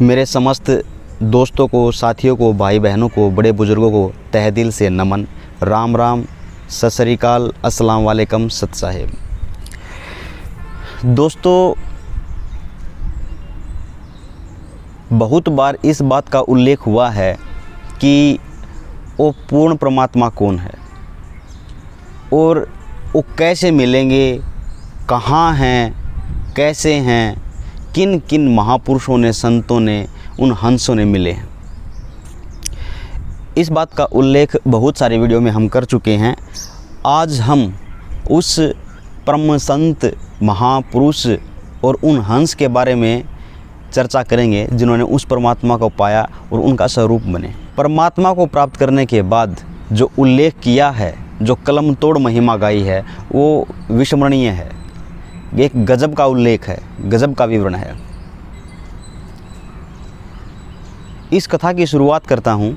मेरे समस्त दोस्तों को, साथियों को, भाई बहनों को, बड़े बुज़ुर्गों को तहे दिल से नमन। राम राम, सत श्री अकाल, अस्सलाम वालेकुम, सत साहिब। दोस्तों, बहुत बार इस बात का उल्लेख हुआ है कि वो पूर्ण परमात्मा कौन है और वो कैसे मिलेंगे, कहाँ हैं, कैसे हैं, किन किन महापुरुषों ने, संतों ने, उन हंसों ने मिले हैं। इस बात का उल्लेख बहुत सारे वीडियो में हम कर चुके हैं। आज हम उस परम संत, महापुरुष और उन हंस के बारे में चर्चा करेंगे जिन्होंने उस परमात्मा को पाया और उनका स्वरूप बने। परमात्मा को प्राप्त करने के बाद जो उल्लेख किया है, जो कलम तोड़ महिमा गाई है, वो विस्मरणीय है। एक गजब का उल्लेख है, गजब का विवरण है। इस कथा की शुरुआत करता हूँ।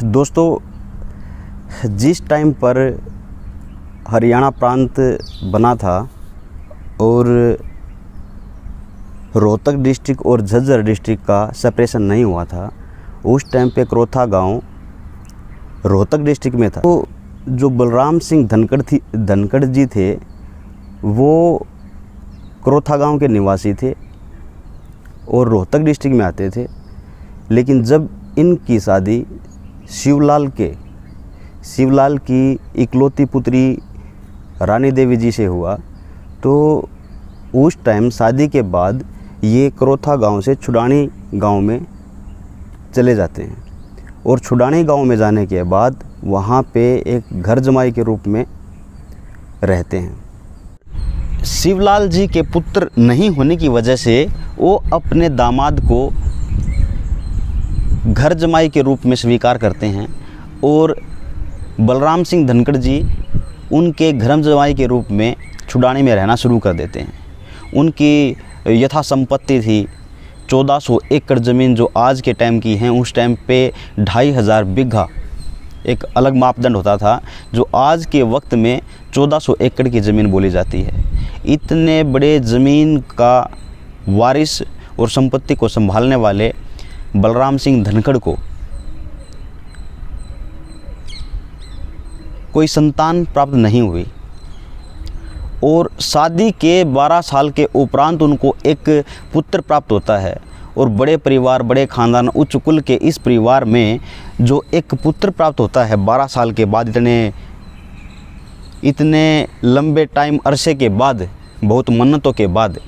दोस्तों, जिस टाइम पर हरियाणा प्रांत बना था और रोहतक डिस्ट्रिक्ट और झज्जर डिस्ट्रिक्ट का सेपरेशन नहीं हुआ था, उस टाइम पे क्रोथा गांव रोहतक डिस्ट्रिक्ट में था। तो जो बलराम सिंह धनखड़ जी थे, वो क्रोथा गांव के निवासी थे और रोहतक डिस्ट्रिक्ट में आते थे। लेकिन जब इनकी शादी शिवलाल की इकलौती पुत्री रानी देवी जी से हुआ, तो उस टाइम शादी के बाद ये क्रोथा गांव से छुडानी गांव में चले जाते हैं और छुडानी गांव में जाने के बाद वहाँ पे एक घर जमाई के रूप में रहते हैं। शिवलाल जी के पुत्र नहीं होने की वजह से वो अपने दामाद को घर जमाई के रूप में स्वीकार करते हैं और बलराम सिंह धनखड़ जी उनके घर जमाई के रूप में छुडानी में रहना शुरू कर देते हैं। उनकी यथा संपत्ति थी 1400 एकड़ ज़मीन, जो आज के टाइम की हैं, उस टाइम पे 2500 बीघा एक अलग मापदंड होता था, जो आज के वक्त में 1400 एकड़ की ज़मीन बोली जाती है। इतने बड़े ज़मीन का वारिस और संपत्ति को संभालने वाले बलराम सिंह धनखड़ को कोई संतान प्राप्त नहीं हुई और शादी के 12 साल के उपरांत उनको एक पुत्र प्राप्त होता है। और बड़े परिवार, बड़े ख़ानदान, उच्च कुल के इस परिवार में जो एक पुत्र प्राप्त होता है 12 साल के बाद, इतने लंबे टाइम अरसे के बाद, बहुत मन्नतों के बाद,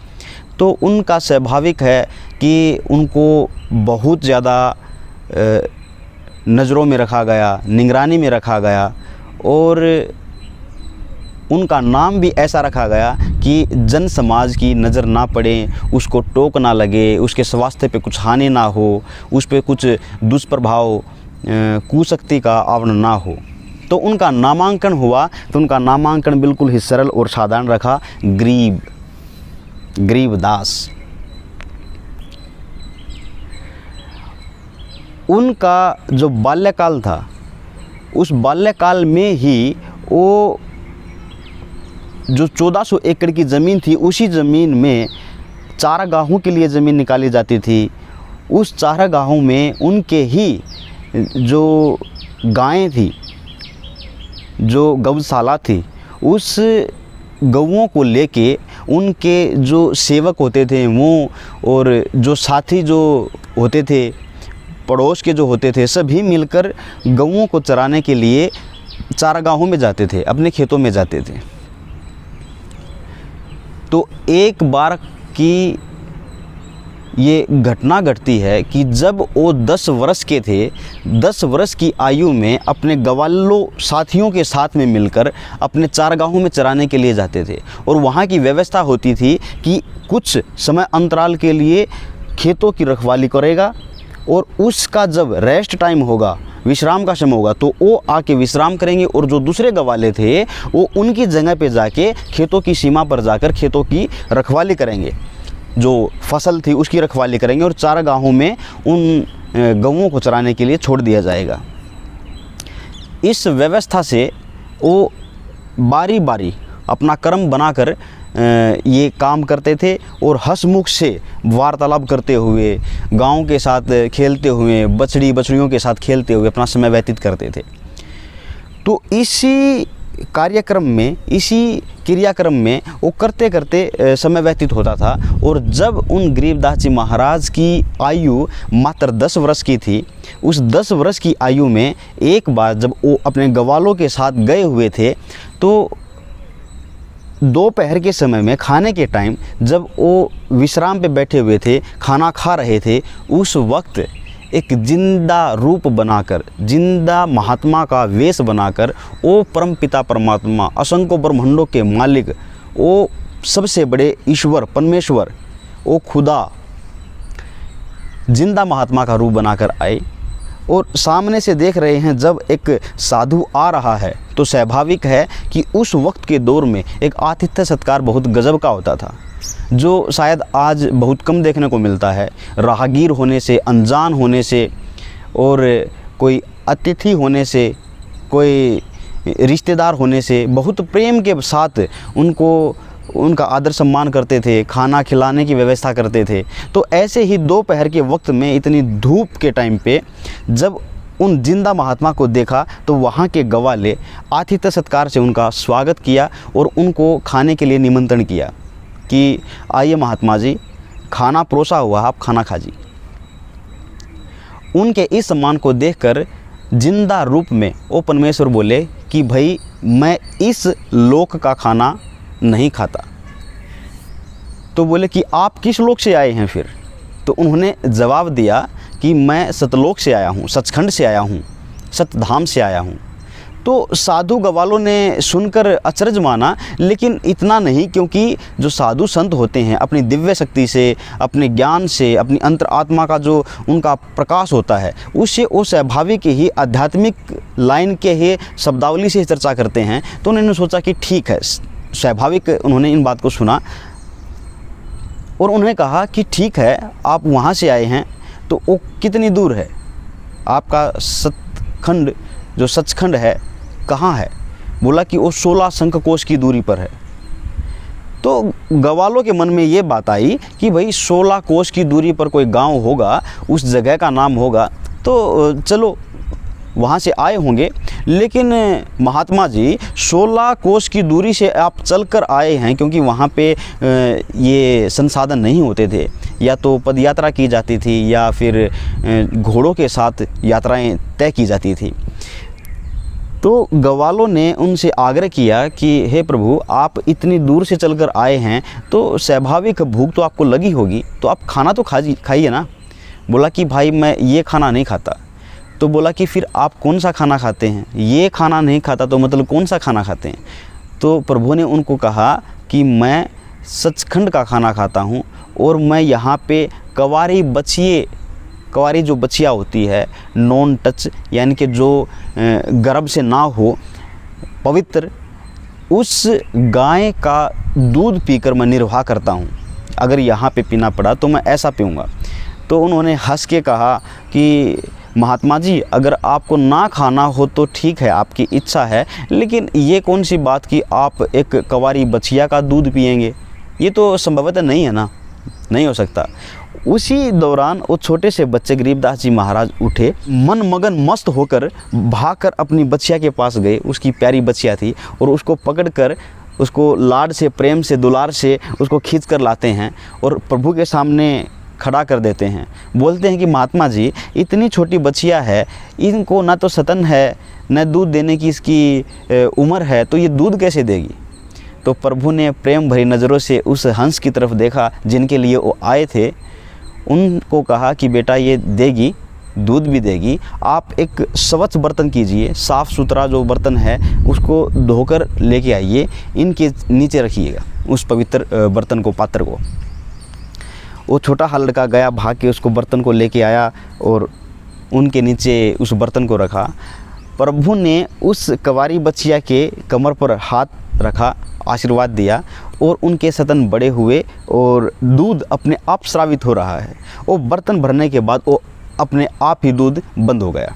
तो उनका स्वाभाविक है कि उनको बहुत ज़्यादा नज़रों में रखा गया, निगरानी में रखा गया और उनका नाम भी ऐसा रखा गया कि जन समाज की नज़र ना पड़े, उसको टोक ना लगे, उसके स्वास्थ्य पे कुछ हानि ना हो, उस पे कुछ दुष्प्रभाव, कुशक्ति का आवरण ना हो। तो उनका नामांकन हुआ, तो उनका नामांकन बिल्कुल ही सरल और साधारण रखा, गरीबदास। उनका जो बाल्यकाल था, उस बाल्यकाल में ही वो जो 1400 एकड़ की ज़मीन थी, उसी ज़मीन में चारागाहों के लिए ज़मीन निकाली जाती थी। उस चारागाहों में उनके ही जो गायें थी, जो गौशाला थी, उस गौओं को लेके उनके जो सेवक होते थे वो, और जो साथी जो होते थे, पड़ोस के जो होते थे, सभी मिलकर गौओं को चराने के लिए चारागाहों में जाते थे, अपने खेतों में जाते थे। तो एक बार की ये घटना घटती है कि जब वो 10 वर्ष के थे, 10 वर्ष की आयु में अपने गवालों साथियों के साथ में मिलकर अपने चारागाहों में चराने के लिए जाते थे। और वहाँ की व्यवस्था होती थी कि कुछ समय अंतराल के लिए खेतों की रखवाली करेगा और उसका जब रेस्ट टाइम होगा, विश्राम का समय होगा, तो वो आके विश्राम करेंगे और जो दूसरे गवाले थे वो उनकी जगह पे जाके खेतों की सीमा पर जाकर खेतों की रखवाली करेंगे, जो फसल थी उसकी रखवाली करेंगे और चारागाहों में उन गौओं को चराने के लिए छोड़ दिया जाएगा। इस व्यवस्था से वो बारी बारी अपना कर्म बनाकर ये काम करते थे और हंसमुख से वार्तालाप करते हुए, गाँव के साथ खेलते हुए, बछड़ियों के साथ खेलते हुए अपना समय व्यतीत करते थे। तो इसी कार्यक्रम में, इसी क्रियाक्रम में वो करते करते समय व्यतीत होता था। और जब उन गरीबदास जी महाराज की आयु मात्र 10 वर्ष की थी, उस 10 वर्ष की आयु में एक बार जब वो अपने ग्वालों के साथ गए हुए थे, तो दोपहर के समय में खाने के टाइम जब वो विश्राम पे बैठे हुए थे, खाना खा रहे थे, उस वक्त एक जिंदा रूप बनाकर, जिंदा महात्मा का वेश बनाकर वो परम पिता परमात्मा, असंख्य ब्रह्मांडों के मालिक, वो सबसे बड़े ईश्वर परमेश्वर, वो खुदा जिंदा महात्मा का रूप बनाकर आए और सामने से देख रहे हैं। जब एक साधु आ रहा है तो स्वाभाविक है कि उस वक्त के दौर में एक आतिथ्य सत्कार बहुत गजब का होता था, जो शायद आज बहुत कम देखने को मिलता है। राहगीर होने से, अनजान होने से और कोई अतिथि होने से, कोई रिश्तेदार होने से बहुत प्रेम के साथ उनका आदर सम्मान करते थे, खाना खिलाने की व्यवस्था करते थे। तो ऐसे ही दोपहर के वक्त में इतनी धूप के टाइम पे जब उन जिंदा महात्मा को देखा तो वहाँ के ग्वाले आतिथ्य सत्कार से उनका स्वागत किया और उनको खाने के लिए निमंत्रण किया कि आइए महात्मा जी, खाना परोसा हुआ, आप खाना खाजिए। उनके इस सम्मान को देखकर जिंदा रूप में वो परमेश्वर बोले कि भाई मैं इस लोक का खाना नहीं खाता। तो बोले कि आप किस लोक से आए हैं फिर? तो उन्होंने जवाब दिया कि मैं सतलोक से आया हूँ, सचखंड से आया हूँ, सतधाम से आया हूँ। तो साधु ग्वालों ने सुनकर अचरज माना, लेकिन इतना नहीं, क्योंकि जो साधु संत होते हैं अपनी दिव्य शक्ति से, अपने ज्ञान से, अपनी अंतर आत्मा का जो उनका प्रकाश होता है, उससे वो स्वाभाविक ही आध्यात्मिक लाइन के ही शब्दावली से चर्चा करते हैं। तो उन्होंने सोचा कि ठीक है, स्वाभाविक उन्होंने इन बात को सुना और उन्होंने कहा कि ठीक है, आप वहाँ से आए हैं तो वो कितनी दूर है? आपका सतखंड जो सचखंड है कहाँ है? बोला कि वो 16 शंख कोश की दूरी पर है। तो ग्वालों के मन में ये बात आई कि भाई 16 कोश की दूरी पर कोई गांव होगा, उस जगह का नाम होगा, तो चलो वहाँ से आए होंगे। लेकिन महात्मा जी 16 कोस की दूरी से आप चलकर आए हैं, क्योंकि वहाँ पे ये संसाधन नहीं होते थे, या तो पद यात्रा की जाती थी या फिर घोड़ों के साथ यात्राएं तय की जाती थी। तो ग्वालों ने उनसे आग्रह किया कि हे प्रभु, आप इतनी दूर से चलकर आए हैं तो स्वाभाविक भूख तो आपको लगी होगी, तो आप खाना तो खाइए ना। बोला कि भाई मैं ये खाना नहीं खाता। तो बोला कि फिर आप कौन सा खाना खाते हैं? ये खाना नहीं खाता तो मतलब कौन सा खाना खाते हैं? तो प्रभु ने उनको कहा कि मैं सचखंड का खाना खाता हूँ और मैं यहाँ पे कवारी जो बछिया होती है, नॉन टच, यानी कि जो गर्भ से ना हो, पवित्र, उस गाय का दूध पीकर मैं निर्वाह करता हूँ। अगर यहाँ पे पीना पड़ा तो मैं ऐसा पीऊँगा। तो उन्होंने हंस के कहा कि महात्मा जी, अगर आपको ना खाना हो तो ठीक है, आपकी इच्छा है, लेकिन ये कौन सी बात कि आप एक कवारी बछिया का दूध पिएंगे? ये तो संभवतः नहीं है ना, नहीं हो सकता। उसी दौरान वो छोटे से बच्चे गरीबदास जी महाराज उठे, मन मगन मस्त होकर भागकर अपनी बछिया के पास गए। उसकी प्यारी बछिया थी और उसको पकड़कर उसको लाड से, प्रेम से, दुलार से उसको खींच कर लाते हैं और प्रभु के सामने खड़ा कर देते हैं। बोलते हैं कि महात्मा जी, इतनी छोटी बच्चियाँ है, इनको ना तो सतन है, न दूध देने की इसकी उम्र है, तो ये दूध कैसे देगी? तो प्रभु ने प्रेम भरी नज़रों से उस हंस की तरफ देखा जिनके लिए वो आए थे। उनको कहा कि बेटा ये देगी, दूध भी देगी। आप एक स्वच्छ बर्तन कीजिए, साफ़ सुथरा जो बर्तन है उसको धोकर लेके आइए, इनके नीचे रखिएगा उस पवित्र बर्तन को, पात्र को। वो छोटा सा लड़का गया, भाग के उसको बर्तन को लेके आया और उनके नीचे उस बर्तन को रखा। प्रभु ने उस कवारी बच्चिया के कमर पर हाथ रखा, आशीर्वाद दिया और उनके सतन बड़े हुए और दूध अपने आप स्रावित हो रहा है। वो बर्तन भरने के बाद वो अपने आप ही दूध बंद हो गया।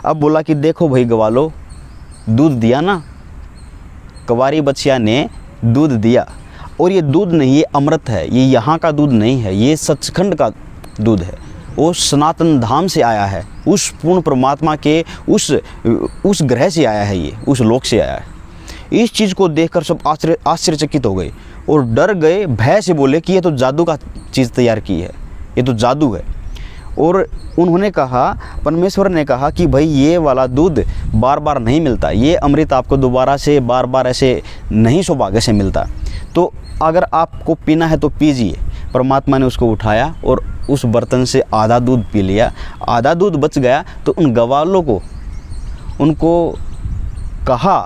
अब बोला कि देखो भाई ग्वालो, दूध दिया ना, कवारी बच्चिया ने दूध दिया। और ये दूध नहीं, ये अमृत है, ये यहाँ का दूध नहीं है, ये सचखंड का दूध है। वो सनातन धाम से आया है, उस पूर्ण परमात्मा के उस ग्रह से आया है, ये उस लोक से आया है। इस चीज़ को देखकर सब आश्चर्यचकित हो गए और डर गए, भय से बोले कि ये तो जादू का चीज़ तैयार की है, ये तो जादू है। और उन्होंने कहा, परमेश्वर ने कहा कि भाई ये वाला दूध बार बार नहीं मिलता, ये अमृत आपको दोबारा से बार बार ऐसे नहीं सौभाग्य से मिलता, तो अगर आपको पीना है तो पीजिए। परमात्मा ने उसको उठाया और उस बर्तन से आधा दूध पी लिया, आधा दूध बच गया। तो उन ग्वालों को उनको कहा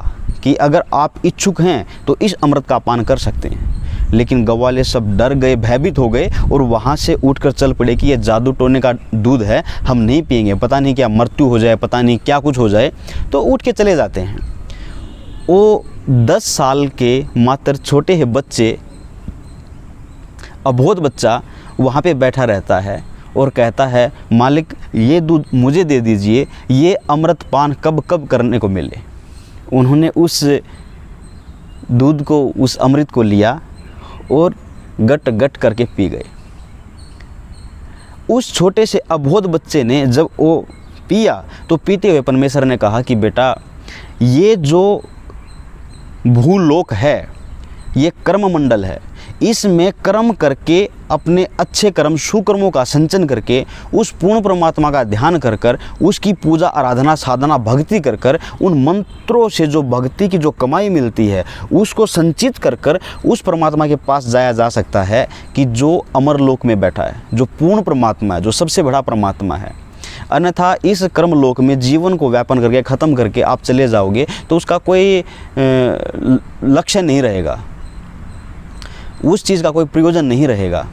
कि अगर आप इच्छुक हैं तो इस अमृत का पान कर सकते हैं। लेकिन ग्वाले सब डर गए, भयभीत हो गए और वहाँ से उठकर चल पड़े कि ये जादू टोने का दूध है, हम नहीं पिएंगे, पता नहीं क्या मृत्यु हो जाए, पता नहीं क्या कुछ हो जाए। तो उठ के चले जाते हैं। वो 10 साल के मात्र छोटे हैं बच्चे, अबोध बच्चा वहाँ पे बैठा रहता है और कहता है, मालिक ये दूध मुझे दे दीजिए, ये अमृत पान कब कब करने को मिले। उन्होंने उस दूध को, उस अमृत को लिया और गट गट करके पी गए। उस छोटे से अबोध बच्चे ने जब वो पिया तो पीते हुए परमेश्वर ने कहा कि बेटा, ये जो भूलोक है ये कर्म मंडल है, इसमें कर्म करके अपने अच्छे कर्म सुकर्मों का संचन करके उस पूर्ण परमात्मा का ध्यान कर कर उसकी पूजा आराधना साधना भक्ति कर कर उन मंत्रों से जो भक्ति की जो कमाई मिलती है उसको संचित कर कर उस परमात्मा के पास जाया जा सकता है कि जो अमर लोक में बैठा है, जो पूर्ण परमात्मा है, जो सबसे बड़ा परमात्मा है। अन्यथा इस कर्म लोक में जीवन को व्यापन करके ख़त्म करके आप चले जाओगे तो उसका कोई लक्ष्य नहीं रहेगा, उस चीज़ का कोई प्रयोजन नहीं रहेगा।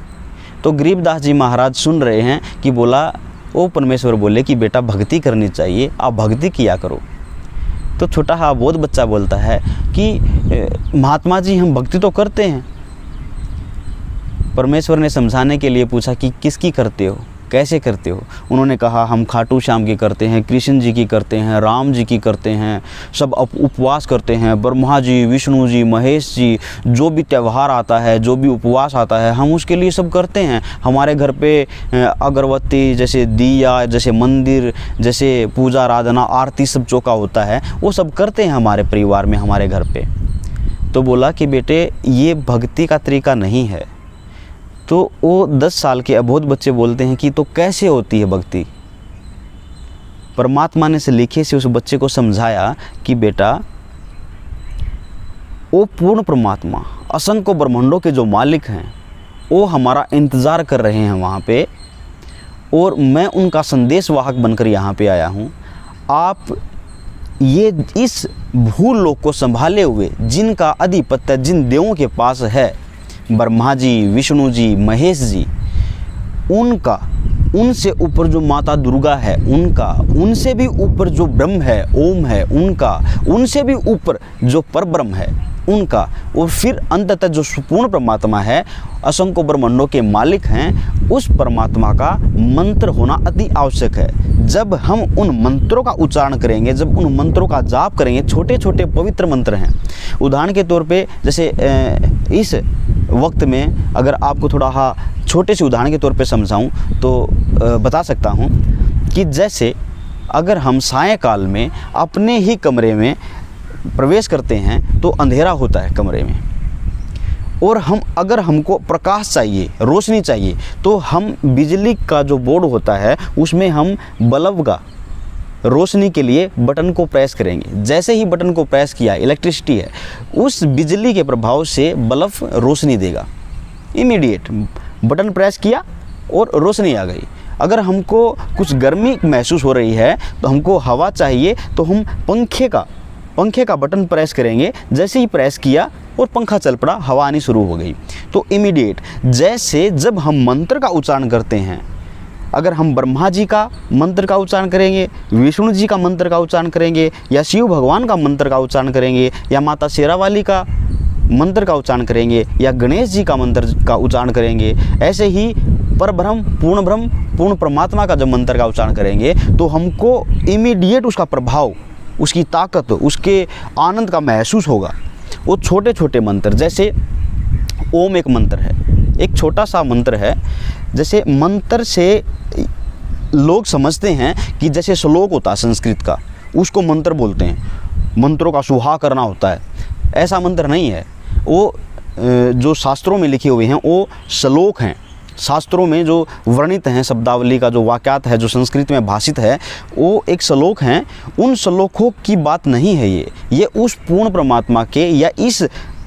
तो गरीबदास जी महाराज सुन रहे हैं कि बोला, वो परमेश्वर बोले कि बेटा भक्ति करनी चाहिए, आप भक्ति किया करो। तो छोटा सा अबोध बच्चा बोलता है कि महात्मा जी हम भक्ति तो करते हैं। परमेश्वर ने समझाने के लिए पूछा कि किसकी करते हो, कैसे करते हो। उन्होंने कहा हम खाटू श्याम की करते हैं, कृष्ण जी की करते हैं, राम जी की करते हैं, सब उपवास करते हैं, ब्रह्मा जी, विष्णु जी, महेश जी, जो भी त्यौहार आता है, जो भी उपवास आता है हम उसके लिए सब करते हैं। हमारे घर पे अगरबत्ती, जैसे दिया, जैसे मंदिर, जैसे पूजा आराधना आरती सब चौका होता है वो सब करते हैं हमारे परिवार में, हमारे घर पे। तो बोला कि बेटे ये भक्ति का तरीका नहीं है। तो वो 10 साल के अबोध बच्चे बोलते हैं कि तो कैसे होती है भक्ति। परमात्मा ने से लिखे से उस बच्चे को समझाया कि बेटा वो पूर्ण परमात्मा असंख्य ब्रह्मांडों के जो मालिक हैं वो हमारा इंतज़ार कर रहे हैं वहाँ पे, और मैं उनका संदेश वाहक बनकर यहाँ पे आया हूँ। आप ये इस भूलोक को संभाले हुए जिनका आधिपत्य जिन देवों के पास है, ब्रह्मा जी, विष्णु जी, महेश जी, उनका, उनसे ऊपर जो माता दुर्गा है उनका, उनसे भी ऊपर जो ब्रह्म है, ओम है उनका, उनसे भी ऊपर जो परब्रह्म है उनका, और फिर अंततः जो पूर्ण परमात्मा है, असंख्य ब्रह्मांडों के मालिक हैं, उस परमात्मा का मंत्र होना अति आवश्यक है। जब हम उन मंत्रों का उच्चारण करेंगे, जब उन मंत्रों का जाप करेंगे, छोटे छोटे पवित्र मंत्र हैं। उदाहरण के तौर पे जैसे इस वक्त में अगर आपको थोड़ा छोटे से उदाहरण के तौर पे समझाऊं तो बता सकता हूं कि जैसे अगर हम सायंकाल में अपने ही कमरे में प्रवेश करते हैं तो अंधेरा होता है कमरे में, और अगर हमको प्रकाश चाहिए, रोशनी चाहिए, तो हम बिजली का जो बोर्ड होता है उसमें हम बल्ब का रोशनी के लिए बटन को प्रेस करेंगे। जैसे ही बटन को प्रेस किया, इलेक्ट्रिसिटी है, उस बिजली के प्रभाव से बल्ब रोशनी देगा। इमीडिएट बटन प्रेस किया और रोशनी आ गई। अगर हमको कुछ गर्मी महसूस हो रही है तो हमको हवा चाहिए तो हम पंखे का बटन प्रेस करेंगे। जैसे ही प्रेस किया और पंखा चल पड़ा, हवा आनी शुरू हो गई। तो इमीडिएट जैसे जब हम मंत्र का उच्चारण करते हैं, अगर हम ब्रह्मा जी का मंत्र का उच्चारण करेंगे, विष्णु जी का मंत्र का उच्चारण करेंगे, या शिव भगवान का मंत्र का उच्चारण करेंगे, या माता शेरावाली का मंत्र का उच्चारण करेंगे, या गणेश जी का मंत्र का उच्चारण करेंगे, ऐसे ही परब्रह्म, पूर्ण परमात्मा का जब मंत्र का उच्चारण करेंगे तो हमको इमीडिएट उसका प्रभाव, उसकी ताकत, उसके आनंद का महसूस होगा। वो छोटे छोटे मंत्र जैसे ओम एक मंत्र है, एक छोटा सा मंत्र है। जैसे मंत्र से लोग समझते हैं कि जैसे श्लोक होता है संस्कृत का, उसको मंत्र बोलते हैं, मंत्रों का सुहा करना होता है। ऐसा मंत्र नहीं है। वो जो शास्त्रों में लिखे हुए हैं वो श्लोक हैं। शास्त्रों में जो वर्णित हैं, शब्दावली का जो वाक्यात है, जो संस्कृत में भाषित है, वो एक श्लोक हैं। उन श्लोकों की बात नहीं है ये उस पूर्ण परमात्मा के या इस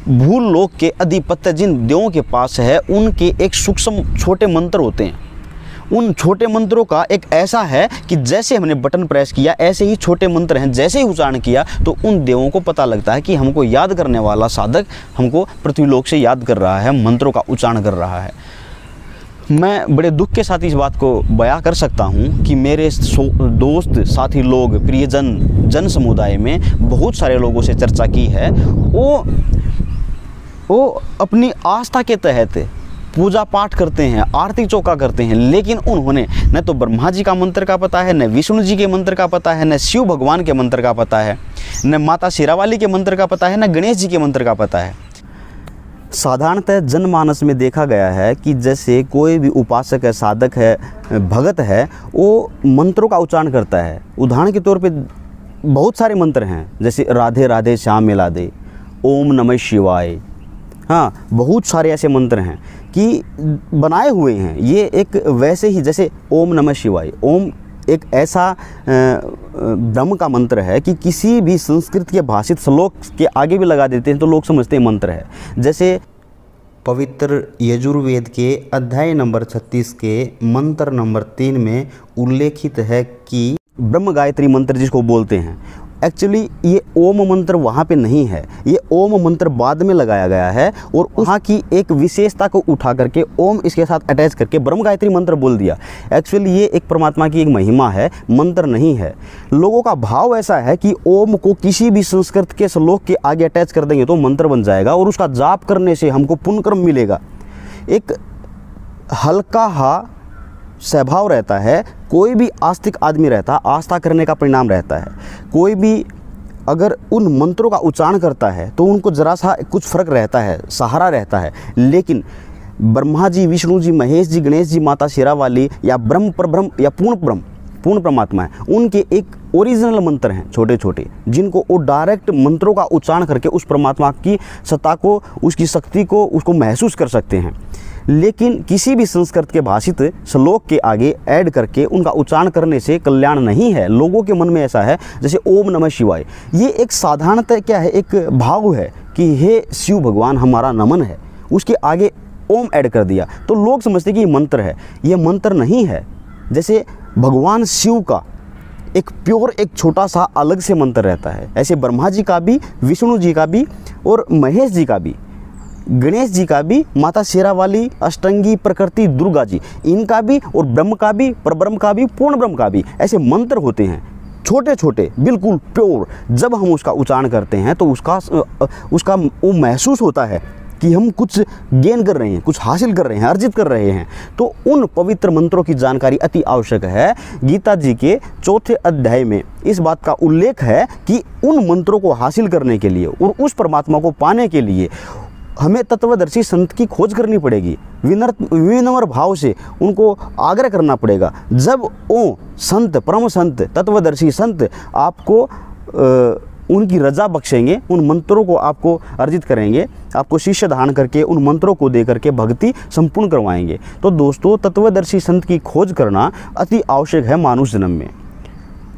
भूल लोक के अधिपत्य जिन देवों के पास है, उनके एक सूक्ष्म छोटे मंत्र होते हैं। उन छोटे मंत्रों का एक ऐसा है कि जैसे हमने बटन प्रेस किया ऐसे ही छोटे मंत्र हैं, जैसे ही उच्चारण किया तो उन देवों को पता लगता है कि हमको याद करने वाला साधक हमको पृथ्वीलोक से याद कर रहा है, मंत्रों का उच्चारण कर रहा है। मैं बड़े दुख के साथ इस बात को बयां कर सकता हूं कि मेरे दोस्त साथी लोग, प्रियजन, जन समुदाय में बहुत सारे लोगों से चर्चा की है, वो अपनी आस्था के तहत पूजा पाठ करते हैं, आरती चौका करते हैं, लेकिन उन्होंने न तो ब्रह्मा जी का मंत्र का पता है, न विष्णु जी के मंत्र का पता है, न शिव भगवान के मंत्र का पता है, न माता शेरावाली के मंत्र का पता है, न गणेश जी के मंत्र का पता है। साधारणतः जनमानस में देखा गया है कि जैसे कोई भी उपासक है, साधक है, भगत है, वो मंत्रों का उच्चारण करता है। उदाहरण के तौर पे बहुत सारे मंत्र हैं, जैसे राधे राधे श्याम मिला दे, ओम नमः शिवाय, हाँ, बहुत सारे ऐसे मंत्र हैं कि बनाए हुए हैं। ये एक वैसे ही जैसे ओम नमः शिवाय, ओम एक ऐसा ब्रह्म का मंत्र है कि किसी भी संस्कृत के भाषित श्लोक के आगे भी लगा देते हैं तो लोग समझते हैं मंत्र है। जैसे पवित्र यजुर्वेद के अध्याय नंबर 36 के मंत्र नंबर 3 में उल्लेखित है कि ब्रह्म गायत्री मंत्र जिसको बोलते हैं, एक्चुअली ये ओम मंत्र वहाँ पे नहीं है, ये ओम मंत्र बाद में लगाया गया है और वहाँ की एक विशेषता को उठा करके ओम इसके साथ अटैच करके ब्रह्म गायत्री मंत्र बोल दिया। एक्चुअली ये एक परमात्मा की एक महिमा है, मंत्र नहीं है। लोगों का भाव ऐसा है कि ओम को किसी भी संस्कृत के श्लोक के आगे अटैच कर देंगे तो मंत्र बन जाएगा और उसका जाप करने से हमको पुण्य कर्म मिलेगा। एक हल्का हा स्वभाव रहता है, कोई भी आस्तिक आदमी रहता है, आस्था करने का परिणाम रहता है। कोई भी अगर उन मंत्रों का उच्चारण करता है तो उनको ज़रा सा कुछ फ़र्क रहता है, सहारा रहता है। लेकिन ब्रह्मा जी, विष्णु जी, महेश जी, गणेश जी, माता शेरावाली या ब्रह्म परब्रह्म या पूर्ण परमात्मा है, उनके एक ओरिजिनल मंत्र हैं छोटे छोटे, जिनको वो डायरेक्ट मंत्रों का उच्चारण करके उस परमात्मा की सत्ता को, उसकी शक्ति को, उसको महसूस कर सकते हैं। लेकिन किसी भी संस्कृत के भाषित श्लोक के आगे ऐड करके उनका उच्चारण करने से कल्याण नहीं है। लोगों के मन में ऐसा है जैसे ओम नमः शिवाय, ये एक साधारणतः क्या है, एक भाव है कि हे शिव भगवान हमारा नमन है, उसके आगे ओम ऐड कर दिया तो लोग समझते कि ये मंत्र है। ये मंत्र नहीं है। जैसे भगवान शिव का एक प्योर, एक छोटा सा अलग से मंत्र रहता है, ऐसे ब्रह्मा जी का भी, विष्णु जी का भी और महेश जी का भी, गणेश जी का भी, माता शेरावाली, अष्टंगी प्रकृति दुर्गा जी, इनका भी, और ब्रह्म का भी, परब्रह्म का भी, पूर्ण ब्रह्म का भी, ऐसे मंत्र होते हैं छोटे छोटे, बिल्कुल प्योर। जब हम उसका उच्चारण करते हैं तो उसका वो महसूस होता है कि हम कुछ गेन कर रहे हैं, कुछ हासिल कर रहे हैं, अर्जित कर रहे हैं। तो उन पवित्र मंत्रों की जानकारी अति आवश्यक है। गीता जी के 4 अध्याय में इस बात का उल्लेख है कि उन मंत्रों को हासिल करने के लिए और उस परमात्मा को पाने के लिए हमें तत्वदर्शी संत की खोज करनी पड़ेगी, विनम्र भाव से उनको आग्रह करना पड़ेगा। जब वो संत, परम संत, तत्वदर्शी संत आपको उनकी रजा बख्शेंगे, उन मंत्रों को आपको अर्जित करेंगे, आपको शिष्य धारण करके उन मंत्रों को दे करके भक्ति संपूर्ण करवाएंगे। तो दोस्तों, तत्वदर्शी संत की खोज करना अति आवश्यक है मानुष जन्म में।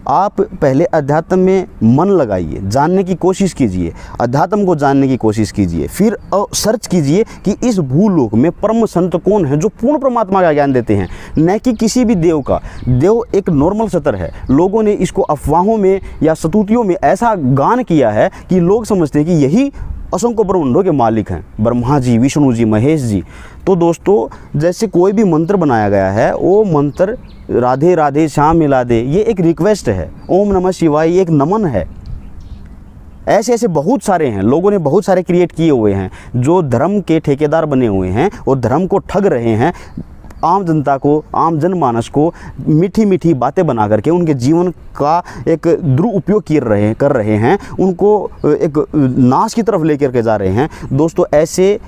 आप पहले अध्यात्म में मन लगाइए, जानने की कोशिश कीजिए, अध्यात्म को जानने की कोशिश कीजिए, फिर सर्च कीजिए कि इस भूलोक में परम संत कौन है जो पूर्ण परमात्मा का ज्ञान देते हैं, न कि किसी भी देव का। देव एक नॉर्मल सतर है। लोगों ने इसको अफवाहों में या स्तुतियों में ऐसा गान किया है कि लोग समझते हैं कि यही असंख्य ब्रह्मांडों के मालिक हैं, ब्रह्मा जी, विष्णु जी, महेश जी। तो दोस्तों, जैसे कोई भी मंत्र बनाया गया है, वो मंत्र राधे राधे श्याम मिला दे, ये एक रिक्वेस्ट है। ओम नमः शिवाय ये एक नमन है। ऐसे ऐसे बहुत सारे हैं, लोगों ने बहुत सारे क्रिएट किए हुए हैं जो धर्म के ठेकेदार बने हुए हैं और धर्म को ठग रहे हैं। आम जनता को, आम जनमानस को मीठी मीठी बातें बना करके उनके जीवन का एक दुरुपयोग कर रहे हैं, उनको एक नाश की तरफ लेकर के जा रहे हैं। दोस्तों, ऐसे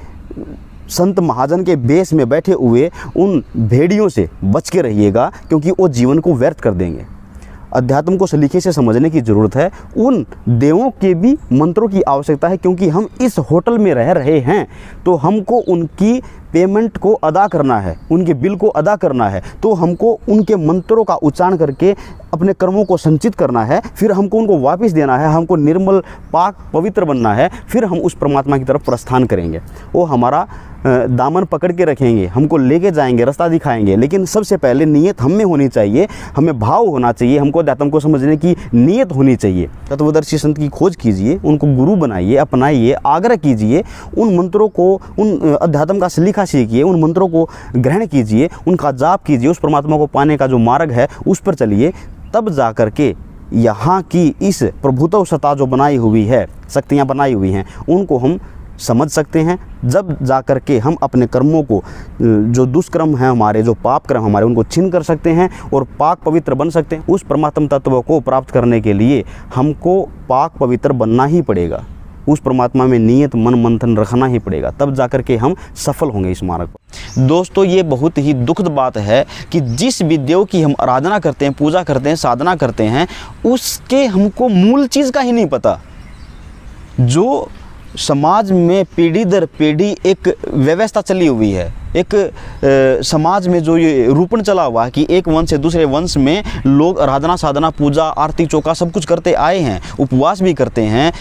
संत महाजन के बेस में बैठे हुए उन भेड़ियों से बच के रहिएगा, क्योंकि वो जीवन को व्यर्थ कर देंगे। अध्यात्म को सलीके से समझने की ज़रूरत है। उन देवों के भी मंत्रों की आवश्यकता है, क्योंकि हम इस होटल में रह रहे हैं तो हमको उनकी पेमेंट को अदा करना है, उनके बिल को अदा करना है। तो हमको उनके मंत्रों का उच्चारण करके अपने कर्मों को संचित करना है, फिर हमको उनको वापस देना है, हमको निर्मल पाक पवित्र बनना है, फिर हम उस परमात्मा की तरफ प्रस्थान करेंगे। वो हमारा दामन पकड़ के रखेंगे, हमको लेके जाएंगे, रास्ता दिखाएंगे। लेकिन सबसे पहले नीयत हम में होनी चाहिए, हमें भाव होना चाहिए, हमको अध्यात्म को समझने की नीयत होनी चाहिए। तत्वदर्शी संत की खोज कीजिए, उनको गुरु बनाइए, अपनाइए, आग्रह कीजिए, उन मंत्रों को, उन अध्यात्म का सलीका सीखिए, उन मंत्रों को ग्रहण कीजिए, उनका जाप कीजिए, उस परमात्मा को पाने का जो मार्ग है उस पर चलिए। तब जा कर के यहाँ की इस प्रभुत्व सत्ता जो बनाई हुई है, शक्तियाँ बनाई हुई हैं, उनको हम समझ सकते हैं। जब जा कर के हम अपने कर्मों को, जो दुष्कर्म हैं हमारे, जो पाप कर्म हमारे, उनको छीन कर सकते हैं और पाक पवित्र बन सकते हैं। उस परमात्म तत्व को प्राप्त करने के लिए हमको पाक पवित्र बनना ही पड़ेगा, उस परमात्मा में नियत मन मंथन रखना ही पड़ेगा, तब जाकर के हम सफल होंगे इस मार्ग पर। दोस्तों, ये बहुत ही दुखद बात है कि जिस भी देव की हम आराधना करते हैं, पूजा करते हैं, साधना करते हैं, उसके हमको मूल चीज़ का ही नहीं पता। जो समाज में पीढ़ी दर पीढ़ी एक व्यवस्था चली हुई है, एक समाज में जो ये रूपण चला हुआ है कि एक वंश से दूसरे वंश में लोग आराधना साधना पूजा आरती चौका सब कुछ करते आए हैं, उपवास भी करते हैं,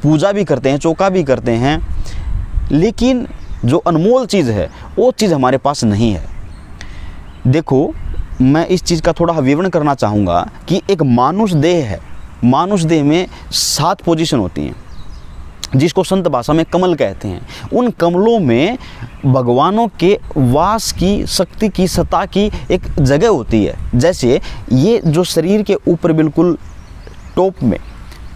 पूजा भी करते हैं, चौका भी करते हैं, लेकिन जो अनमोल चीज़ है वो चीज़ हमारे पास नहीं है। देखो, मैं इस चीज़ का थोड़ा विवरण करना चाहूँगा कि एक मानुष देह है, मानुष देह में 7 पोजीशन होती हैं, जिसको संत भाषा में कमल कहते हैं। उन कमलों में भगवानों के वास की, शक्ति की, सत्ता की एक जगह होती है। जैसे ये जो शरीर के ऊपर बिल्कुल टॉप में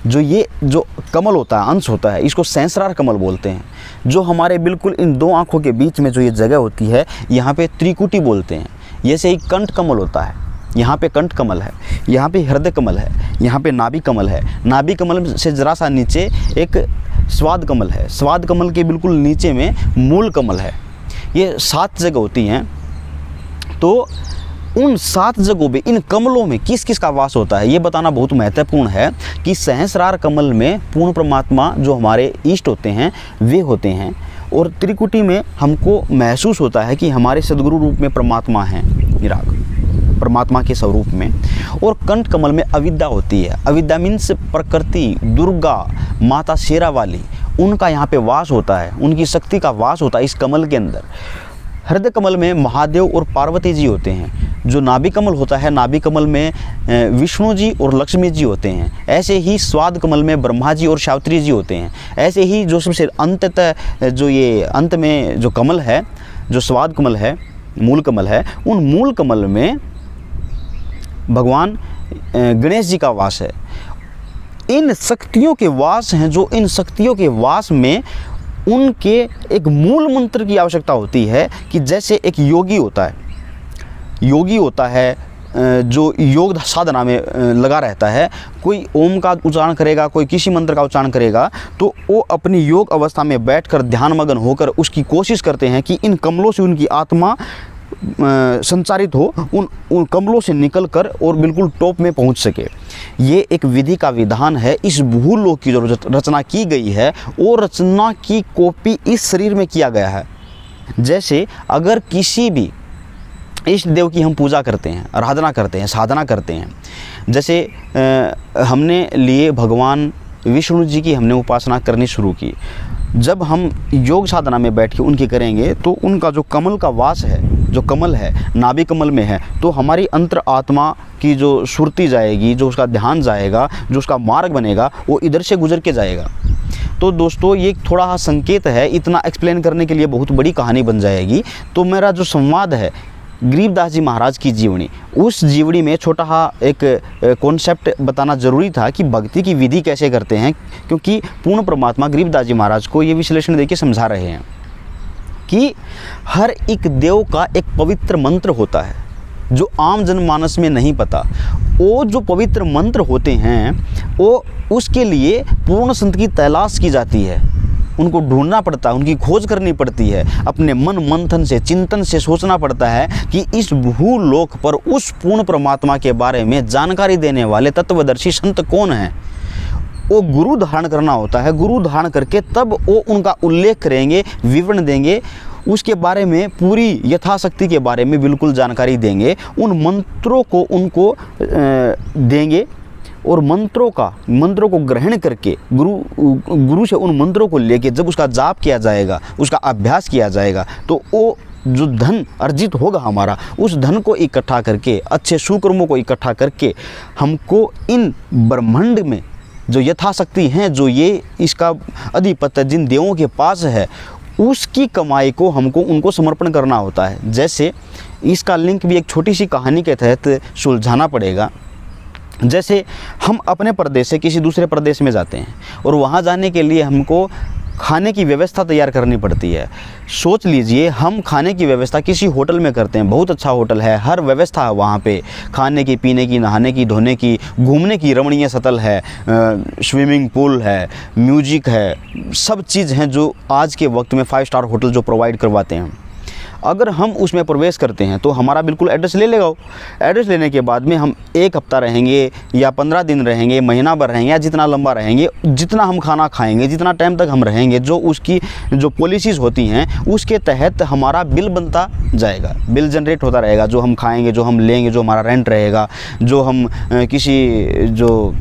ये जो कमल होता है, अंश होता है, इसको सहस्रार कमल बोलते हैं। जो हमारे बिल्कुल इन 2 आँखों के बीच में जो ये जगह होती है, यहाँ पे त्रिकुटी बोलते हैं। जैसे ही कंठ कमल होता है, यहाँ पे कंठ कमल है, यहाँ पे हृदय कमल है, यहाँ पे नाभि कमल है, नाभि कमल से जरा सा नीचे एक स्वाद कमल है, स्वाद कमल के बिल्कुल नीचे में मूल कमल है। ये 7 जगह होती हैं। तो उन 7 जगहों पे, इन कमलों में किस किस का वास होता है, ये बताना बहुत महत्वपूर्ण है कि सहस्रार कमल में पूर्ण परमात्मा जो हमारे इष्ट होते हैं वे होते हैं, और त्रिकुटी में हमको महसूस होता है कि हमारे सद्गुरु रूप में परमात्मा हैं, निराग परमात्मा के स्वरूप में। और कंठ कमल में अविद्या होती है। अविद्या मीन्स प्रकृति, दुर्गा माता शेरा वाली, उनका यहाँ पे वास होता है, उनकी शक्ति का वास होता है इस कमल के अंदर। हृदय कमल में महादेव और पार्वती जी होते हैं। जो नाभि कमल होता है, नाभि कमल में विष्णु जी और लक्ष्मी जी होते हैं। ऐसे ही स्वाद कमल में ब्रह्मा जी और सावित्री जी होते हैं। ऐसे ही जो सबसे अंततः जो ये अंत में जो कमल है, जो स्वाद कमल है, मूल कमल है, उन मूल कमल में भगवान गणेश जी का वास है। इन शक्तियों के वास हैं, जो इन शक्तियों के वास में उनके एक मूल मंत्र की आवश्यकता होती है। कि जैसे एक योगी होता है, योगी होता है जो योग साधना में लगा रहता है, कोई ओम का उच्चारण करेगा, कोई किसी मंत्र का उच्चारण करेगा, तो वो अपनी योग अवस्था में बैठकर ध्यानमग्न होकर उसकी कोशिश करते हैं कि इन कमलों से उनकी आत्मा संचारित हो, उन कमलों से निकलकर और बिल्कुल टॉप में पहुंच सके। ये एक विधि का विधान है। इस भूलोक की जो रचना की गई है, वो रचना की कॉपी इस शरीर में किया गया है। जैसे अगर किसी भी इष्ट देव की हम पूजा करते हैं, आराधना करते हैं, साधना करते हैं, जैसे हमने लिए भगवान विष्णु जी की हमने उपासना करनी शुरू की। जब हम योग साधना में बैठ के उनकी करेंगे तो उनका जो कमल का वास है, जो कमल है, नाभि कमल में है, तो हमारी अंतर आत्मा की जो सुरती जाएगी, जो उसका ध्यान जाएगा, जो उसका मार्ग बनेगा, वो इधर से गुजर के जाएगा। तो दोस्तों, ये थोड़ा सा संकेत है, इतना एक्सप्लेन करने के लिए बहुत बड़ी कहानी बन जाएगी। तो मेरा जो संवाद है गरीबदास जी महाराज की जीवनी, उस जीवनी में छोटा सा एक कॉन्सेप्ट बताना ज़रूरी था कि भक्ति की विधि कैसे करते हैं, क्योंकि पूर्ण परमात्मा गरीबदास जी महाराज को ये विश्लेषण देके समझा रहे हैं कि हर एक देव का एक पवित्र मंत्र होता है जो आम जनमानस में नहीं पता। वो जो पवित्र मंत्र होते हैं, वो उसके लिए पूर्ण संत की तलाश की जाती है। उनको ढूंढना पड़ता है, उनकी खोज करनी पड़ती है, अपने मन मंथन से, चिंतन से सोचना पड़ता है कि इस भूलोक पर उस पूर्ण परमात्मा के बारे में जानकारी देने वाले तत्वदर्शी संत कौन हैं। वो गुरु धारण करना होता है, गुरु धारण करके तब वो उनका उल्लेख करेंगे, विवरण देंगे, उसके बारे में पूरी यथाशक्ति के बारे में बिल्कुल जानकारी देंगे, उन मंत्रों को उनको देंगे और मंत्रों को ग्रहण करके गुरु से उन मंत्रों को लेके जब उसका जाप किया जाएगा, उसका अभ्यास किया जाएगा, तो वो जो धन अर्जित होगा हमारा, उस धन को इकट्ठा करके, अच्छे सुकर्मों को इकट्ठा करके हमको इन ब्रह्मांड में जो यथाशक्ति हैं, जो ये इसका अधिपत्य जिन देवों के पास है, उसकी कमाई को हमको उनको समर्पण करना होता है। जैसे इसका लिंक भी एक छोटी सी कहानी के तहत सुलझाना पड़ेगा। जैसे हम अपने प्रदेश से किसी दूसरे प्रदेश में जाते हैं और वहाँ जाने के लिए हमको खाने की व्यवस्था तैयार करनी पड़ती है। सोच लीजिए हम खाने की व्यवस्था किसी होटल में करते हैं, बहुत अच्छा होटल है, हर व्यवस्था है वहाँ पे, खाने की, पीने की, नहाने की, धोने की, घूमने की, रमणीय स्थल है, स्विमिंग पूल है, म्यूजिक है, सब चीज़ हैं जो आज के वक्त में 5 स्टार होटल जो प्रोवाइड करवाते हैं। अगर हम उसमें प्रवेश करते हैं तो हमारा बिल्कुल एड्रेस ले लेगा। एड्रेस लेने के बाद में हम 1 हफ्ता रहेंगे या 15 दिन रहेंगे, महीना भर रहेंगे या जितना लंबा रहेंगे, जितना हम खाना खाएंगे, जितना टाइम तक हम रहेंगे, जो उसकी जो पॉलिसीज़ होती हैं उसके तहत हमारा बिल बनता जाएगा, बिल जनरेट होता रहेगा। जो हम खाएँगे, जो हम लेंगे, जो हमारा रेंट रहेगा, जो हम किसी जो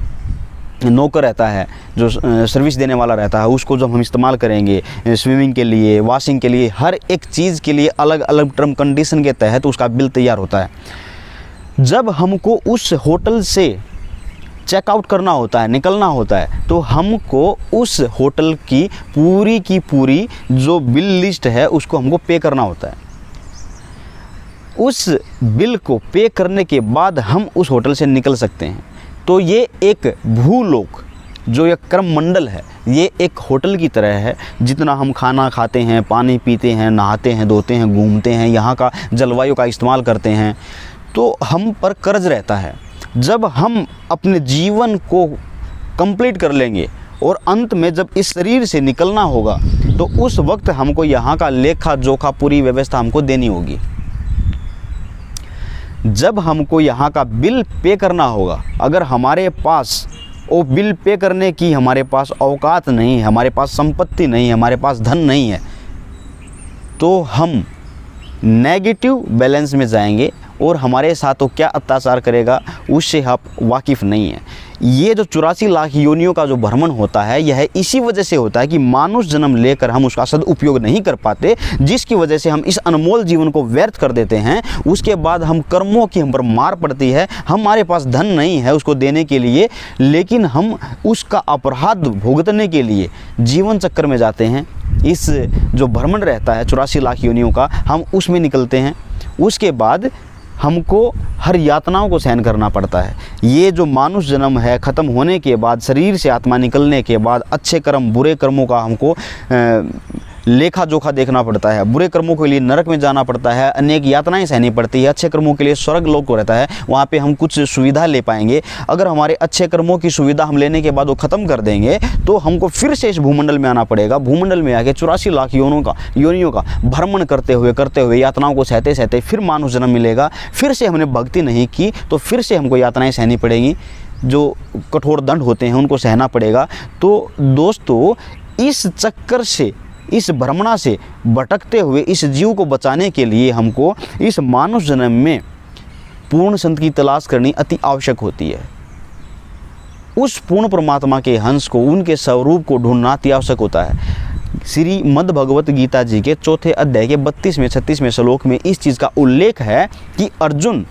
नौकर रहता है, जो सर्विस देने वाला रहता है, उसको जब हम इस्तेमाल करेंगे स्विमिंग के लिए, वॉशिंग के लिए, हर एक चीज़ के लिए अलग अलग टर्म कंडीशन के तहत उसका बिल तैयार होता है। जब हमको उस होटल से चेकआउट करना होता है, निकलना होता है, तो हमको उस होटल की पूरी जो बिल लिस्ट है उसको हमको पे करना होता है। उस बिल को पे करने के बाद हम उस होटल से निकल सकते हैं। तो ये एक भूलोक जो एक कर्म मंडल है, ये एक होटल की तरह है। जितना हम खाना खाते हैं, पानी पीते हैं, नहाते हैं, धोते हैं, घूमते हैं, यहाँ का जलवायु का इस्तेमाल करते हैं, तो हम पर कर्ज रहता है। जब हम अपने जीवन को कंप्लीट कर लेंगे और अंत में जब इस शरीर से निकलना होगा, तो उस वक्त हमको यहाँ का लेखा जोखा पूरी व्यवस्था हमको देनी होगी। जब हमको यहाँ का बिल पे करना होगा, अगर हमारे पास वो बिल पे करने की हमारे पास औकात नहीं है, हमारे पास संपत्ति नहीं है, हमारे पास धन नहीं है, तो हम नेगेटिव बैलेंस में जाएंगे और हमारे साथ वो क्या अत्याचार करेगा उससे आप वाकिफ़ नहीं हैं। ये जो 84 लाख योनियों का जो भ्रमण होता है, यह इसी वजह से होता है कि मानुष जन्म लेकर हम उसका सदुपयोग नहीं कर पाते, जिसकी वजह से हम इस अनमोल जीवन को व्यर्थ कर देते हैं। उसके बाद हम कर्मों की हम पर मार पड़ती है, हमारे पास धन नहीं है उसको देने के लिए, लेकिन हम उसका अपराध भुगतने के लिए जीवन चक्कर में जाते हैं। इस जो भ्रमण रहता है 84 लाख योनियों का, हम उसमें निकलते हैं। उसके बाद हमको हर यातनाओं को सहन करना पड़ता है। ये जो मानुष जन्म है, ख़त्म होने के बाद, शरीर से आत्मा निकलने के बाद, अच्छे कर्म बुरे कर्मों का हमको लेखा जोखा देखना पड़ता है। बुरे कर्मों के लिए नरक में जाना पड़ता है, अनेक यातनाएं सहनी पड़ती है। अच्छे कर्मों के लिए स्वर्ग लोक रहता है, वहाँ पे हम कुछ सुविधा ले पाएंगे। अगर हमारे अच्छे कर्मों की सुविधा हम लेने के बाद वो ख़त्म कर देंगे, तो हमको फिर से इस भूमंडल में आना पड़ेगा। भूमंडल में आके 84 लाख योनियों का भ्रमण करते हुए यातनाओं को सहते सहते फिर मानुष जन्म मिलेगा। फिर से हमने भक्ति नहीं की तो फिर से हमको यातनाएँ सहनी पड़ेंगी, जो कठोर दंड होते हैं उनको सहना पड़ेगा। तो दोस्तों, इस चक्कर से, इस भ्रमणा से भटकते हुए इस जीव को बचाने के लिए हमको इस मानुष जन्म में पूर्ण संत की तलाश करनी अति आवश्यक होती है। उस पूर्ण परमात्मा के हंस को, उनके स्वरूप को ढूंढना अति आवश्यक होता है। श्री मद् भगवत गीता जी के 4थे अध्याय के 32वें 36वें श्लोक में इस चीज़ का उल्लेख है कि अर्जुन,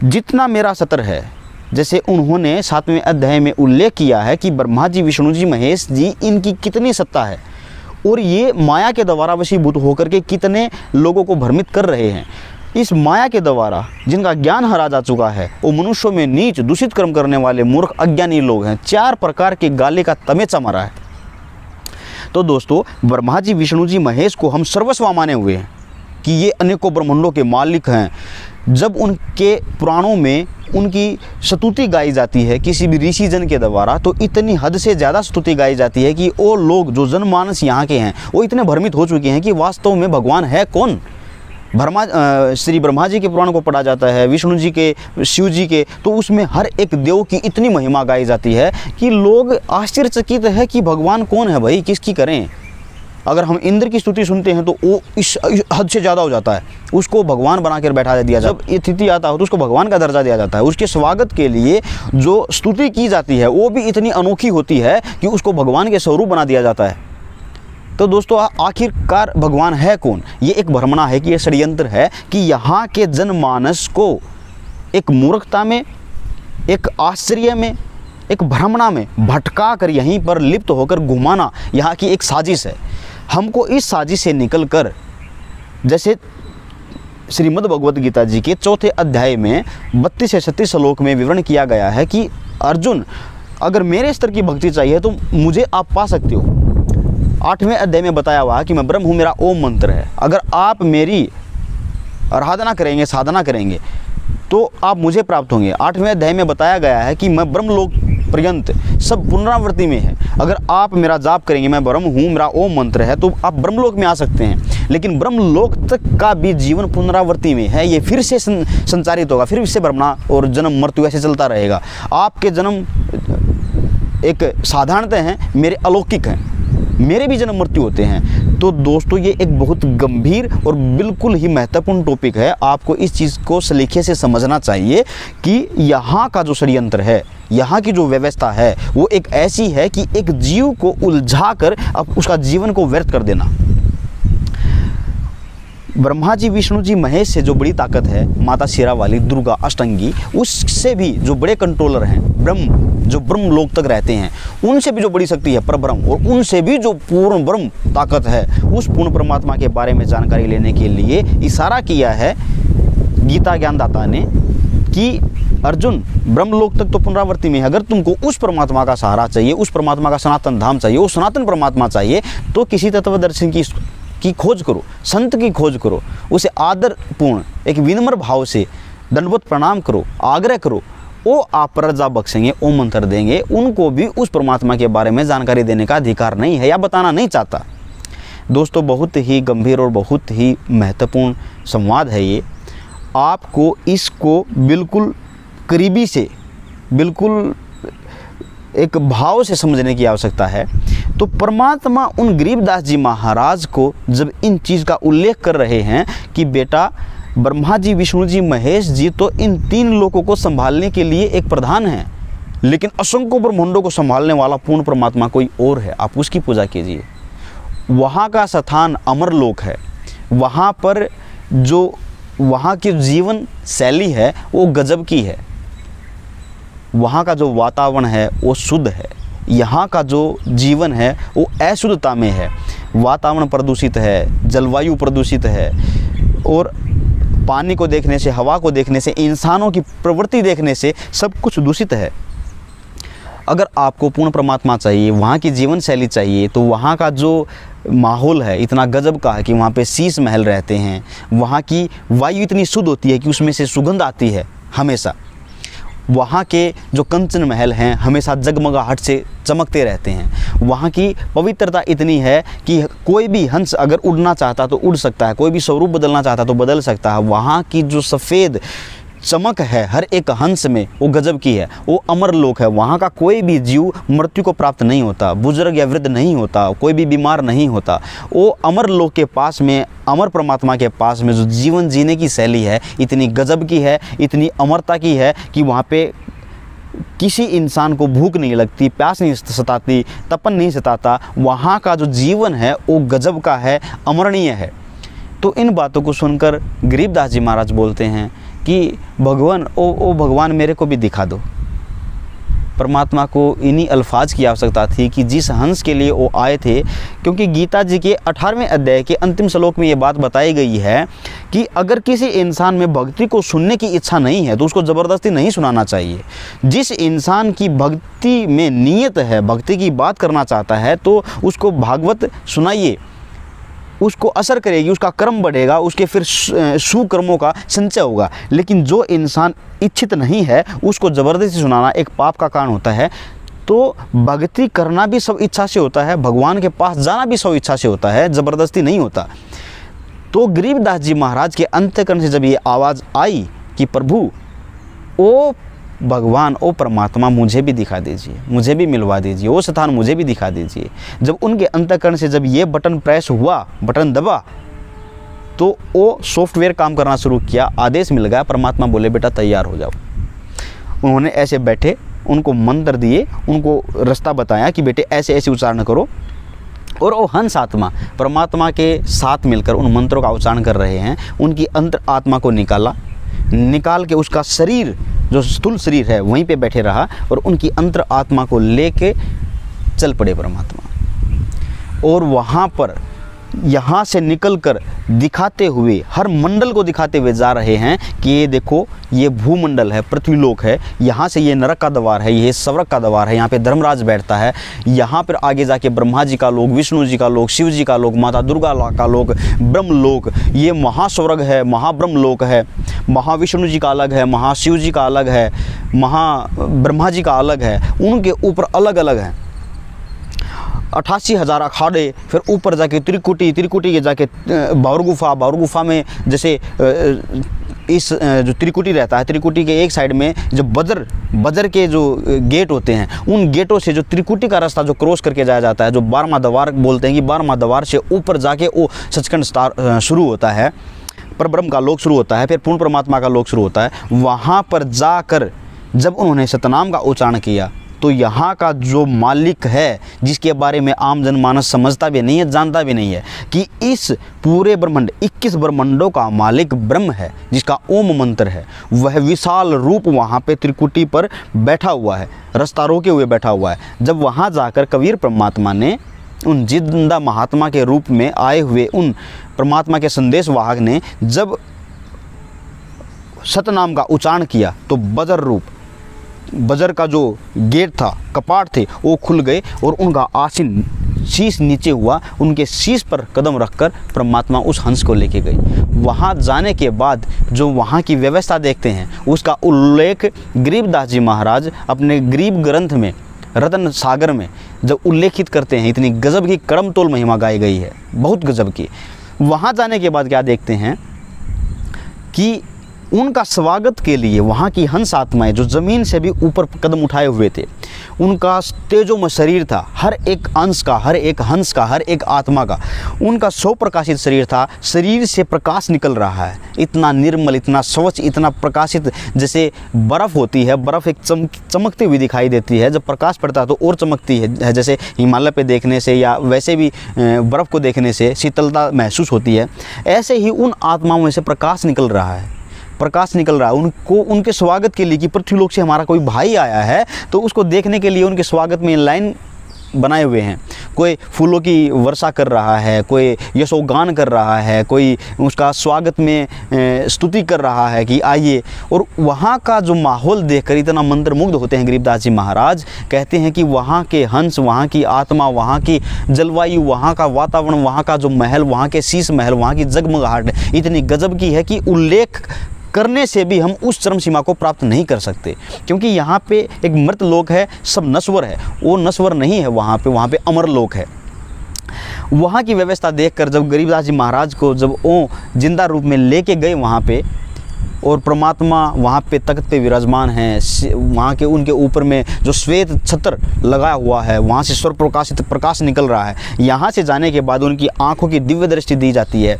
जितना मेरा सत्र है, जैसे उन्होंने 7वें अध्याय में उल्लेख किया है कि ब्रह्मा जी, विष्णु जी, महेश जी, इनकी कितनी सत्ता है और ये माया के द्वारा वशीभूत होकर के कितने लोगों को भ्रमित कर रहे हैं। इस माया के द्वारा जिनका ज्ञान हरा जा चुका है, वो मनुष्यों में नीच दूषित कर्म करने वाले मूर्ख अज्ञानी लोग हैं। 4 प्रकार के गाले का तमेचा मरा है। तो दोस्तों, ब्रह्मा जी, विष्णु जी, महेश को हम सर्वस्व माने हुए हैं कि ये अनेकों ब्रह्मांडों के मालिक हैं, जब उनके पुराणों में उनकी स्तुति गाई जाती है किसी भी ऋषि जन के द्वारा, तो इतनी हद से ज़्यादा स्तुति गाई जाती है कि वो लोग जो जनमानस यहाँ के हैं वो इतने भ्रमित हो चुके हैं कि वास्तव में भगवान है कौन। श्री ब्रह्मा जी के पुराण को पढ़ा जाता है, विष्णु जी के, शिव जी के, तो उसमें हर एक देव की इतनी महिमा गाई जाती है कि लोग आश्चर्यचकित है कि भगवान कौन है भाई, किसकी करें। अगर हम इंद्र की स्तुति सुनते हैं तो वो इस हद से ज़्यादा हो जाता है, उसको भगवान बना कर बैठा दिया जाता है। जब अतिथि आता हो तो उसको भगवान का दर्जा दिया जाता है। उसके स्वागत के लिए जो स्तुति की जाती है वो भी इतनी अनोखी होती है कि उसको भगवान के स्वरूप बना दिया जाता है। तो दोस्तों आखिरकार भगवान है कौन? ये एक भ्रमणा है कि ये षड्यंत्र है कि यहाँ के जनमानस को एक मूर्खता में, एक आश्चर्य में, एक भ्रमणा में भटका कर यहीं पर लिप्त होकर घुमाना यहाँ की एक साजिश है। हमको इस साजिश से निकलकर, जैसे श्रीमद् भगवत गीता जी के 4थे अध्याय में 32 से 36 श्लोक में विवरण किया गया है कि अर्जुन, अगर मेरे स्तर की भक्ति चाहिए तो मुझे आप पा सकते हो। 8वें अध्याय में बताया हुआ कि मैं ब्रह्म हूँ, मेरा ओम मंत्र है। अगर आप मेरी आराधना करेंगे, साधना करेंगे तो आप मुझे प्राप्त होंगे। 8वें अध्याय में बताया गया है कि मैं ब्रह्मलोक पर्यंत सब पुनरावृत्ति में है। अगर आप मेरा जाप करेंगे, मैं ब्रह्म हूँ, मेरा ओम मंत्र है, तो आप ब्रह्मलोक में आ सकते हैं। लेकिन ब्रह्मलोक तक का भी जीवन पुनरावृत्ति में है, ये फिर से संचारित होगा, फिर इससे भ्रमणा और जन्म मृत्यु ऐसे चलता रहेगा। आपके जन्म एक साधारणतः हैं, मेरे अलौकिक हैं, मेरे भी जन्म मृत्यु होते हैं। तो दोस्तों ये एक बहुत गंभीर और बिल्कुल ही महत्वपूर्ण टॉपिक है। आपको इस चीज़ को सलीके से समझना चाहिए कि यहाँ का जो षड्यंत्र है, यहाँ की जो व्यवस्था है वो एक ऐसी है कि एक जीव को उलझा कर अब उसका जीवन को व्यर्थ कर देना। ब्रह्मा जी, विष्णु जी, महेश से जो बड़ी ताकत है, माता शेरा वाली, दुर्गा, अष्टंगी, उससे भी जो बड़े कंट्रोलर हैं, ब्रह्म जो ब्रह्म लोक तक रहते हैं, उनसे भी जो बड़ी शक्ति है परब्रह्म, और उनसे भी जो पूर्ण ब्रह्म ताकत है, उस पूर्ण परमात्मा के बारे में जानकारी लेने के लिए इशारा किया है गीता ज्ञानदाता ने कि अर्जुन, ब्रह्मलोक तक तो पुनरावृत्ति में है, अगर तुमको उस परमात्मा का सहारा चाहिए, उस परमात्मा का सनातन धाम चाहिए, वो सनातन परमात्मा चाहिए, तो किसी तत्वदर्शी की खोज करो, संत की खोज करो, उसे आदरपूर्ण एक विनम्र भाव से दंडवत प्रणाम करो, आग्रह करो, वो आप पर रजा बख्शेंगे, ओम मंत्र देंगे। उनको भी उस परमात्मा के बारे में जानकारी देने का अधिकार नहीं है या बताना नहीं चाहता। दोस्तों बहुत ही गंभीर और बहुत ही महत्वपूर्ण संवाद है ये। आपको इसको बिल्कुल करीबी से, बिल्कुल एक भाव से समझने की आवश्यकता है। तो परमात्मा उन गरीबदास जी महाराज को जब इन चीज़ का उल्लेख कर रहे हैं कि बेटा, ब्रह्मा जी, विष्णु जी, महेश जी तो इन 3 लोगों को संभालने के लिए एक प्रधान है, लेकिन असंख्यों ब्रह्मांडों को संभालने वाला पूर्ण परमात्मा कोई और है, आप उसकी पूजा कीजिए। वहाँ का स्थान अमर लोक है, वहाँ पर जो वहाँ की जीवन शैली है वो गजब की है, वहाँ का जो वातावरण है वो शुद्ध है, यहाँ का जो जीवन है वो अशुद्धता में है। वातावरण प्रदूषित है, जलवायु प्रदूषित है, और पानी को देखने से, हवा को देखने से, इंसानों की प्रवृत्ति देखने से सब कुछ दूषित है। अगर आपको पूर्ण परमात्मा चाहिए, वहाँ की जीवन शैली चाहिए, तो वहाँ का जो माहौल है इतना गजब का है कि वहाँ पे शीश महल रहते हैं, वहाँ की वायु इतनी शुद्ध होती है कि उसमें से सुगंध आती है हमेशा। वहाँ के जो कंचन महल हैं हमेशा जगमगाहट से चमकते रहते हैं। वहाँ की पवित्रता इतनी है कि कोई भी हंस अगर उड़ना चाहता तो उड़ सकता है, कोई भी स्वरूप बदलना चाहता तो बदल सकता है। वहाँ की जो सफ़ेद चमक है हर एक हंस में वो गजब की है, वो अमर लोक है। वहाँ का कोई भी जीव मृत्यु को प्राप्त नहीं होता, बुजुर्ग या वृद्ध नहीं होता, कोई भी बीमार नहीं होता। वो अमर लोक के पास में, अमर परमात्मा के पास में जो जीवन जीने की शैली है इतनी गजब की है, इतनी अमरता की है कि वहाँ पे किसी इंसान को भूख नहीं लगती, प्यास नहीं सताती, तपन नहीं सताता। वहाँ का जो जीवन है वो गजब का है, अमरणीय है। तो इन बातों को सुनकर गरीबदास जी महाराज बोलते हैं कि भगवान, ओ भगवान, मेरे को भी दिखा दो। परमात्मा को इन्हीं अल्फाज की आवश्यकता थी कि जिस हंस के लिए वो आए थे, क्योंकि गीता जी के 18वें अध्याय के अंतिम श्लोक में ये बात बताई गई है कि अगर किसी इंसान में भक्ति को सुनने की इच्छा नहीं है तो उसको ज़बरदस्ती नहीं सुनाना चाहिए। जिस इंसान की भक्ति में नियत है, भक्ति की बात करना चाहता है, तो उसको भागवत सुनाइए, उसको असर करेगी, उसका कर्म बढ़ेगा, उसके फिर सुकर्मों का संचय होगा। लेकिन जो इंसान इच्छित नहीं है उसको ज़बरदस्ती सुनाना एक पाप का कारण होता है। तो भक्ति करना भी सब इच्छा से होता है, भगवान के पास जाना भी सब इच्छा से होता है, ज़बरदस्ती नहीं होता। तो गरीबदास जी महाराज के अंतःकरण से जब ये आवाज़ आई कि प्रभु ओ भगवान, ओ परमात्मा, मुझे भी दिखा दीजिए, मुझे भी मिलवा दीजिए, वो स्थान मुझे भी दिखा दीजिए। जब उनके अंतःकरण से जब ये बटन प्रेस हुआ, बटन दबा, तो वो सॉफ्टवेयर काम करना शुरू किया, आदेश मिल गया, परमात्मा बोले बेटा तैयार हो जाओ। उन्होंने ऐसे बैठे, उनको मंत्र दिए, उनको रास्ता बताया कि बेटे ऐसे ऐसे उच्चारण करो। और वो हंस आत्मा परमात्मा के साथ मिलकर उन मंत्रों का उच्चारण कर रहे हैं। उनकी अंतर आत्मा को निकाल के उसका शरीर जो स्थूल शरीर है वहीं पे बैठे रहा और उनकी अंतर आत्मा को लेके चल पड़े परमात्मा। और वहाँ पर यहाँ से निकलकर दिखाते हुए, हर मंडल को दिखाते हुए जा रहे हैं कि ये देखो, ये भूमंडल है, पृथ्वीलोक है, यहाँ से ये नरक का द्वार है, ये स्वर्ग का द्वार है, यहाँ पे धर्मराज बैठता है, यहाँ पर आगे जाके ब्रह्मा जी का लोक, विष्णु जी का लोक, शिव जी का लोक, माता दुर्गा का लोक, ब्रह्मलोक, ये महास्वर्ग है, महाब्रह्मलोक है, महाविष्णु जी का अलग है, महाशिव जी का अलग है, ब्रह्मा जी का अलग है, उनके ऊपर अलग अलग है 88,000 अखाड़े। फिर ऊपर जाके त्रिकुटी के जाके बावर गुफा में जैसे इस जो त्रिकुटी रहता है, त्रिकुटी के एक साइड में जो बजर के जो गेट होते हैं, उन गेटों से जो त्रिकुटी का रास्ता जो क्रॉस करके जाया जाता है, जो 12वां द्वार बोलते हैं कि 12वां द्वार से ऊपर जाके वो सचखंड शुरू होता है, परब्रह्म का लोक शुरू होता है, फिर पूर्ण परमात्मा का लोक शुरू होता है। वहाँ पर जाकर जब उन्होंने सतनाम का उच्चारण किया तो यहाँ का जो मालिक है, जिसके बारे में आम जनमानस समझता भी नहीं है, जानता भी नहीं है, कि इस पूरे ब्रह्मांड 21 ब्रह्मांडों का मालिक ब्रह्म है, जिसका ओम मंत्र है, वह विशाल रूप वहाँ पे त्रिकुटी पर बैठा हुआ है, रास्ता रोके हुए बैठा हुआ है। जब वहाँ जाकर कबीर परमात्मा ने उन जिंदा महात्मा के रूप में आए हुए उन परमात्मा के संदेश वाहक ने जब सतनाम का उच्चारण किया तो बजर का जो गेट था, कपाट थे, वो खुल गए और उनका आसीन शीश नीचे हुआ। उनके शीश पर कदम रखकर परमात्मा उस हंस को लेके गए। वहाँ जाने के बाद जो वहाँ की व्यवस्था देखते हैं, उसका उल्लेख गरीबदास जी महाराज अपने गरीब ग्रंथ में, रतन सागर में जब उल्लेखित करते हैं, इतनी गजब की करम तोल महिमा गाई गई है, बहुत गजब की। वहाँ जाने के बाद क्या देखते हैं कि उनका स्वागत के लिए वहाँ की हंस आत्माएं जो ज़मीन से भी ऊपर कदम उठाए हुए थे, उनका तेजोमय शरीर था, हर एक अंश का, हर एक हंस का, हर एक आत्मा का, उनका स्वप्रकाशित शरीर था। शरीर से प्रकाश निकल रहा है, इतना निर्मल, इतना स्वच्छ, इतना प्रकाशित, जैसे बर्फ़ होती है, बर्फ़ एक चमकती हुई दिखाई देती है, जब प्रकाश पड़ता है तो और चमकती है, जैसे हिमालय पे देखने से या वैसे भी बर्फ़ को देखने से शीतलता महसूस होती है। ऐसे ही उन आत्माओं में से प्रकाश निकल रहा है, उनको उनके स्वागत के लिए कि पृथ्वीलोक से हमारा कोई भाई आया है, तो उसको देखने के लिए उनके स्वागत में लाइन बनाए हुए हैं। कोई फूलों की वर्षा कर रहा है, कोई यशोगान कर रहा है, कोई उसका स्वागत में स्तुति कर रहा है कि आइए। और वहाँ का जो माहौल देखकर इतना मंत्रमुग्ध होते हैं गरीबदास जी महाराज। कहते हैं कि वहाँ के हंस, वहाँ की आत्मा, वहाँ की जलवायु, वहाँ का वातावरण, वहाँ का जो महल, वहाँ के शीश महल, वहाँ की जगमगाहट इतनी गजब की है कि उल्लेख करने से भी हम उस चरम सीमा को प्राप्त नहीं कर सकते, क्योंकि यहाँ पे एक मृत लोक है, सब नश्वर है, वो नश्वर नहीं है, वहाँ पे अमर लोक है। वहाँ की व्यवस्था देखकर जब गरीबदास जी महाराज को जब वो जिंदा रूप में लेके गए वहाँ पे, और परमात्मा वहाँ पे तख्त पे विराजमान हैं, वहाँ के उनके ऊपर में जो श्वेत छत्र लगाया हुआ है, वहाँ से स्वर प्रकाशित प्रकाश निकल रहा है। यहाँ से जाने के बाद उनकी आँखों की दिव्य दृष्टि दी जाती है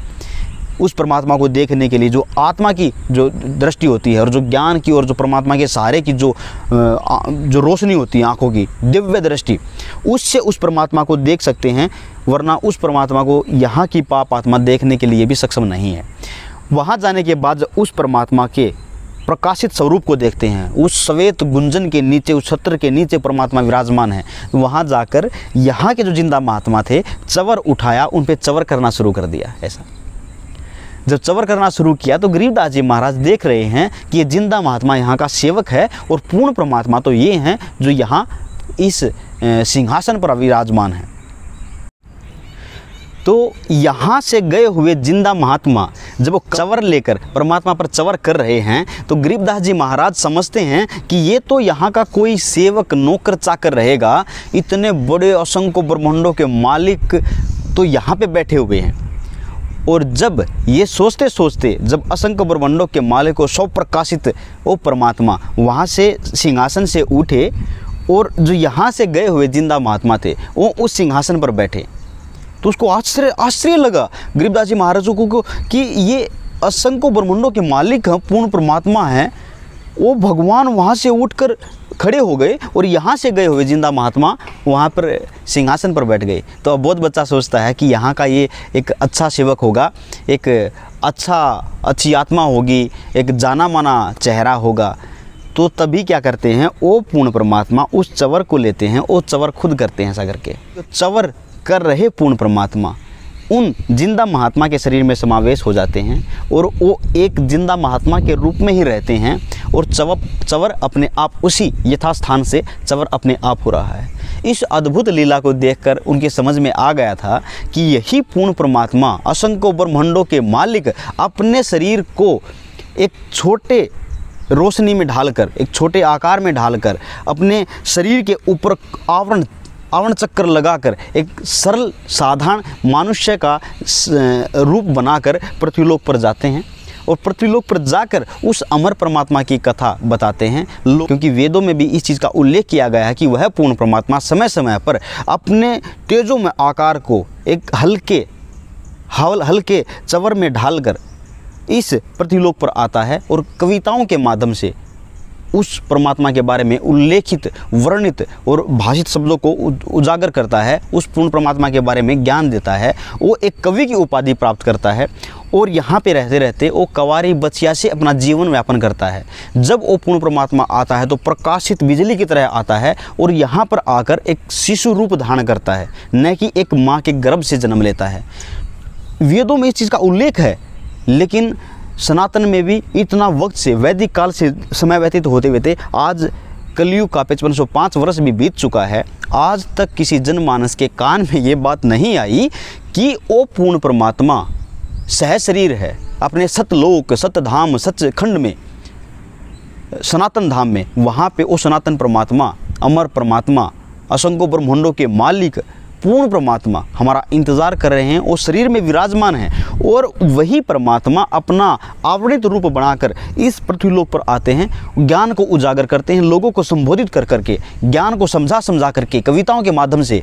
उस परमात्मा को देखने के लिए, जो आत्मा की जो दृष्टि होती है और जो ज्ञान की और जो परमात्मा के सहारे की जो रोशनी होती है, आँखों की दिव्य दृष्टि, उससे उस परमात्मा को देख सकते हैं। वरना उस परमात्मा को यहाँ की पाप आत्मा देखने के लिए भी सक्षम नहीं है। वहाँ जाने के बाद उस परमात्मा के प्रकाशित स्वरूप को देखते हैं, उस श्वेत गुंजन के नीचे, उस छत्र के नीचे परमात्मा विराजमान है। वहाँ जाकर यहाँ के जो जिंदा महात्मा थे, चवर उठाया, उन पर चवर करना शुरू कर दिया। ऐसा जब चवर करना शुरू किया तो गरीबदास जी महाराज देख रहे हैं कि ये जिंदा महात्मा यहाँ का सेवक है और पूर्ण परमात्मा तो ये हैं जो यहाँ इस सिंहासन पर विराजमान है। तो यहाँ से गए हुए जिंदा महात्मा जब वो चंवर लेकर परमात्मा पर चंवर कर रहे हैं तो गरीबदास जी महाराज समझते हैं कि ये तो यहाँ का कोई सेवक नौकर चाकर रहेगा, इतने बड़े असंख्य ब्रह्मांडों के मालिक तो यहाँ पे बैठे हुए हैं। और जब ये सोचते सोचते जब असंख्य ब्रह्मांडों के मालिक को सौ प्रकाशित वो परमात्मा वहाँ से सिंहासन से उठे और जो यहाँ से गए हुए जिंदा महात्मा थे वो उस सिंहासन पर बैठे, तो उसको आश्चर्य लगा गरीबदास जी महाराजों को कि ये असंख्य ब्रह्मांडों के मालिक हैं, पूर्ण परमात्मा हैं, वो भगवान वहाँ से उठकर खड़े हो गए और यहाँ से गए हुए जिंदा महात्मा वहाँ पर सिंहासन पर बैठ गए। तो अब बहुत बच्चा सोचता है कि यहाँ का ये एक अच्छा सेवक होगा, एक अच्छी आत्मा होगी, एक जाना माना चेहरा होगा। तो तभी क्या करते हैं, वो पूर्ण परमात्मा उस चंवर को लेते हैं, वो चंवर खुद करते हैं सागर के। तो चंवर कर रहे पूर्ण परमात्मा उन जिंदा महात्मा के शरीर में समावेश हो जाते हैं और वो एक जिंदा महात्मा के रूप में ही रहते हैं और चंवर अपने आप उसी यथास्थान से चंवर अपने आप हो रहा है। इस अद्भुत लीला को देखकर उनके समझ में आ गया था कि यही पूर्ण परमात्मा असंख्य ब्रह्मांडों के मालिक अपने शरीर को एक छोटे रोशनी में ढालकर, एक छोटे आकार में ढालकर, अपने शरीर के ऊपर आवरण चक्कर लगाकर एक सरल साधारण मनुष्य का रूप बनाकर पृथ्वीलोक पर जाते हैं और पृथ्वीलोक पर जाकर उस अमर परमात्मा की कथा बताते हैं। क्योंकि वेदों में भी इस चीज़ का उल्लेख किया गया है कि वह पूर्ण परमात्मा समय समय पर अपने तेजों में आकार को एक हल्के चंवर में ढालकर इस पृथ्वीलोक पर आता है और कविताओं के माध्यम से उस परमात्मा के बारे में उल्लेखित, वर्णित और भाषित शब्दों को उजागर करता है, उस पूर्ण परमात्मा के बारे में ज्ञान देता है। वो एक कवि की उपाधि प्राप्त करता है और यहाँ पे रहते रहते वो कवारी बचिया से अपना जीवन व्यापन करता है। जब वो पूर्ण परमात्मा आता है तो प्रकाशित बिजली की तरह आता है और यहाँ पर आकर एक शिशु रूप धारण करता है, न कि एक माँ के गर्भ से जन्म लेता है। वेदों में इस चीज़ का उल्लेख है, लेकिन सनातन में भी इतना वक्त से, वैदिक काल से समय व्यतीत होते हुए आज कलयुग का 5505 वर्ष भी बीत चुका है, आज तक किसी जनमानस के कान में ये बात नहीं आई कि वो पूर्ण परमात्मा सह शरीर है अपने सतलोक, सतधाम, सचखंड में, सनातन धाम में। वहाँ पे वो सनातन परमात्मा, अमर परमात्मा, असंख्य ब्रह्मांडों के मालिक पूर्ण परमात्मा हमारा इंतज़ार कर रहे हैं, वो शरीर में विराजमान है और वही परमात्मा अपना आवरणित रूप बनाकर इस पृथ्वीलोक पर आते हैं, ज्ञान को उजागर करते हैं, लोगों को संबोधित कर करके, ज्ञान को समझा करके, कविताओं के माध्यम से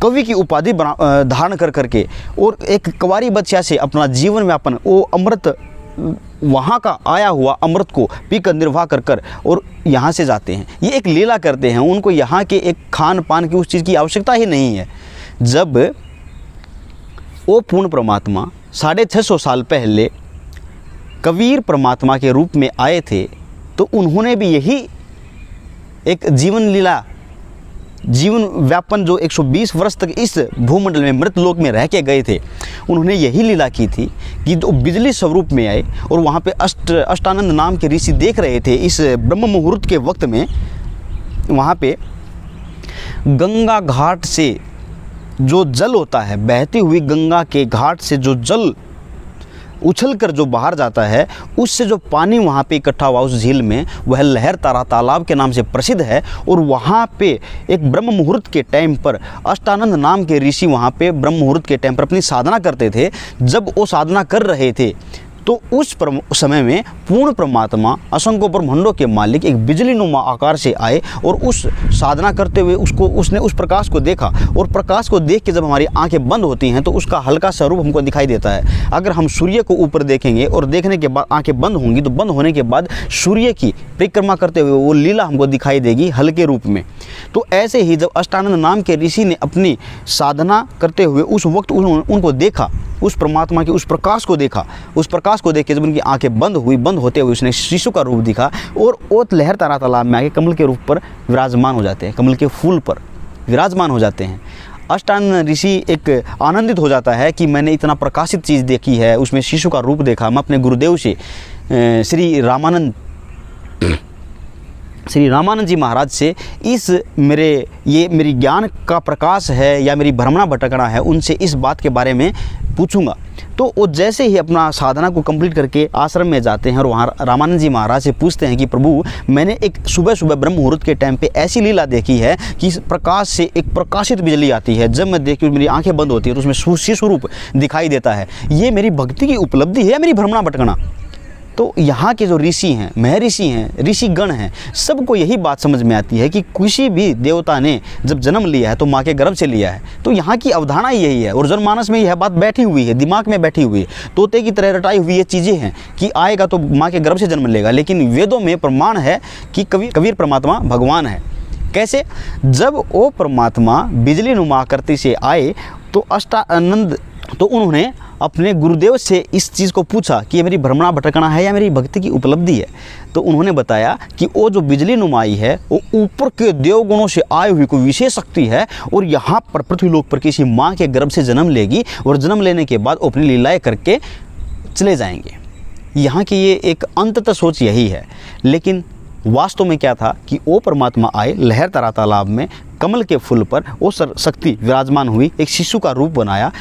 कवि की उपाधि धारण कर करके और एक कवारी बच्चा से अपना जीवन व्यापन, वो अमृत, वहाँ का आया हुआ अमृत को पीकर निर्वाह कर और यहाँ से जाते हैं। ये एक लीला करते हैं, उनको यहाँ के एक खान पान की उस चीज़ की आवश्यकता ही नहीं है। जब वो पूर्ण परमात्मा 650 साल पहले कबीर परमात्मा के रूप में आए थे तो उन्होंने भी यही एक जीवन लीला, जीवन व्यापन जो 120 वर्ष तक इस भूमंडल में मृतलोक में रह के गए थे, उन्होंने यही लीला की थी कि जो बिजली स्वरूप में आए और वहाँ पे अष्टानंद नाम के ऋषि देख रहे थे इस ब्रह्म मुहूर्त के वक्त में, वहाँ पे गंगा घाट से जो जल होता है, बहती हुई गंगा के घाट से जो जल उछलकर जो बाहर जाता है, उससे जो पानी वहाँ पे इकट्ठा हुआ उस झील में, वह लहर तारा तालाब के नाम से प्रसिद्ध है। और वहाँ पे एक ब्रह्म मुहूर्त के टाइम पर अष्टानंद नाम के ऋषि वहाँ पे ब्रह्म मुहूर्त के टाइम पर अपनी साधना करते थे। जब वो साधना कर रहे थे तो उस समय में पूर्ण परमात्मा असंख्य ब्रह्मांडों के मालिक एक बिजली नुमा आकार से आए और उस साधना करते हुए उसने उस प्रकाश को देखा और प्रकाश को देख के जब हमारी आंखें बंद होती हैं तो उसका हल्का सा रूप हमको दिखाई देता है। अगर हम सूर्य को ऊपर देखेंगे और देखने के बाद आंखें बंद होंगी तो बंद होने के बाद सूर्य की परिक्रमा करते हुए वो लीला हमको दिखाई देगी हल्के रूप में। तो ऐसे ही जब अष्टानंद नाम के ऋषि ने अपनी साधना करते हुए उस वक्त उनको देखा, उस परमात्मा के उस प्रकाश को देखा, उस प्रकाश को देख के जब उनकी आंखें बंद होते हुए उसने शिशु का रूप दिखा और वो लहर तारा तालाब में आके कमल के रूप पर विराजमान हो जाते हैं, कमल के फूल पर विराजमान हो जाते हैं। अष्टानंद ऋषि एक आनंदित हो जाता है कि मैंने इतना प्रकाशित चीज़ देखी है, उसमें शिशु का रूप देखा। मैं अपने गुरुदेव से श्री रामानंद श्री रामानंद जी महाराज से इस मेरी ज्ञान का प्रकाश है या मेरी भ्रमणा भटकना है, उनसे इस बात के बारे में पूछूंगा। तो वो जैसे ही अपना साधना को कंप्लीट करके आश्रम में जाते हैं और वहाँ रामानंद जी महाराज से पूछते हैं कि प्रभु, मैंने एक सुबह सुबह ब्रह्म मुहूर्त के टाइम पे ऐसी लीला देखी है कि इस प्रकाश से एक प्रकाशित बिजली आती है, जब मैं देखती हूँ मेरी आंखें बंद होती है तो उसमें शिशु रूप दिखाई देता है। ये मेरी भक्ति की उपलब्धि है या मेरी भ्रमणा भटकना? तो यहाँ के जो ऋषि हैं, महर्षि हैं, ऋषिगण हैं, सबको यही बात समझ में आती है कि किसी भी देवता ने जब जन्म लिया है तो माँ के गर्भ से लिया है। तो यहाँ की अवधारणा यही है और जनमानस में यह बात बैठी हुई है, दिमाग में बैठी हुई है, तोते की तरह रटाई हुई ये चीज़ें हैं कि आएगा तो माँ के गर्भ से जन्म लेगा। लेकिन वेदों में प्रमाण है कि कबीर परमात्मा भगवान है। कैसे? जब वो परमात्मा बिजली नुमा आकृति से आए तो अष्टानंद, तो उन्होंने अपने गुरुदेव से इस चीज़ को पूछा कि ये मेरी भ्रमणा भटकना है या मेरी भक्ति की उपलब्धि है। तो उन्होंने बताया कि वो जो बिजली नुमाई है वो ऊपर के देवगुणों से आई हुई कोई विशेष शक्ति है और यहाँ पर पृथ्वीलोक पर किसी माँ के गर्भ से जन्म लेगी और जन्म लेने के बाद अपनी लीलाएँ करके चले जाएंगे। यहाँ की ये एक अंततः सोच यही है। लेकिन वास्तव में क्या था कि वो परमात्मा आए, लहर तरा तालाब में कमल के फूल पर वो शक्ति विराजमान हुई, एक शिशु का रूप बनाया।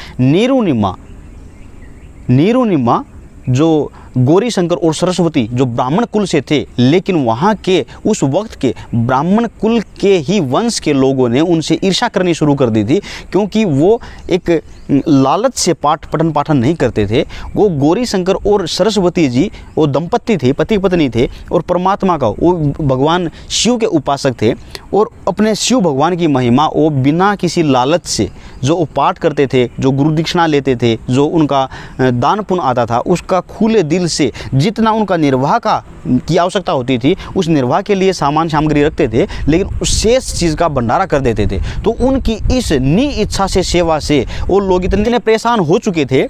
नीरुनिमा जो गौरी शंकर और सरस्वती जो ब्राह्मण कुल से थे, लेकिन वहाँ के उस वक्त के ब्राह्मण कुल के ही वंश के लोगों ने उनसे ईर्ष्या करनी शुरू कर दी थी, क्योंकि वो एक लालच से पठन पाठन नहीं करते थे। वो गौरी शंकर और सरस्वती जी वो दंपत्ति थे, पति पत्नी थे और परमात्मा का वो भगवान शिव के उपासक थे और अपने शिव भगवान की महिमा वो बिना किसी लालच से जो वो पाठ करते थे, जो गुरु दीक्षिणा लेते थे, जो उनका दान पुण्य आता था, उसका खुले दिल से जितना उनका निर्वाह की आवश्यकता होती थी उस निर्वाह के लिए सामान सामग्री रखते थे, लेकिन शेष चीज़ का भंडारा कर देते थे। तो उनकी इस इच्छा से सेवा से वो लोग इतने परेशान हो चुके थे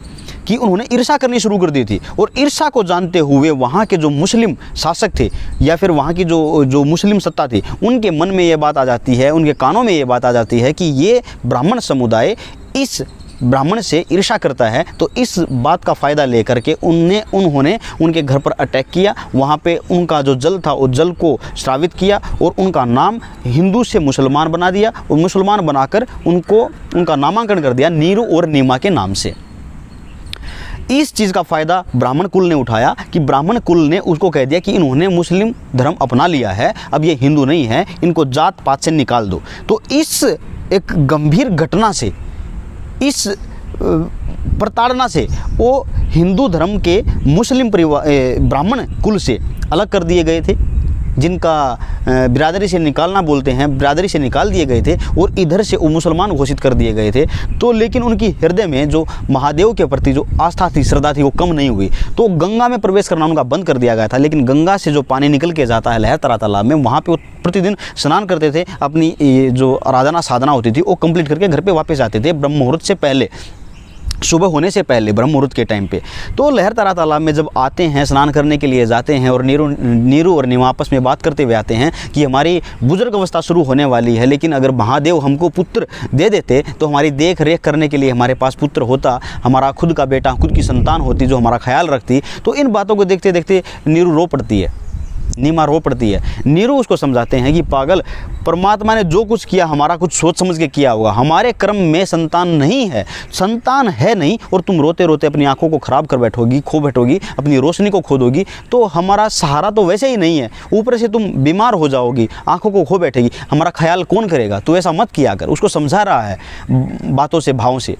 कि उन्होंने ईर्ष्या करनी शुरू कर दी थी। और ईर्ष्या को जानते हुए वहाँ के जो मुस्लिम शासक थे या फिर वहाँ की जो मुस्लिम सत्ता थी, उनके मन में ये बात आ जाती है, उनके कानों में ये बात आ जाती है कि ये ब्राह्मण समुदाय इस ब्राह्मण से ईर्ष्या करता है। तो इस बात का फ़ायदा लेकर के उन्होंने उनके घर पर अटैक किया। वहाँ पे उनका जो जल था उस जल को श्रावित किया और उनका नाम हिंदू से मुसलमान बना दिया और मुसलमान बनाकर उनका नामांकन कर दिया नीरू और नीमा के नाम से। इस चीज़ का फ़ायदा ब्राह्मण कुल ने उठाया कि ब्राह्मण कुल ने उसको कह दिया कि इन्होंने मुस्लिम धर्म अपना लिया है, अब ये हिंदू नहीं है, इनको जात पात से निकाल दो। तो इस एक गंभीर घटना से, इस प्रताड़ना से वो हिंदू धर्म के मुस्लिम ब्राह्मण कुल से अलग कर दिए गए थे, जिनका बिरादरी से निकालना बोलते हैं, बिरादरी से निकाल दिए गए थे और इधर से वो मुसलमान घोषित कर दिए गए थे। तो लेकिन उनकी हृदय में जो महादेव के प्रति जो आस्था थी, श्रद्धा थी, वो कम नहीं हुई। तो गंगा में प्रवेश करना उनका बंद कर दिया गया था। लेकिन गंगा से जो पानी निकल के जाता है लहर तरा तालाब में, वहाँ पे वो प्रतिदिन स्नान करते थे, अपनी जो आराधना साधना होती थी वो कंप्लीट करके घर पे वापस आते थे ब्रह्म मुहूर्त से पहले, सुबह होने से पहले, ब्रह्म मुहूर्त के टाइम पे। तो लहर तरा तालाब में जब आते हैं, स्नान करने के लिए जाते हैं और नीरू और नीमा आपस में बात करते हुए आते हैं कि हमारी बुजुर्ग अवस्था शुरू होने वाली है, लेकिन अगर महादेव हमको पुत्र दे देते तो हमारी देख रेख करने के लिए हमारे पास पुत्र होता, हमारा खुद का बेटा, खुद की संतान होती जो हमारा ख्याल रखती। तो इन बातों को देखते देखते नीरू रो पड़ती है, नीमा रो पड़ती है। नीरू उसको समझाते हैं कि पागल, परमात्मा ने जो कुछ किया हमारा कुछ सोच समझ के किया होगा, हमारे कर्म में संतान नहीं है, संतान है नहीं, और तुम रोते रोते अपनी आंखों को खराब कर बैठोगी, खो बैठोगी, अपनी रोशनी को खो दोगी, तो हमारा सहारा तो वैसे ही नहीं है, ऊपर से तुम बीमार हो जाओगी, आंखों को खो बैठेगी, हमारा ख्याल कौन करेगा, तो ऐसा मत किया कर। उसको समझा रहा है बातों से, भावों से।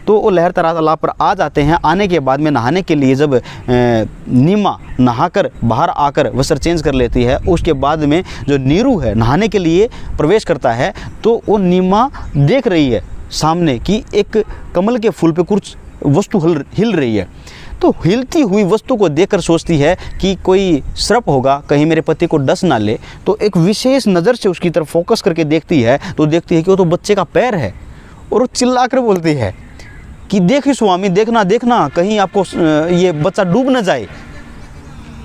तो वो लहर तरा तालाब पर आ जाते हैं। आने के बाद में नहाने के लिए जब नीमा नहाकर बाहर आकर वस्त्र चेंज कर लेती है, उसके बाद में जो नीरू है नहाने के लिए प्रवेश करता है, तो वो नीमा देख रही है सामने कि एक कमल के फूल पे कुछ वस्तु हिल रही है। तो हिलती हुई वस्तु को देखकर सोचती है कि कोई सर्प होगा, कहीं मेरे पति को डस ना ले। तो एक विशेष नज़र से उसकी तरफ फोकस करके देखती है, तो देखती है कि वो तो बच्चे का पैर है, और वो चिल्ला कर बोलती है कि देखिए स्वामी, देखना देखना, कहीं आपको ये बच्चा डूब न जाए।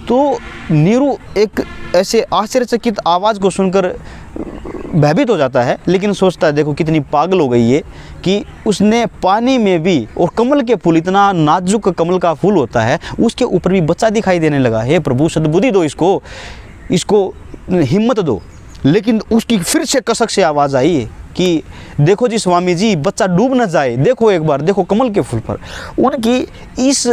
तो नीरू एक ऐसे आश्चर्यचकित आवाज़ को सुनकर भयभीत हो जाता है, लेकिन सोचता है देखो कितनी पागल हो गई है कि उसने पानी में भी, और कमल के फूल, इतना नाजुक कमल का फूल होता है, उसके ऊपर भी बच्चा दिखाई देने लगा। हे प्रभु, सद्बुद्धि दो इसको हिम्मत दो। लेकिन उसकी फिर से कसक से आवाज़ आई कि देखो जी स्वामी जी, बच्चा डूब न जाए, देखो एक बार, देखो कमल के फूल पर। उनकी इस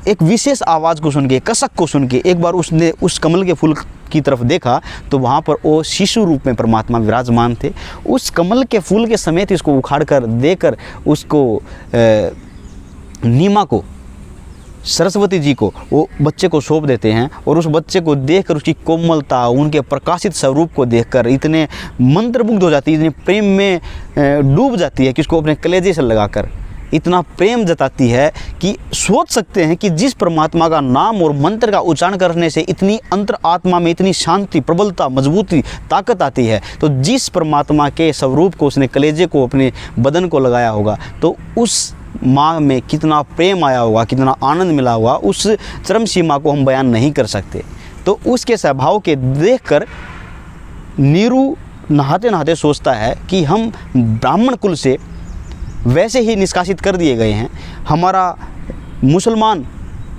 एक विशेष आवाज़ को सुन के, कसक को सुन के एक बार उसने उस कमल के फूल की तरफ देखा तो वहाँ पर वो शिशु रूप में परमात्मा विराजमान थे। उस कमल के फूल के समेत इसको उखाड़ कर देकर उसको नीमा को, सरस्वती जी को, वो बच्चे को सौंप देते हैं। और उस बच्चे को देखकर, उसकी कोमलता, उनके प्रकाशित स्वरूप को देखकर इतने मंत्रमुग्ध हो जाती है, इतने प्रेम में डूब जाती है कि उसको अपने कलेजे से लगाकर इतना प्रेम जताती है कि सोच सकते हैं कि जिस परमात्मा का नाम और मंत्र का उच्चारण करने से इतनी अंतर आत्मा में इतनी शांति, प्रबलता, मजबूती, ताकत आती है, तो जिस परमात्मा के स्वरूप को उसने कलेजे को, अपने बदन को लगाया होगा, तो उस माँ में कितना प्रेम आया होगा, कितना आनंद मिला होगा, उस चरम सीमा को हम बयान नहीं कर सकते। तो उसके स्वभाव के देखकर नीरू नहाते नहाते सोचता है कि हम ब्राह्मण कुल से वैसे ही निष्कासित कर दिए गए हैं, हमारा मुसलमान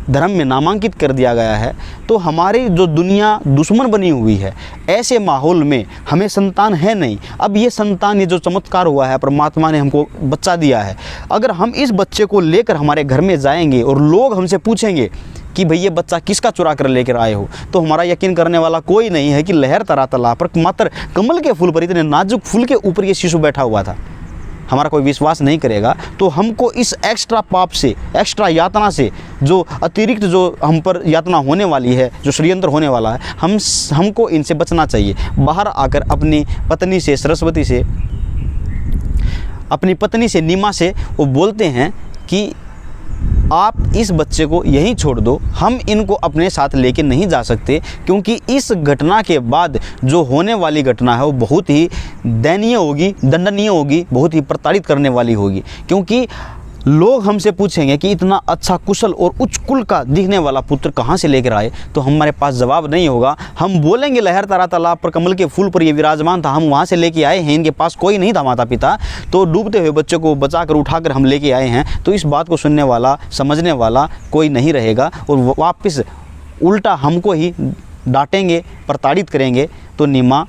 धर्म में नामांकित कर दिया गया है, तो हमारी जो दुनिया दुश्मन बनी हुई है, ऐसे माहौल में हमें संतान है नहीं। अब ये संतान, ये जो चमत्कार हुआ है, परमात्मा ने हमको बच्चा दिया है, अगर हम इस बच्चे को लेकर हमारे घर में जाएंगे और लोग हमसे पूछेंगे कि भई ये बच्चा किसका चुरा कर लेकर आए हो, तो हमारा यकीन करने वाला कोई नहीं है कि लहर तरा तालाब पर मात्र कमल के फूल पर, इतने नाजुक फूल के ऊपर ये शिशु बैठा हुआ था, हमारा कोई विश्वास नहीं करेगा। तो हमको इस एक्स्ट्रा पाप से, एक्स्ट्रा यातना से, जो अतिरिक्त जो हम पर यातना होने वाली है, जो षड्यंत्र होने वाला है, हमको इनसे बचना चाहिए। बाहर आकर अपनी पत्नी से, सरस्वती से, अपनी पत्नी से, नीमा से वो बोलते हैं कि आप इस बच्चे को यहीं छोड़ दो, हम इनको अपने साथ लेके नहीं जा सकते, क्योंकि इस घटना के बाद जो होने वाली घटना है वो बहुत ही दयनीय होगी, दंडनीय होगी, बहुत ही प्रताड़ित करने वाली होगी। क्योंकि लोग हमसे पूछेंगे कि इतना अच्छा, कुशल और उच्च कुल का दिखने वाला पुत्र कहाँ से लेकर आए, तो हमारे पास जवाब नहीं होगा। हम बोलेंगे लहर तारा तालाब पर कमल के फूल पर ये विराजमान था, हम वहाँ से लेके आए हैं, इनके पास कोई नहीं था माता पिता, तो डूबते हुए बच्चे को बचाकर उठाकर हम लेके आए हैं। तो इस बात को सुनने वाला, समझने वाला कोई नहीं रहेगा और वापस उल्टा हमको ही डांटेंगे, प्रताड़ित करेंगे। तो नीमा,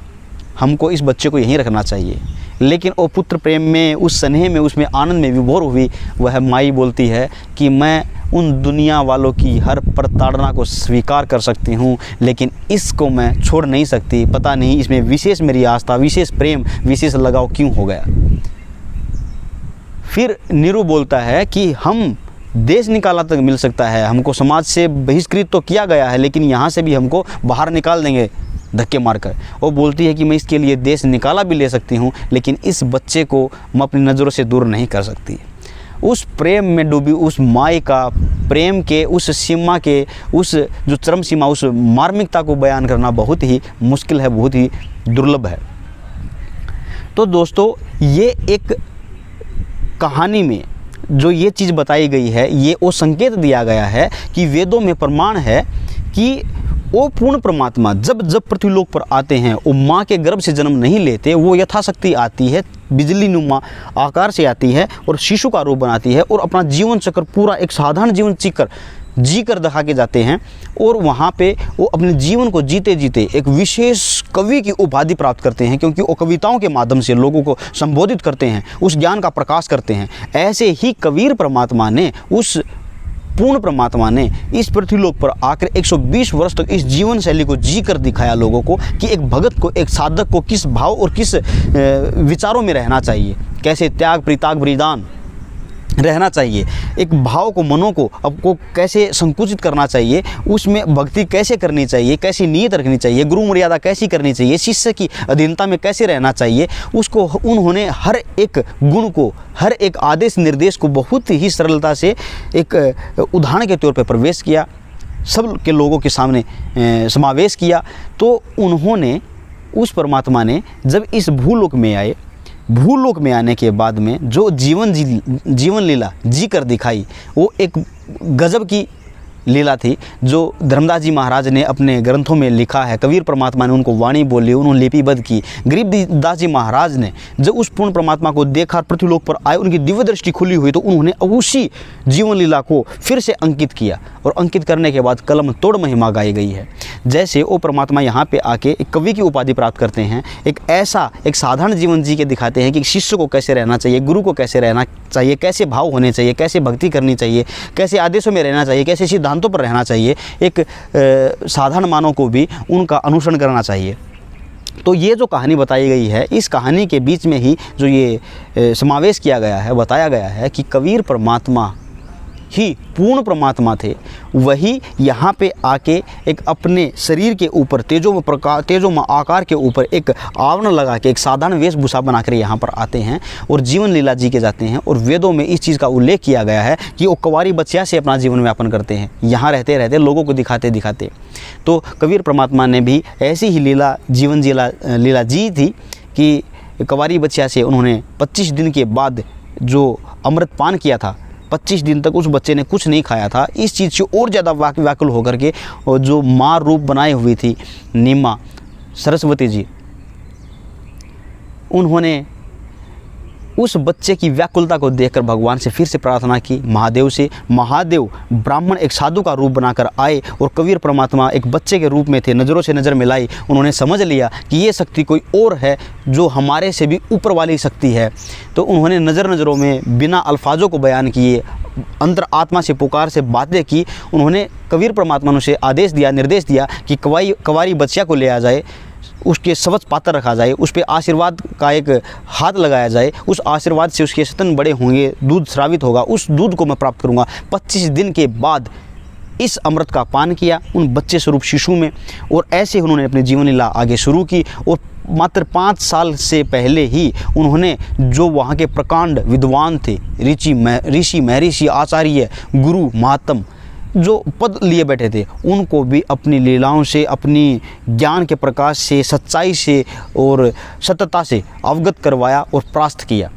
हमको इस बच्चे को यहीं रखना चाहिए। लेकिन वो पुत्र प्रेम में, उस स्नेह में, उसमें आनंद में विभोर हुई वह माई बोलती है कि मैं उन दुनिया वालों की हर प्रताड़ना को स्वीकार कर सकती हूँ, लेकिन इसको मैं छोड़ नहीं सकती। पता नहीं इसमें विशेष मेरी आस्था, विशेष प्रेम, विशेष लगाव क्यों हो गया। फिर नीरू बोलता है कि हम देश निकाला तक मिल सकता है, हमको समाज से बहिष्कृत तो किया गया है, लेकिन यहाँ से भी हमको बाहर निकाल देंगे धक्के मारकर। वो बोलती है कि मैं इसके लिए देश निकाला भी ले सकती हूँ, लेकिन इस बच्चे को मैं अपनी नज़रों से दूर नहीं कर सकती। उस प्रेम में डूबी उस माई का प्रेम के उस सीमा के, उस जो चरम सीमा, उस मार्मिकता को बयान करना बहुत ही मुश्किल है, बहुत ही दुर्लभ है। तो दोस्तों, ये एक कहानी में जो ये चीज़ बताई गई है, ये वो संकेत दिया गया है कि वेदों में प्रमाण है कि वो पूर्ण परमात्मा जब जब पृथ्वीलोक पर आते हैं, वो माँ के गर्भ से जन्म नहीं लेते, वो यथाशक्ति आती है, बिजली नुमा आकार से आती है और शिशु का रूप बनाती है और अपना जीवन चक्र पूरा एक साधारण जीवन जी कर दिखा के जाते हैं। और वहाँ पे वो अपने जीवन को जीते जीते एक विशेष कवि की उपाधि प्राप्त करते हैं, क्योंकि वो कविताओं के माध्यम से लोगों को संबोधित करते हैं, उस ज्ञान का प्रकाश करते हैं। ऐसे ही कबीर परमात्मा ने, उस पूर्ण परमात्मा ने इस पृथ्वीलोक पर आकर 120 वर्ष तक इस जीवन शैली को जी कर दिखाया लोगों को कि एक भगत को, एक साधक को किस भाव और किस विचारों में रहना चाहिए, कैसे त्याग परित्याग बलिदान रहना चाहिए, एक भाव को, मनों को आपको कैसे संकुचित करना चाहिए, उसमें भक्ति कैसे करनी चाहिए, कैसी नीयत रखनी चाहिए, गुरु मर्यादा कैसी करनी चाहिए, शिष्य की अधीनता में कैसे रहना चाहिए, उसको उन्होंने हर एक गुण को, हर एक आदेश निर्देश को बहुत ही सरलता से एक उदाहरण के तौर पर प्रवेश किया, सब के लोगों के सामने समावेश किया। तो उन्होंने, उस परमात्मा ने जब इस भूलोक में आए, भूलोक में आने के बाद में जो जीवन लीला जी कर दिखाई, वो एक गजब की लीला थी जो धर्मदास जी महाराज ने अपने ग्रंथों में लिखा है। कबीर परमात्मा ने उनको वाणी बोली, उन्होंने लिपिबद्ध की। गरीबदास जी महाराज ने जब उस पूर्ण परमात्मा को देखा, पृथ्वीलोक पर आए, उनकी दिव्य दृष्टि खुली हुई, तो उन्होंने उसी जीवन लीला को फिर से अंकित किया और अंकित करने के बाद कलम तोड़ महिमा गाई गई है। जैसे वो परमात्मा यहाँ पे आके एक कवि की उपाधि प्राप्त करते हैं, एक साधारण जीवन जी के दिखाते हैं कि शिष्य को कैसे रहना चाहिए, गुरु को कैसे रहना चाहिए, कैसे भाव होने चाहिए, कैसे भक्ति करनी चाहिए, कैसे आदेशों में रहना चाहिए, कैसे सिद्धांतों पर रहना चाहिए। एक साधारण मानव को भी उनका अनुसरण करना चाहिए। तो ये जो कहानी बताई गई है, इस कहानी के बीच में ही जो ये समावेश किया गया है, बताया गया है कि कबीर परमात्मा ही पूर्ण परमात्मा थे। वही यहाँ पे आके एक अपने शरीर के ऊपर तेजोमय आकार के ऊपर एक आवरण लगा के, एक साधारण वेशभूषा बनाकर यहाँ पर आते हैं और जीवन लीला जी के जाते हैं। और वेदों में इस चीज़ का उल्लेख किया गया है कि वो कुंवारी बच्चिया से अपना जीवन यापन करते हैं, यहाँ रहते रहते लोगों को दिखाते दिखाते। तो कबीर परमात्मा ने भी ऐसी ही लीला जी थी कि कुंवारी बच्चिया से उन्होंने 25 दिन के बाद जो अमृत पान किया था, 25 दिन तक उस बच्चे ने कुछ नहीं खाया था। इस चीज़ से और ज़्यादा व्याकुल होकर के और जो माँ रूप बनाए हुई थी नीमा सरस्वती जी, उन्होंने उस बच्चे की व्याकुलता को देखकर भगवान से फिर से प्रार्थना की, महादेव से। महादेव ब्राह्मण एक साधु का रूप बनाकर आए और कबीर परमात्मा एक बच्चे के रूप में थे, नज़रों से नज़र मिलाई। उन्होंने समझ लिया कि ये शक्ति कोई और है जो हमारे से भी ऊपर वाली शक्ति है। तो उन्होंने नज़रों में बिना अल्फाजों को बयान किए, अंतर आत्मा से पुकार से बातें की। उन्होंने कबीर परमात्मा से आदेश दिया, निर्देश दिया कि कुंवारी बच्चिया को ले आ जाए, उसके सवच पात्र रखा जाए, उस पर आशीर्वाद का एक हाथ लगाया जाए, उस आशीर्वाद से उसके स्तन बड़े होंगे, दूध स्रावित होगा, उस दूध को मैं प्राप्त करूंगा। 25 दिन के बाद इस अमृत का पान किया उन बच्चे स्वरूप शिशु में, और ऐसे उन्होंने अपनी जीवन लीला आगे शुरू की। और मात्र 5 साल से पहले ही उन्होंने जो वहाँ के प्रकांड विद्वान थे, ऋषि महर्षि आचार्य गुरु महात्म जो पद लिए बैठे थे, उनको भी अपनी लीलाओं से, अपनी ज्ञान के प्रकाश से, सच्चाई से और सत्यता से अवगत करवाया और परास्त किया।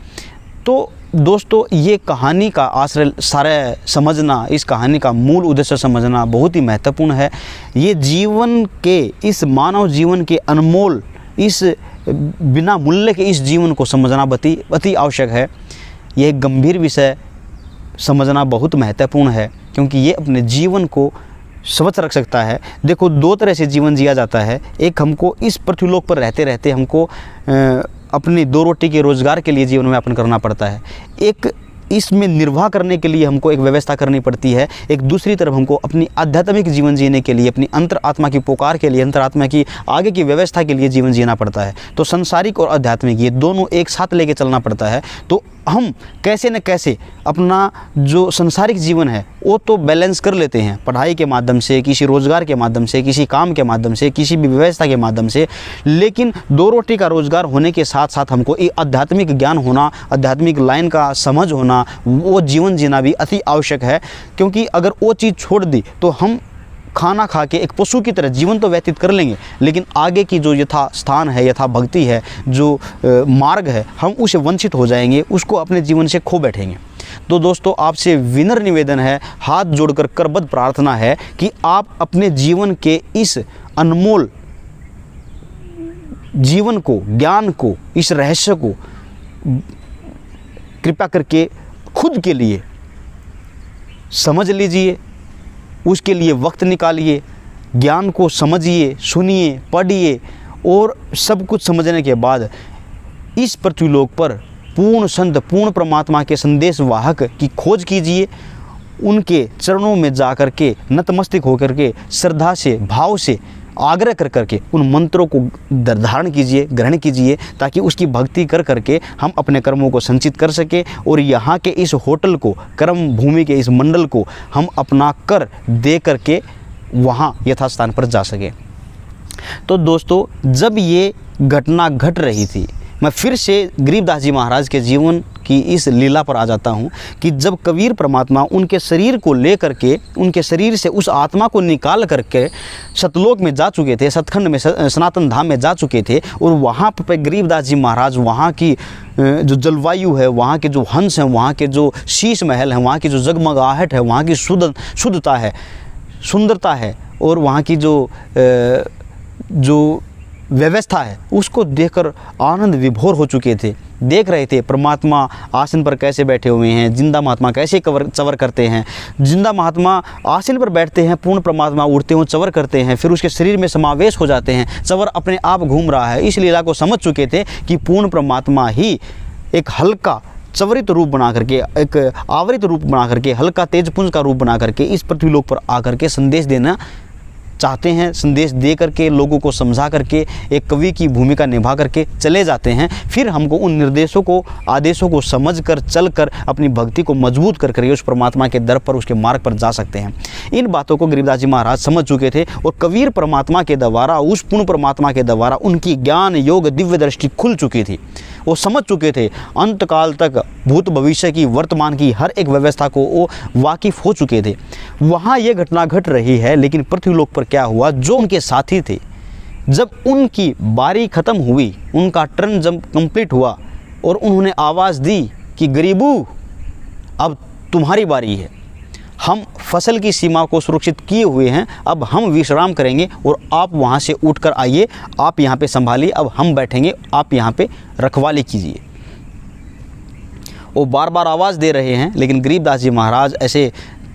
तो दोस्तों, ये कहानी का आश्रय सारा समझना, इस कहानी का मूल उद्देश्य समझना बहुत ही महत्वपूर्ण है। ये जीवन के, इस मानव जीवन के अनमोल, इस बिना मूल्य के इस जीवन को समझना अति आवश्यक है। यह एक गंभीर विषय समझना बहुत महत्वपूर्ण है, क्योंकि ये अपने जीवन को स्वच्छ रख सकता है। देखो, 2 तरह से जीवन जिया जाता है। एक, हमको इस पृथ्वीलोक पर रहते रहते हमको अपनी 2 रोटी के रोज़गार के लिए जीवन यापन करना पड़ता है। एक, इसमें निर्वाह करने के लिए हमको एक व्यवस्था करनी पड़ती है। एक दूसरी तरफ हमको अपनी आध्यात्मिक जीवन जीने के लिए, अपनी अंतर आत्मा की पुकार के लिए, अंतर आत्मा की आगे की व्यवस्था के लिए जीवन जीना पड़ता है। तो संसारिक और आध्यात्मिक ये दोनों एक साथ लेके चलना पड़ता है। तो हम कैसे न कैसे अपना जो संसारिक जीवन है वो तो बैलेंस कर लेते हैं, पढ़ाई के माध्यम से, किसी रोज़गार के माध्यम से, किसी काम के माध्यम से, किसी भी व्यवस्था के माध्यम से। लेकिन 2 रोटी का रोज़गार होने के साथ साथ हमको एक आध्यात्मिक ज्ञान होना, आध्यात्मिक लाइन का समझ होना, वो जीवन जीना भी अति आवश्यक है। क्योंकि अगर वो चीज़ छोड़ दी तो हम खाना खा के एक पशु की तरह जीवन तो व्यतीत कर लेंगे, लेकिन आगे की जो यथा स्थान है, यथा भक्ति है, जो मार्ग है, हम उसे वंचित हो जाएंगे, उसको अपने जीवन से खो बैठेंगे। तो दोस्तों, आपसे विनम्र निवेदन है, हाथ जोड़कर करबद्ध प्रार्थना है कि आप अपने जीवन के इस अनमोल जीवन को, ज्ञान को, इस रहस्य को कृपया करके खुद के लिए समझ लीजिए, उसके लिए वक्त निकालिए, ज्ञान को समझिए, सुनिए, पढ़िए, और सब कुछ समझने के बाद इस पृथ्वीलोक पर पूर्ण संत, पूर्ण परमात्मा के संदेश वाहक की खोज कीजिए। उनके चरणों में जा कर के नतमस्तक होकर के श्रद्धा से, भाव से आग्रह कर करके उन मंत्रों को धारण कीजिए, ग्रहण कीजिए, ताकि उसकी भक्ति कर करके हम अपने कर्मों को संचित कर सके और यहाँ के इस होटल को, कर्म भूमि के इस मंडल को हम अपना कर दे करके वहाँ यथास्थान पर जा सके। तो दोस्तों, जब ये घटना घट रही थी, मैं फिर से गरीबदास जी महाराज के जीवन की इस लीला पर आ जाता हूँ कि जब कबीर परमात्मा उनके शरीर को लेकर के, उनके शरीर से उस आत्मा को निकाल करके सतलोक में जा चुके थे, सतखंड में, सनातन धाम में जा चुके थे, और वहाँ पर गरीबदास जी महाराज वहाँ की जो जलवायु है, वहाँ के जो हंस हैं, वहाँ के जो शीश महल हैं, वहाँ की जो जगमगाहट है, वहाँ की शुद्धता है, सुंदरता है और वहाँ की जो व्यवस्था है उसको देखकर आनंद विभोर हो चुके थे। देख रहे थे परमात्मा आसन पर कैसे बैठे हुए हैं, जिंदा महात्मा कैसे चवर करते हैं। जिंदा महात्मा आसन पर बैठते हैं, पूर्ण परमात्मा उड़ते हुए चवर करते हैं, फिर उसके शरीर में समावेश हो जाते हैं, चवर अपने आप घूम रहा है। इस लीला को समझ चुके थे कि पूर्ण परमात्मा ही एक हल्का चवरित रूप बना करके, एक आवरित रूप बना करके, हल्का तेजपुंज का रूप बना करके इस पृथ्वीलोक पर आकर के संदेश देना चाहते हैं। संदेश दे करके लोगों को समझा करके एक कवि की भूमिका निभा करके चले जाते हैं। फिर हमको उन निर्देशों को, आदेशों को समझकर चलकर अपनी भक्ति को मजबूत कर कर उस परमात्मा के दर पर, उसके मार्ग पर जा सकते हैं। इन बातों को गरीबदास जी महाराज समझ चुके थे और कबीर परमात्मा के द्वारा, उस पूर्ण परमात्मा के द्वारा उनकी ज्ञान योग दिव्य दृष्टि खुल चुकी थी। वो समझ चुके थे अंतकाल तक भूत भविष्य की, वर्तमान की हर एक व्यवस्था को वो वाकिफ़ हो चुके थे। वहाँ ये घटना घट रही है, लेकिन पृथ्वीलोक पर क्या हुआ, जो उनके साथी थे, जब उनकी बारी ख़त्म हुई, उनका टर्न जब कंप्लीट हुआ और उन्होंने आवाज़ दी कि गरीबू अब तुम्हारी बारी है, हम फसल की सीमा को सुरक्षित किए हुए हैं, अब हम विश्राम करेंगे और आप वहाँ से उठकर आइए, आप यहाँ पे संभालिए, अब हम बैठेंगे, आप यहाँ पे रखवाली कीजिए। वो बार बार आवाज़ दे रहे हैं, लेकिन गरीबदास जी महाराज ऐसे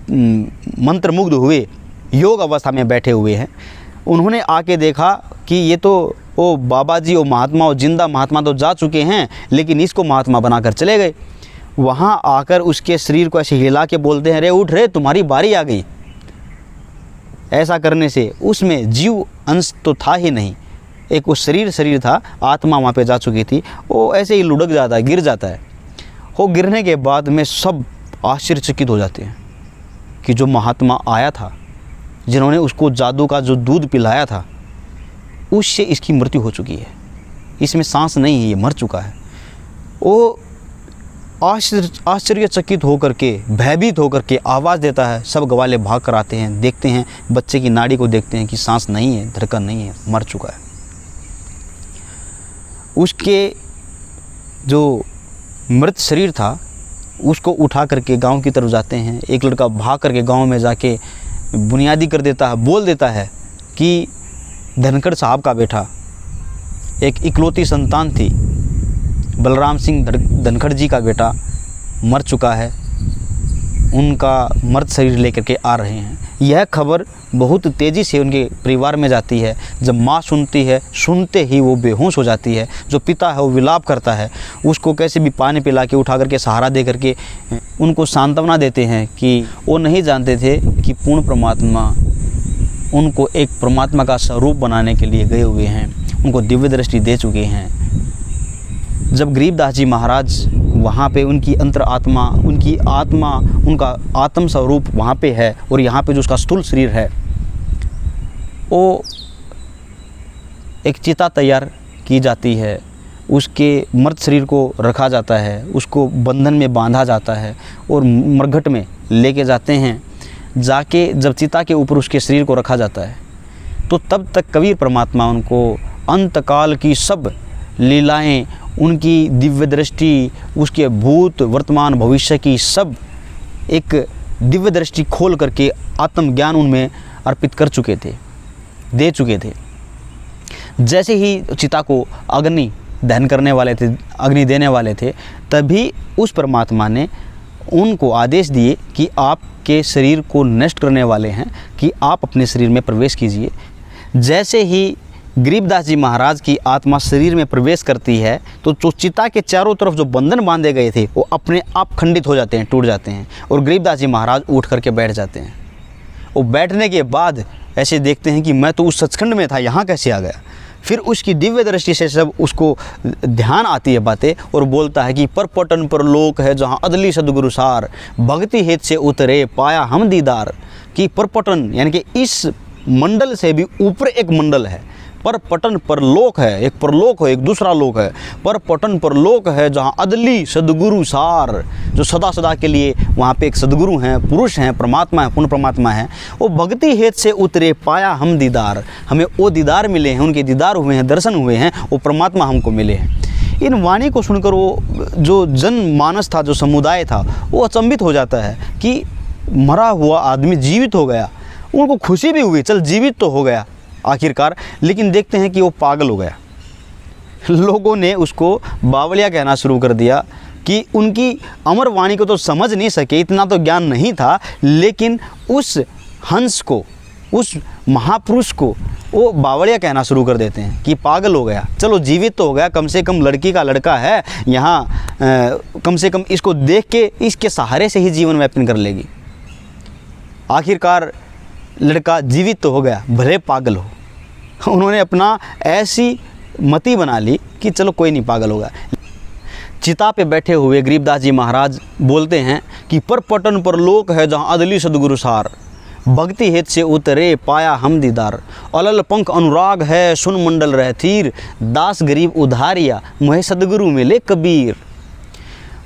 मंत्रमुग्ध हुए, योग अवस्था में बैठे हुए हैं। उन्होंने आके देखा कि ये तो वो बाबा जी, वो महात्मा, वो जिंदा महात्मा तो जा चुके हैं, लेकिन इसको महात्मा बनाकर चले गए। वहाँ आकर उसके शरीर को ऐसे हिला के बोलते हैं, रे उठ रे, तुम्हारी बारी आ गई। ऐसा करने से उसमें जीव अंश तो था ही नहीं, एक वो शरीर था, आत्मा वहाँ पे जा चुकी थी। वो ऐसे ही लुढ़क जाता है, गिर जाता है। वो गिरने के बाद में सब आश्चर्यचकित हो जाते हैं कि जो महात्मा आया था, जिन्होंने उसको जादू का जो दूध पिलाया था, उससे इसकी मृत्यु हो चुकी है, इसमें सांस नहीं है, ये मर चुका है। वो आश्चर्यचकित होकर के, भयभीत होकर के आवाज़ देता है। सब गवाले भाग कर आते हैं, देखते हैं, बच्चे की नाड़ी को देखते हैं कि सांस नहीं है, धड़कन नहीं है, मर चुका है। उसके जो मृत शरीर था उसको उठा करके गांव की तरफ जाते हैं। एक लड़का भाग करके गांव में जाके बुनियादी कर देता है, बोल देता है कि धनखड़ साहब का बेटा, एक इकलौती संतान थी, बलराम सिंह धनखड़ जी का बेटा मर चुका है, उनका मृत शरीर लेकर के आ रहे हैं। यह खबर बहुत तेज़ी से उनके परिवार में जाती है। जब माँ सुनती है, सुनते ही वो बेहोश हो जाती है। जो पिता है वो विलाप करता है, उसको कैसे भी पानी पिला के उठा करके सहारा दे करके उनको सांत्वना देते हैं कि वो नहीं जानते थे कि पूर्ण परमात्मा उनको एक परमात्मा का स्वरूप बनाने के लिए गए हुए हैं, उनको दिव्य दृष्टि दे चुके हैं। जब गरीबदास जी महाराज वहाँ पे, उनकी अंतर आत्मा, उनकी आत्मा, उनका आत्म स्वरूप वहाँ पे है और यहाँ पे जो उसका स्थूल शरीर है, वो एक चिता तैयार की जाती है, उसके मृत शरीर को रखा जाता है, उसको बंधन में बांधा जाता है और मरघट में लेके जाते हैं। जाके जब चिता के ऊपर उसके शरीर को रखा जाता है, तो तब तक कबीर परमात्मा उनको अंतकाल की सब लीलाएं, उनकी दिव्य दृष्टि, उसके भूत वर्तमान भविष्य की सब एक दिव्य दृष्टि खोल करके आत्मज्ञान उनमें अर्पित कर चुके थे, दे चुके थे। जैसे ही चिता को अग्नि दहन करने वाले थे, अग्नि देने वाले थे, तभी उस परमात्मा ने उनको आदेश दिए कि आपके शरीर को नष्ट करने वाले हैं, कि आप अपने शरीर में प्रवेश कीजिए। जैसे ही गरीबदास जी महाराज की आत्मा शरीर में प्रवेश करती है, तो जो चिता के चारों तरफ जो बंधन बांधे गए थे वो अपने आप खंडित हो जाते हैं, टूट जाते हैं और गरीबदास जी महाराज उठ करके बैठ जाते हैं। वो बैठने के बाद ऐसे देखते हैं कि मैं तो उस सचखंड में था, यहाँ कैसे आ गया। फिर उसकी दिव्य दृष्टि से सब उसको ध्यान आती है बातें और बोलता है कि परपटन पर लोक है जहाँ अदली सदगुरु सार, भक्ति हेत से उतरे पाया हम दीदार। कि परपटन यानी कि इस मंडल से भी ऊपर एक मंडल है, पर पटन पर लोक है, एक परलोक है, एक दूसरा लोक है। पर पटन पर लोक है जहाँ अदली सदगुरु सार, जो सदा सदा के लिए वहाँ पे एक सदगुरु हैं, पुरुष हैं, परमात्मा है, पूर्ण परमात्मा है। वो भक्ति हेत से उतरे पाया हम दीदार, हमें वो दीदार मिले हैं, उनके दीदार हुए हैं, दर्शन हुए हैं, वो परमात्मा हमको मिले हैं। इन वाणी को सुनकर वो जो जनमानस था, जो समुदाय था, वो अचंभित हो जाता है कि मरा हुआ आदमी जीवित हो गया। उनको खुशी भी हुई, चल जीवित तो हो गया आखिरकार, लेकिन देखते हैं कि वो पागल हो गया। लोगों ने उसको बावलिया कहना शुरू कर दिया कि उनकी अमर वाणी को तो समझ नहीं सके, इतना तो ज्ञान नहीं था, लेकिन उस हंस को, उस महापुरुष को वो बावलिया कहना शुरू कर देते हैं कि पागल हो गया। चलो जीवित तो हो गया, कम से कम लड़की का लड़का है यहाँ, कम से कम इसको देख के इसके सहारे से ही जीवन व्यापन कर लेगी। आखिरकार लड़का जीवित तो हो गया, भले पागल हो। उन्होंने अपना ऐसी मति बना ली कि चलो कोई नहीं, पागल होगा। चिता पे बैठे हुए गरीबदास जी महाराज बोलते हैं कि पर पटन पर लोक है जहाँ अदली सदगुरु सार, भक्ति हित से उतरे पाया हम दीदार, अलल पंख अनुराग है सुन मंडल रह थीर, दास गरीब उधारिया मोहे सदगुरु मिले कबीर,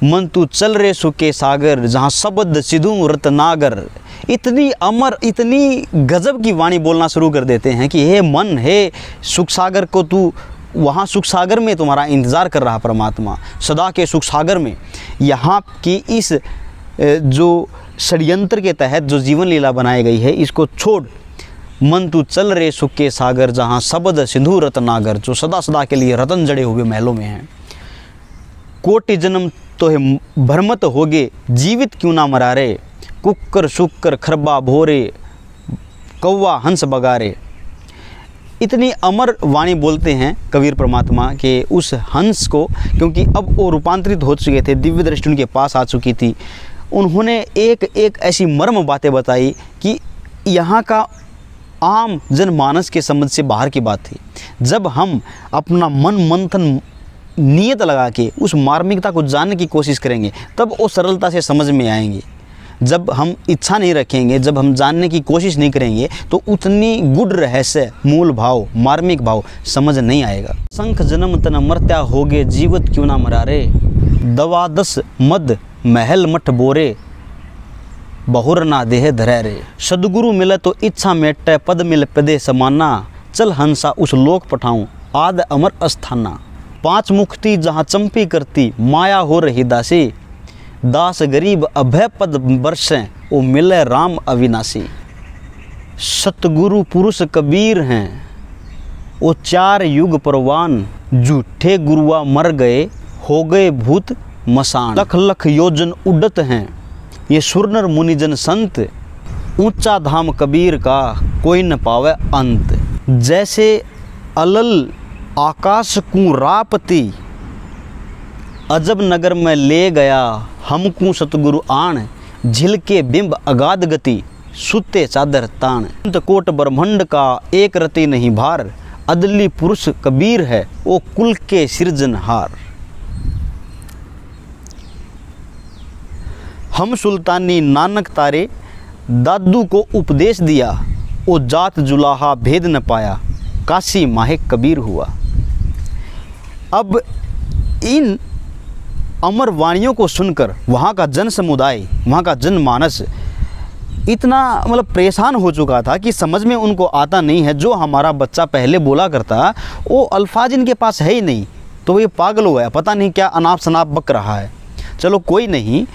मन तू चल रे सुके सागर जहाँ शब्द सिद्धू रत्नागर। इतनी अमर, इतनी गजब की वाणी बोलना शुरू कर देते हैं कि हे मन, हे सुख सागर को तू, वहाँ सुख सागर में तुम्हारा इंतज़ार कर रहा परमात्मा, सदा के सुख सागर में। यहाँ की इस जो षड्यंत्र के तहत जो जीवन लीला बनाई गई है, इसको छोड़, मन तू चल रे सुख के सागर जहाँ शब्द सिंधु रत्नागर, जो सदा सदा के लिए रतन जड़े हुए महलों में हैं। कोटि जन्म तो है भ्रमत होगे जीवित क्यों ना मरारे, कुक्कर शुक्कर खरबा भोरे कौवा हंस बगारे। इतनी अमर वाणी बोलते हैं कबीर परमात्मा के उस हंस को, क्योंकि अब वो रूपांतरित हो चुके थे, दिव्य दृष्टि उनके पास आ चुकी थी। उन्होंने एक एक ऐसी मर्म बातें बताई कि यहाँ का आम जनमानस के समझ से बाहर की बात थी। जब हम अपना मन मंथन नियत लगा के उस मार्मिकता को जानने की कोशिश करेंगे, तब वो सरलता से समझ में आएंगे। जब हम इच्छा नहीं रखेंगे, जब हम जानने की कोशिश नहीं करेंगे, तो उतनी गुड़ रहस्य, मूल भाव, मार्मिक भाव समझ नहीं आएगा। शंख जन्म तन मर्त्या होगे जीवत क्यों ना मरारे, दवा दस मद महल मठ बोरे बहुर ना देह धरे रे। सदगुरु मिले तो इच्छा मेटे पद मिल पदे समाना, चल हंसा उस लोक पठाऊं आद अमर अस्थाना। पांच मुक्ति जहाँ चंपी करती माया हो रही दासी, दास गरीब अभय पद बरसें वो मिले राम अविनाशी। सतगुरु पुरुष कबीर हैं वो चार युग परवान, झूठे गुरुआ मर गए हो गए भूत मसान। लख लख योजन उड़त हैं ये सुरनर मुनिजन संत, ऊंचा धाम कबीर का कोई न पावे अंत। जैसे अलल आकाश कू रापति, अजब नगर में ले गया हमकू सतगुरु आण, झिलके बिंब अगाध गति सुते चादर ताण। अंत कोट ब्रह्मंड का एक रति नहीं भार, अदली पुरुष कबीर है वो कुल के सृजनहार। हम सुल्तानी नानक तारे दादू को उपदेश दिया, वो जात जुलाहा भेद न पाया, काशी माहे कबीर हुआ। अब इन अमर वाणियों को सुनकर वहाँ का जन समुदाय, वहाँ का जनमानस इतना मतलब परेशान हो चुका था कि समझ में उनको आता नहीं है। जो हमारा बच्चा पहले बोला करता वो अल्फाज इनके पास है ही नहीं, तो ये पागल हो गया, पता नहीं क्या अनाप शनाप बक रहा है। चलो कोई नहीं,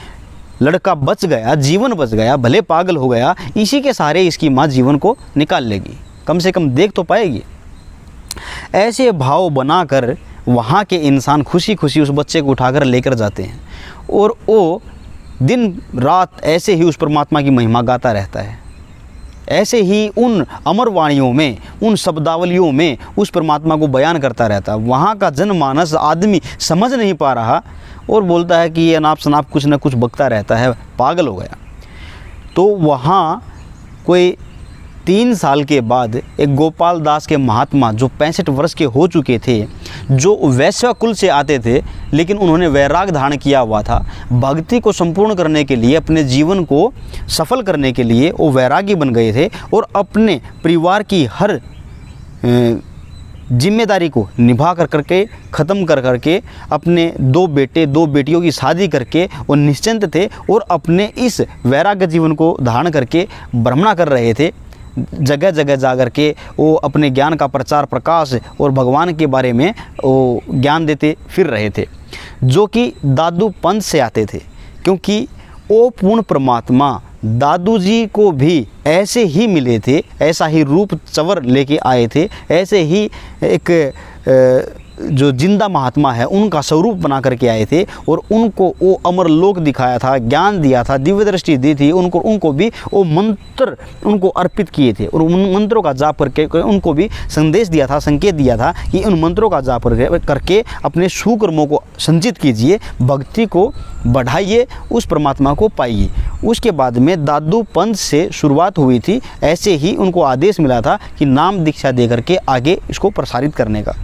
लड़का बच गया, जीवन बच गया, भले पागल हो गया, इसी के सहारे इसकी माँ जीवन को निकाल लेगी, कम से कम देख तो पाएगी। ऐसे भाव बनाकर वहाँ के इंसान खुशी खुशी उस बच्चे को उठाकर लेकर जाते हैं और वो दिन रात ऐसे ही उस परमात्मा की महिमा गाता रहता है। ऐसे ही उन अमर वाणियों में, उन शब्दावलियों में उस परमात्मा को बयान करता रहता है। वहाँ का जनमानस आदमी समझ नहीं पा रहा और बोलता है कि ये अनाप शनाप कुछ न कुछ बकता रहता है, पागल हो गया। तो वहाँ कोई 3 साल के बाद एक गोपाल दास के महात्मा जो 65 वर्ष के हो चुके थे, जो वैश्य कुल से आते थे, लेकिन उन्होंने वैराग धारण किया हुआ था, भक्ति को संपूर्ण करने के लिए, अपने जीवन को सफल करने के लिए वो वैरागी बन गए थे और अपने परिवार की हर जिम्मेदारी को निभा करके ख़त्म करके अपने 2 बेटे 2 बेटियों की शादी करके वो निश्चिंत थे और अपने इस वैराग्य जीवन को धारण करके भ्रमण कर रहे थे। जगह जगह जा कर के वो अपने ज्ञान का प्रचार प्रकाश और भगवान के बारे में वो ज्ञान देते फिर रहे थे, जो कि दादू पंथ से आते थे, क्योंकि वो पूर्ण परमात्मा दादू जी को भी ऐसे ही मिले थे, ऐसा ही रूप चवर लेके आए थे, ऐसे ही एक जो जिंदा महात्मा है उनका स्वरूप बना करके आए थे और उनको वो अमर लोक दिखाया था, ज्ञान दिया था, दिव्य दृष्टि दी थी, उनको भी वो मंत्र उनको अर्पित किए थे और उन मंत्रों का जाप करके उनको भी संदेश दिया था, संकेत दिया था कि उन मंत्रों का जाप करके अपने सुकर्मों को संचित कीजिए, भक्ति को बढ़ाइए, उस परमात्मा को पाइए। उसके बाद में दादू पंथ से शुरुआत हुई थी, ऐसे ही उनको आदेश मिला था कि नाम दीक्षा दे करके आगे इसको प्रसारित करने का।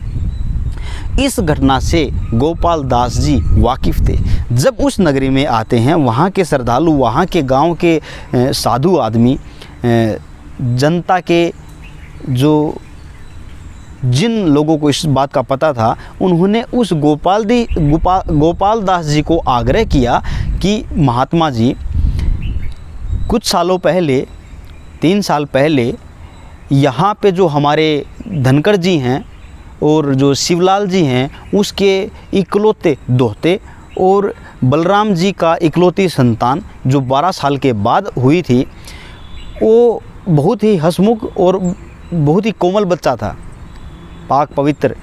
इस घटना से गोपाल दास जी वाकिफ़ थे। जब उस नगरी में आते हैं, वहाँ के श्रद्धालु, वहाँ के गांव के साधु आदमी, जनता के जो जिन लोगों को इस बात का पता था, उन्होंने उस गोपाल दास जी को आग्रह किया कि महात्मा जी, कुछ सालों पहले, 3 साल पहले यहाँ पे जो हमारे धनखड़ जी हैं और जो शिवलाल जी हैं, उसके इकलौते दोहते और बलराम जी का इकलौती संतान जो 12 साल के बाद हुई थी, वो बहुत ही हंसमुख और बहुत ही कोमल बच्चा था, पाक पवित्र।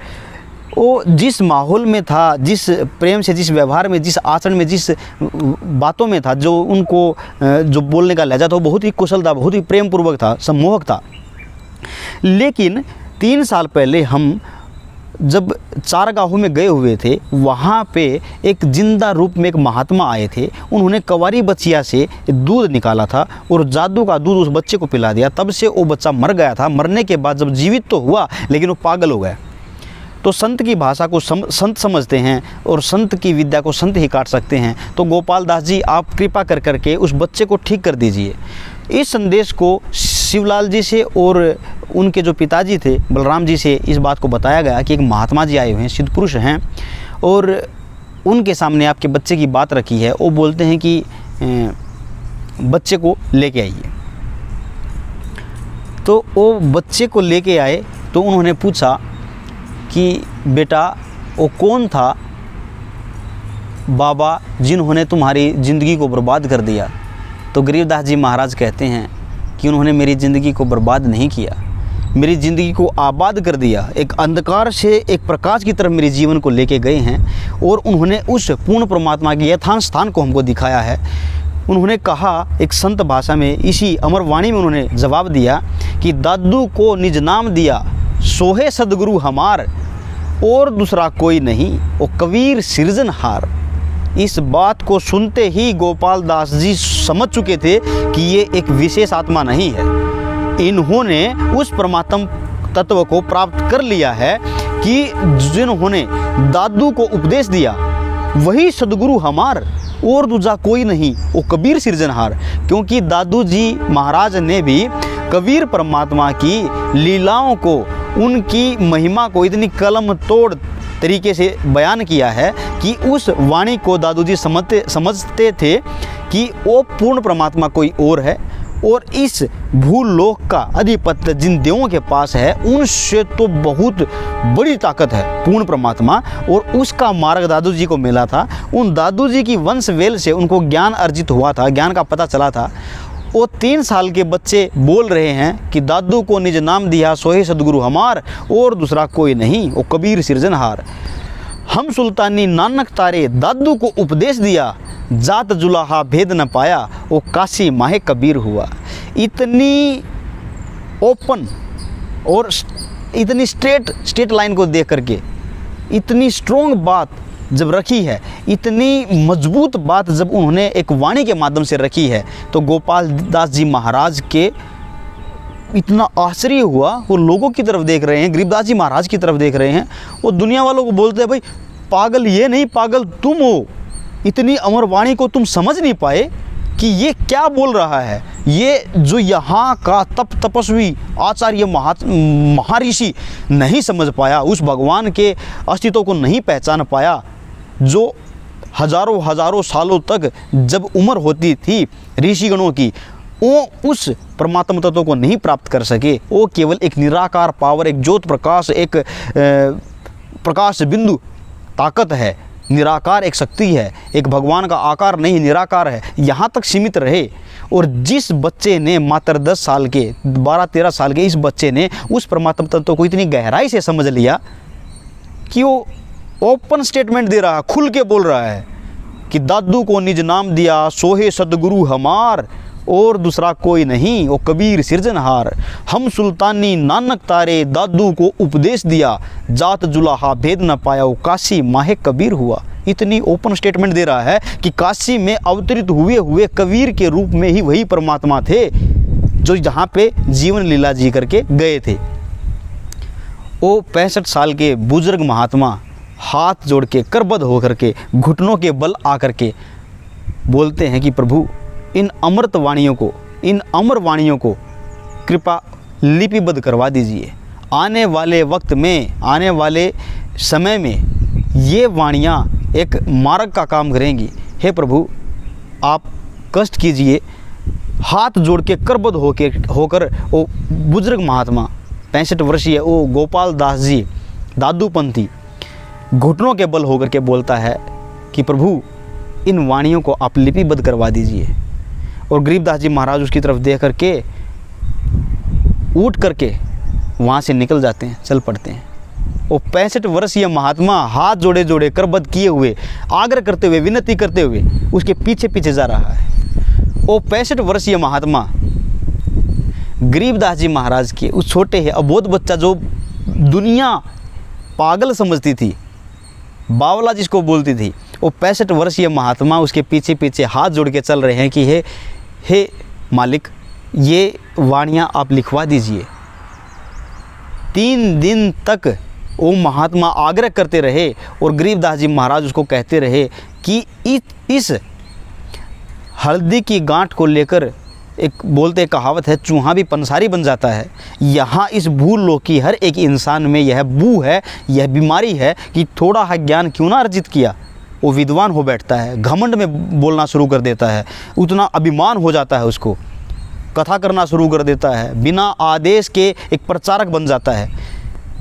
वो जिस माहौल में था, जिस प्रेम से, जिस व्यवहार में, जिस आचरण में, जिस बातों में था, जो उनको जो बोलने का लहजा था, वो बहुत ही कुशल था, बहुत ही प्रेम पूर्वक था, सम्मोहक था। लेकिन 3 साल पहले हम जब चारगाहों में गए हुए थे, वहाँ पे एक जिंदा रूप में एक महात्मा आए थे। उन्होंने कवारी बच्चिया से दूध निकाला था और जादू का दूध उस बच्चे को पिला दिया। तब से वो बच्चा मर गया था। मरने के बाद जब जीवित तो हुआ, लेकिन वो पागल हो गया। तो संत की भाषा को संत समझते हैं और संत की विद्या को संत ही काट सकते हैं। तो गोपाल दास जी, आप कृपा कर करके उस बच्चे को ठीक कर दीजिए। इस संदेश को शिवलाल जी से और उनके जो पिताजी थे बलराम जी से इस बात को बताया गया कि एक महात्मा जी आए हुए हैं, सिद्ध पुरुष हैं, और उनके सामने आपके बच्चे की बात रखी है। वो बोलते हैं कि बच्चे को लेके आइए। तो वो बच्चे को लेके आए तो उन्होंने पूछा कि बेटा, वो कौन था बाबा जिन्होंने तुम्हारी ज़िंदगी को बर्बाद कर दिया? तो गरीबदास जी महाराज कहते हैं कि उन्होंने मेरी ज़िंदगी को बर्बाद नहीं किया, मेरी ज़िंदगी को आबाद कर दिया। एक अंधकार से एक प्रकाश की तरफ मेरे जीवन को लेके गए हैं और उन्होंने उस पूर्ण परमात्मा के यथार्थ स्थान को हमको दिखाया है। उन्होंने कहा एक संत भाषा में, इसी अमर वाणी में उन्होंने जवाब दिया कि दादू को निज नाम दिया, सोहे सदगुरु हमार, और दूसरा कोई नहीं, वो कबीर सिरजनहार। इस बात को सुनते ही गोपाल दास जी समझ चुके थे कि ये एक विशेष आत्मा नहीं है। इन्होंने उस परमात्म तत्व को प्राप्त कर लिया है कि जिन्होंने दादू को उपदेश दिया, वही सदगुरु हमार, और दूजा कोई नहीं, वो कबीर सिरजनहार। क्योंकि दादू जी महाराज ने भी कबीर परमात्मा की लीलाओं को, उनकी महिमा को इतनी कलम तोड़ तरीके से बयान किया है कि उस वाणी को दादू जी समझते थे कि वो पूर्ण परमात्मा कोई और है, और इस भूलोक का अधिपत्य जिन देवों के पास है उनसे तो बहुत बड़ी ताकत है पूर्ण परमात्मा, और उसका मार्ग दादू जी को मिला था। उन दादू जी की वंश वेल से उनको ज्ञान अर्जित हुआ था, ज्ञान का पता चला था। वो 3 साल के बच्चे बोल रहे हैं कि दादू को निज नाम दिया, सोहे सदगुरु हमार, और दूसरा कोई नहीं, वो कबीर सिरजनहार। हम सुल्तानी नानक तारे दादू को उपदेश दिया, जात जुलाहा भेद न पाया, वो काशी माहे कबीर हुआ। इतनी ओपन और इतनी स्ट्रेट लाइन को देख करके इतनी स्ट्रॉन्ग बात जब रखी है, इतनी मजबूत बात जब उन्होंने एक वाणी के माध्यम से रखी है, तो गोपाल दास जी महाराज के इतना आश्चर्य हुआ। वो लोगों की तरफ देख रहे हैं, गरीबदास जी महाराज की तरफ देख रहे हैं। वो दुनिया वालों को बोलते हैं, भाई पागल ये नहीं, पागल तुम हो, इतनी अमर वाणी को तुम समझ नहीं पाए कि ये क्या बोल रहा है। ये जो यहाँ का तपस्वी आचार्य महर्षि नहीं समझ पाया, उस भगवान के अस्तित्व को नहीं पहचान पाया, जो हजारों सालों तक जब उम्र होती थी ऋषिगणों की, वो उस परमात्मा तत्व को नहीं प्राप्त कर सके। वो केवल एक निराकार पावर, एक ज्योत प्रकाश, एक प्रकाश बिंदु ताकत है, निराकार एक शक्ति है, एक भगवान का आकार नहीं, निराकार है, यहाँ तक सीमित रहे। और जिस बच्चे ने मात्र 10 साल के 12-13 साल के इस बच्चे ने उस परमात्मा तत्व को इतनी गहराई से समझ लिया कि वो ओपन स्टेटमेंट दे रहा है, खुल के बोल रहा है कि दादू को निज नाम दिया सोहे सदगुरु हमार, और दूसरा कोई नहीं वो कबीर सिरजनहार। हम सुल्तानी नानक तारे दादू को उपदेश दिया, जात जुलाहा भेद न पाया वो काशी माहे कबीर हुआ। इतनी ओपन स्टेटमेंट दे रहा है कि काशी में अवतरित हुए कबीर के रूप में ही वही परमात्मा थे जो जहाँ पे जीवन लीला जी करके गए थे। वो 65 साल के बुजुर्ग महात्मा हाथ जोड़ के करबद्ध होकर के घुटनों के बल आकर के बोलते हैं कि प्रभु इन अमृत वाणियों को, इन अमर वाणियों को कृपा लिपिबद्ध करवा दीजिए। आने वाले वक्त में, आने वाले समय में ये वाणियाँ एक मार्ग का काम करेंगी। हे प्रभु आप कष्ट कीजिए। हाथ जोड़ के करबद्ध होकर वो बुजुर्ग महात्मा 65 वर्षीय वो गोपाल दास जी दादूपंथी घुटनों के बल होकर के बोलता है कि प्रभु इन वाणियों को आप लिपिबद्ध करवा दीजिए। और गरीबदास जी महाराज उसकी तरफ देख करके उठ करके वहाँ से निकल जाते हैं, चल पड़ते हैं। वो 65 वर्षीय महात्मा हाथ जोड़े जोड़े करबद्ध किए हुए, आग्रह करते हुए, विनती करते हुए उसके पीछे पीछे जा रहा है। वो 65 वर्षीय महात्मा गरीबदास जी महाराज के उस छोटे है अबोध बच्चा जो दुनिया पागल समझती थी, बावला जिसको बोलती थी, वो 65 वर्षीय महात्मा उसके पीछे पीछे हाथ जोड़ के चल रहे हैं कि हे मालिक ये वाणियाँ आप लिखवा दीजिए। 3 दिन तक वो महात्मा आग्रह करते रहे और गरीबदास जी महाराज उसको कहते रहे कि इस हल्दी की गांठ को लेकर एक बोलते कहावत है, चूहा भी पंसारी बन जाता है। यहाँ इस भूल लोक की हर एक इंसान में यह बू है, यह बीमारी है कि थोड़ा है ज्ञान क्यों ना अर्जित किया, वो विद्वान हो बैठता है, घमंड में बोलना शुरू कर देता है, उतना अभिमान हो जाता है, उसको कथा करना शुरू कर देता है, बिना आदेश के एक प्रचारक बन जाता है।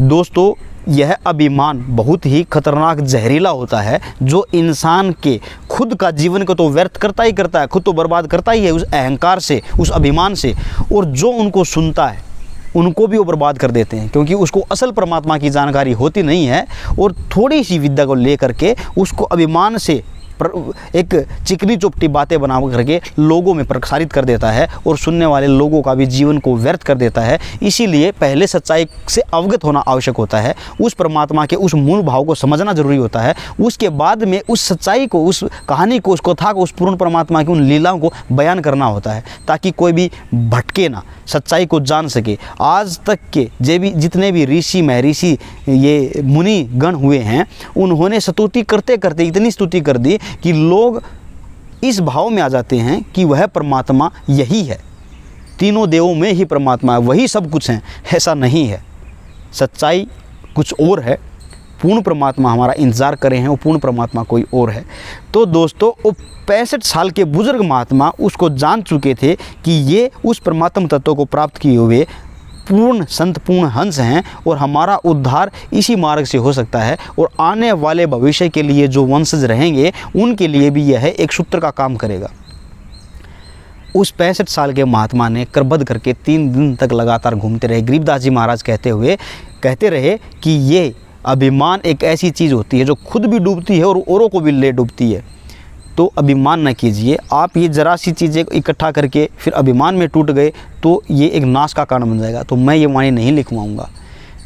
दोस्तों यह अभिमान बहुत ही खतरनाक जहरीला होता है जो इंसान के खुद का जीवन को तो व्यर्थ करता ही करता है, खुद तो बर्बाद करता ही है उस अहंकार से, उस अभिमान से, और जो उनको सुनता है उनको भी वो बर्बाद कर देते हैं क्योंकि उसको असल परमात्मा की जानकारी होती नहीं है और थोड़ी सी विद्या को लेकर के उसको अभिमान से एक चिकनी चुपटी बातें बना करके लोगों में प्रसारित कर देता है और सुनने वाले लोगों का भी जीवन को व्यर्थ कर देता है। इसीलिए पहले सच्चाई से अवगत होना आवश्यक होता है, उस परमात्मा के उस मूल भाव को समझना जरूरी होता है, उसके बाद में उस सच्चाई को, उस कहानी को, उस कथा को, उस पूर्ण परमात्मा की उन लीलाओं को बयान करना होता है ताकि कोई भी भटके ना, सच्चाई को जान सके। आज तक के जितने भी ऋषि महर्षि ये मुनि गण हुए हैं उन्होंने स्तुति करते करते इतनी स्तुति कर दी कि लोग इस भाव में आ जाते हैं कि वह परमात्मा यही है, तीनों देवों में ही परमात्मा है, वही सब कुछ है। ऐसा नहीं है, सच्चाई कुछ और है, पूर्ण परमात्मा हमारा इंतज़ार कर रहे हैं, वो पूर्ण परमात्मा कोई और है। तो दोस्तों वो 65 साल के बुजुर्ग महात्मा उसको जान चुके थे कि ये उस परमात्मा तत्व को प्राप्त किए हुए पूर्ण संत, पूर्ण हंस हैं और हमारा उद्धार इसी मार्ग से हो सकता है और आने वाले भविष्य के लिए जो वंशज रहेंगे उनके लिए भी यह एक सूत्र का काम करेगा। उस 65 साल के महात्मा ने करबद्ध करके 3 दिन तक लगातार घूमते रहे। गरीबदास जी महाराज कहते रहे कि ये अभिमान एक ऐसी चीज़ होती है जो खुद भी डूबती है और औरों को भी ले डूबती है। तो अभिमान न कीजिए आप, ये ज़रा सी चीज़ें इकट्ठा करके फिर अभिमान में टूट गए तो ये एक नाश का कारण बन जाएगा। तो मैं ये वाणी नहीं लिखवाऊँगा।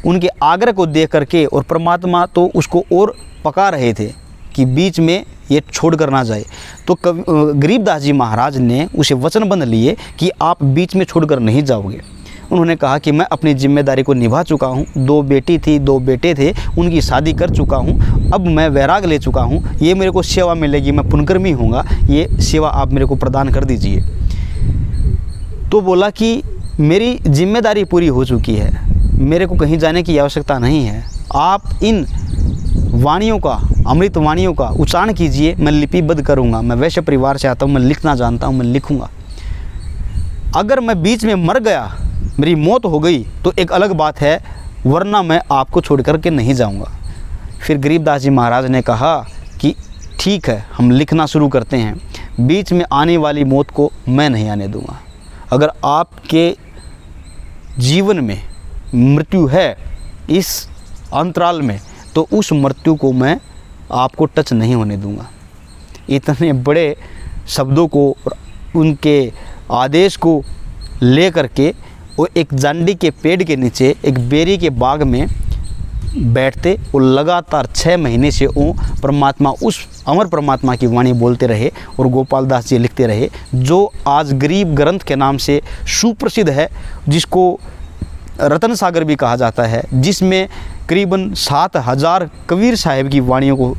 उनके आग्रह को देख करके और परमात्मा तो उसको और पका रहे थे कि बीच में ये छोड़ कर ना जाए। तो गरीबदास जी महाराज ने उसे वचनबंध लिए कि आप बीच में छोड़ कर नहीं जाओगे। उन्होंने कहा कि मैं अपनी जिम्मेदारी को निभा चुका हूँ, 2 बेटी थी, 2 बेटे थे, उनकी शादी कर चुका हूँ, अब मैं वैराग ले चुका हूँ, ये मेरे को सेवा मिलेगी, मैं पुण्यकर्मी होऊंगा, ये सेवा आप मेरे को प्रदान कर दीजिए। तो बोला कि मेरी जिम्मेदारी पूरी हो चुकी है, मेरे को कहीं जाने की आवश्यकता नहीं है, आप इन वाणियों का, अमृत वाणियों का उच्चारण कीजिए, मैं लिपिबद्ध करूँगा। मैं वैश्य परिवार से आता हूँ, मैं लिखना जानता हूँ, मैं लिखूँगा। अगर मैं बीच में मर गया, मेरी मौत हो गई तो एक अलग बात है, वरना मैं आपको छोड़ कर के नहीं जाऊंगा। फिर गरीबदास जी महाराज ने कहा कि ठीक है, हम लिखना शुरू करते हैं, बीच में आने वाली मौत को मैं नहीं आने दूंगा। अगर आपके जीवन में मृत्यु है इस अंतराल में, तो उस मृत्यु को मैं आपको टच नहीं होने दूंगा। इतने बड़े शब्दों को, उनके आदेश को ले करके वो एक जांडी के पेड़ के नीचे एक बेरी के बाग में बैठते और लगातार 6 महीने से वो परमात्मा, उस अमर परमात्मा की वाणी बोलते रहे और गोपाल दास जी लिखते रहे, जो आज गरीब ग्रंथ के नाम से सुप्रसिद्ध है, जिसको रतन सागर भी कहा जाता है, जिसमें करीबन 7000 कबीर साहिब की वाणियों को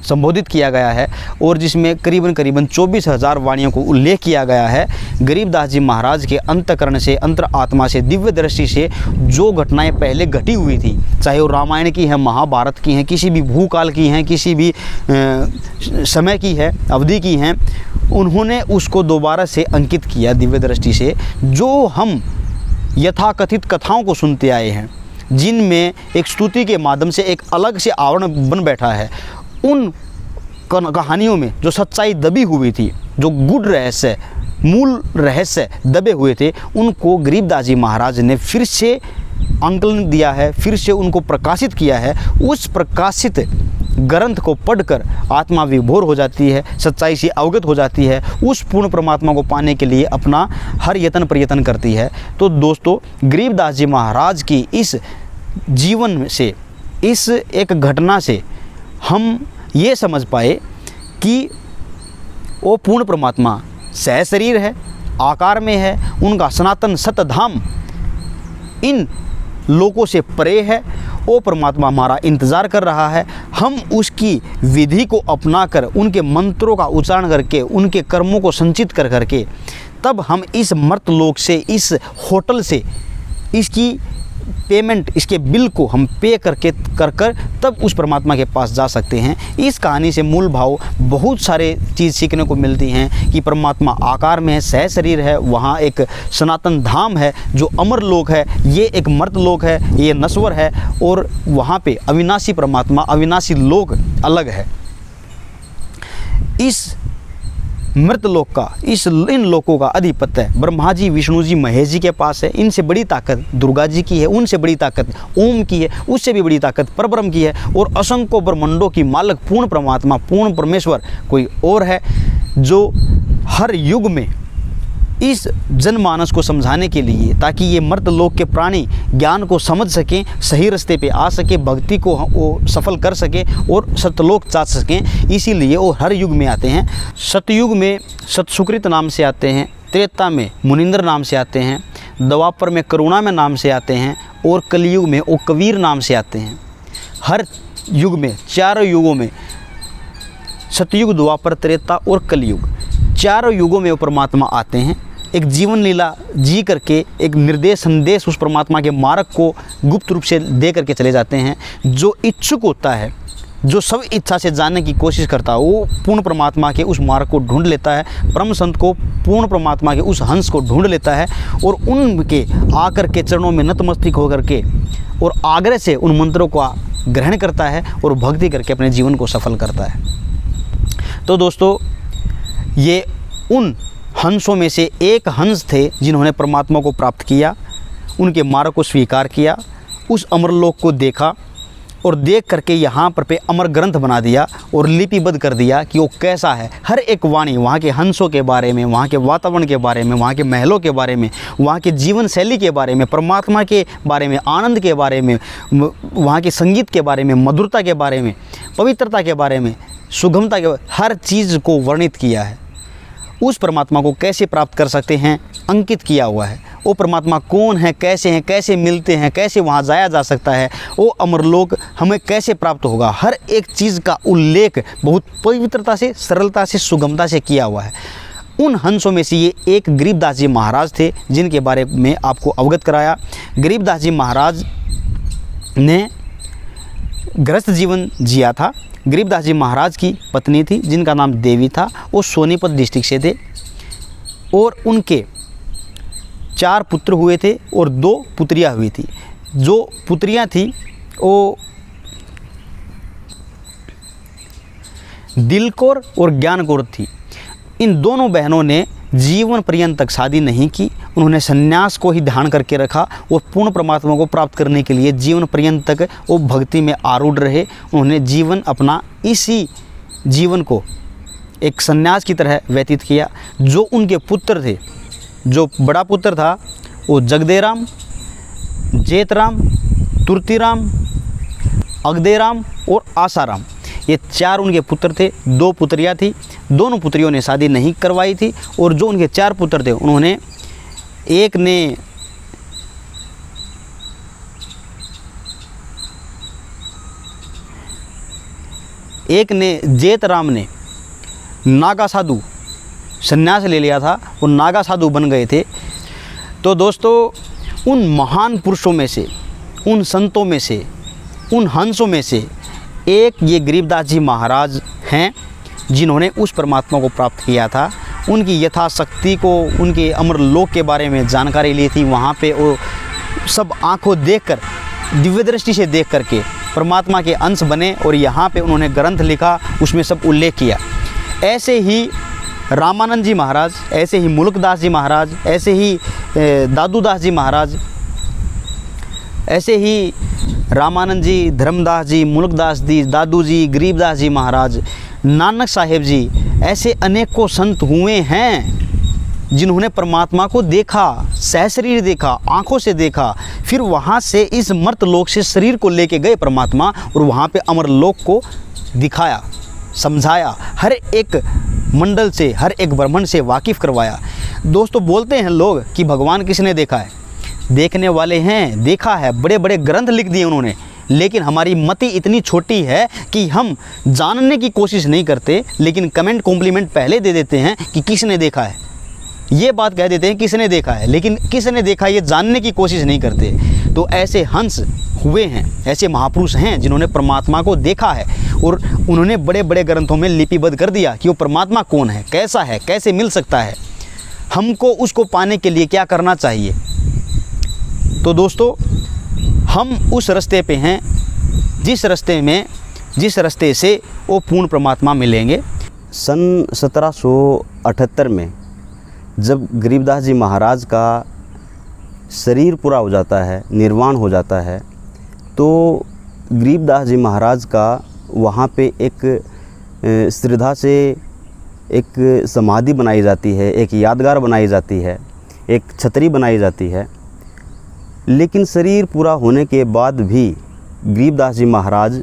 संबोधित किया गया है और जिसमें करीबन 24,000 वाणियों को उल्लेख किया गया है। गरीबदास जी महाराज के अंतकरण से, अंतर आत्मा से, दिव्य दृष्टि से जो घटनाएं पहले घटी हुई थी, चाहे वो रामायण की है, महाभारत की हैं, किसी भी भूकाल की हैं, किसी भी समय की है, अवधि की हैं, उन्होंने उसको दोबारा से अंकित किया दिव्य दृष्टि से। जो हम यथाकथित कथाओं को सुनते आए हैं, जिनमें एक स्तुति के माध्यम से एक अलग से आवरण बन बैठा है, उन कहानियों में जो सच्चाई दबी हुई थी, जो गुड़ रहस्य, मूल रहस्य दबे हुए थे, उनको गरीबदास जी महाराज ने फिर से आंकलन दिया है, फिर से उनको प्रकाशित किया है। उस प्रकाशित ग्रंथ को पढ़कर आत्मा विभोर हो जाती है, सच्चाई से अवगत हो जाती है, उस पूर्ण परमात्मा को पाने के लिए अपना हर यत्न प्रयत्न करती है। तो दोस्तों, गरीबदास जी महाराज की इस जीवन से, इस एक घटना से हम ये समझ पाए कि वो पूर्ण परमात्मा सह शरीर है, आकार में है, उनका सनातन सतधाम इन लोगों से परे है। वो परमात्मा हमारा इंतज़ार कर रहा है। हम उसकी विधि को अपनाकर, उनके मंत्रों का उच्चारण करके, उनके कर्मों को संचित कर करके, तब हम इस मर्तलोक से, इस होटल से, इसकी पेमेंट, इसके बिल को हम पे करके कर तब उस परमात्मा के पास जा सकते हैं। इस कहानी से मूल भाव बहुत सारे चीज़ सीखने को मिलती हैं कि परमात्मा आकार में है, सह शरीर है, वहाँ एक सनातन धाम है जो अमर लोक है, ये एक मर्त लोक है, ये नश्वर है, और वहाँ पे अविनाशी परमात्मा, अविनाशी लोक अलग है। इस मृत लोक का, इन लोकों का अधिपत्य ब्रह्मा जी, विष्णु जी, महेश जी के पास है। इनसे बड़ी ताकत दुर्गा जी की है, उनसे बड़ी ताकत ओम की है, उससे भी बड़ी ताकत परब्रह्म की है, और असंख्य ब्रह्मांडों की मालक पूर्ण परमात्मा, पूर्ण परमेश्वर कोई और है, जो हर युग में इस जनमानस को समझाने के लिए, ताकि ये मर्त लोक के प्राणी ज्ञान को समझ सकें, सही रास्ते पे आ सके, भक्ति को वो सफल कर सके और सतलोक चाह सकें, इसीलिए वो हर युग में आते हैं। सतयुग में सतसुकृत नाम से आते हैं, त्रेता में मुनिंद्र नाम से आते हैं, द्वापर में करुणा में नाम से आते हैं, और कलयुग में वो कबीर नाम से आते हैं। हर युग में, चारों युगों में, सतयुग, द्वापर, त्रेता और कलयुग, चारों युगों में वो परमात्मा आते हैं। एक जीवन लीला जी करके एक निर्देश संदेश उस परमात्मा के मार्ग को गुप्त रूप से दे करके चले जाते हैं। जो इच्छुक होता है, जो सब इच्छा से जानने की कोशिश करता है, वो पूर्ण परमात्मा के उस मार्ग को ढूंढ लेता है, परम संत को, पूर्ण परमात्मा के उस हंस को ढूंढ लेता है, और उनके आकर के चरणों में नतमस्तक होकर के और आग्रह से उन मंत्रों को ग्रहण करता है और भक्ति करके अपने जीवन को सफल करता है। तो दोस्तों, ये उन हंसों में से एक हंस थे जिन्होंने परमात्मा को प्राप्त किया, उनके मार्ग को स्वीकार किया, उस अमरलोक को देखा, और देख करके यहाँ पर पे अमर ग्रंथ बना दिया और लिपिबद्ध कर दिया कि वो कैसा है। हर एक वाणी वहाँ के हंसों के बारे में, वहाँ के वातावरण के बारे में, वहाँ के महलों के बारे में, वहाँ के जीवन शैली के बारे में, परमात्मा के बारे में, आनंद के बारे में, वहाँ के संगीत के बारे में, मधुरता के बारे में, पवित्रता के बारे में, सुगमता के, हर चीज़ को वर्णित किया है। उस परमात्मा को कैसे प्राप्त कर सकते हैं, अंकित किया हुआ है। वो परमात्मा कौन है, कैसे मिलते हैं, कैसे वहाँ जाया जा सकता है, वो अमरलोक हमें कैसे प्राप्त होगा, हर एक चीज़ का उल्लेख बहुत पवित्रता से, सरलता से, सुगमता से किया हुआ है। उन हंसों में से ये एक गरीबदास जी महाराज थे, जिनके बारे में आपको अवगत कराया। गरीबदास जी महाराज ने गृहस्थ जीवन जिया था। गरीबदास जी महाराज की पत्नी थी जिनका नाम देवी था, वो सोनीपत डिस्ट्रिक्ट से थे, और उनके 4 पुत्र हुए थे और 2 पुत्रियां हुई थी। जो पुत्रियां थी वो दिलकौर और ज्ञानकौर थी। इन दोनों बहनों ने जीवन पर्यंत तक शादी नहीं की। उन्होंने संन्यास को ही ध्यान करके रखा और पूर्ण परमात्मा को प्राप्त करने के लिए जीवन पर्यंत तक वो भक्ति में आरूढ़ रहे। उन्होंने जीवन अपना इसी जीवन को एक संन्यास की तरह व्यतीत किया। जो उनके पुत्र थे, जो बड़ा पुत्र था वो जगदेराम, जेतराम, तुर्तीराम, अगदेराम और आसाराम, ये 4 उनके पुत्र थे। 2 पुत्रियाँ थी, दोनों पुत्रियों ने शादी नहीं करवाई थी। और जो उनके 4 पुत्र थे उन्होंने एक ने जेतराम ने नागा साधु संन्यास ले लिया था, वो नागा साधु बन गए थे। तो दोस्तों, उन महान पुरुषों में से, उन संतों में से, उन हंसों में से एक ये गरीबदास जी महाराज हैं, जिन्होंने उस परमात्मा को प्राप्त किया था। उनकी यथाशक्ति को, उनके अमर लोक के बारे में जानकारी ली थी। वहाँ पे वो सब आंखों देखकर, दिव्य दृष्टि से देख करके परमात्मा के अंश बने और यहाँ पे उन्होंने ग्रंथ लिखा, उसमें सब उल्लेख किया। ऐसे ही रामानंद जी महाराज, ऐसे ही मुल्कदास जी महाराज, ऐसे ही दादूदास जी महाराज, ऐसे ही रामानंद जी, धर्मदास जी, मुल्कदास जी, दादू जी, गरीबदास जी महाराज, नानक साहेब जी, ऐसे अनेकों संत हुए हैं जिन्होंने परमात्मा को देखा, सहशरीर देखा, आंखों से देखा। फिर वहाँ से इस मर्त लोक से शरीर को लेके गए परमात्मा और वहाँ पे अमर लोक को दिखाया, समझाया, हर एक मंडल से, हर एक ब्रह्मांड से वाकिफ़ करवाया। दोस्तों, बोलते हैं लोग कि भगवान किसने देखा है? देखने वाले हैं, देखा है, बड़े बड़े ग्रंथ लिख दिए उन्होंने, लेकिन हमारी मति इतनी छोटी है कि हम जानने की कोशिश नहीं करते, लेकिन कमेंट कॉम्प्लीमेंट पहले दे देते हैं कि किसने देखा है। ये बात कह देते हैं किसने देखा है, लेकिन किसने देखा ये जानने की कोशिश नहीं करते। तो ऐसे हंस हुए हैं, ऐसे महापुरुष हैं जिन्होंने परमात्मा को देखा है और उन्होंने बड़े बड़े ग्रंथों में लिपिबद्ध कर दिया कि वो परमात्मा कौन है, कैसे मिल सकता है, हमको उसको पाने के लिए क्या करना चाहिए। तो दोस्तों, हम उस रास्ते पे हैं जिस रास्ते से वो पूर्ण परमात्मा मिलेंगे। सन 1778 में जब गरीबदास जी महाराज का शरीर पूरा हो जाता है, निर्वाण हो जाता है, तो गरीबदास जी महाराज का वहाँ पे एक श्रद्धा से एक समाधि बनाई जाती है, एक यादगार बनाई जाती है, एक छतरी बनाई जाती है। लेकिन शरीर पूरा होने के बाद भी गरीबदास जी महाराज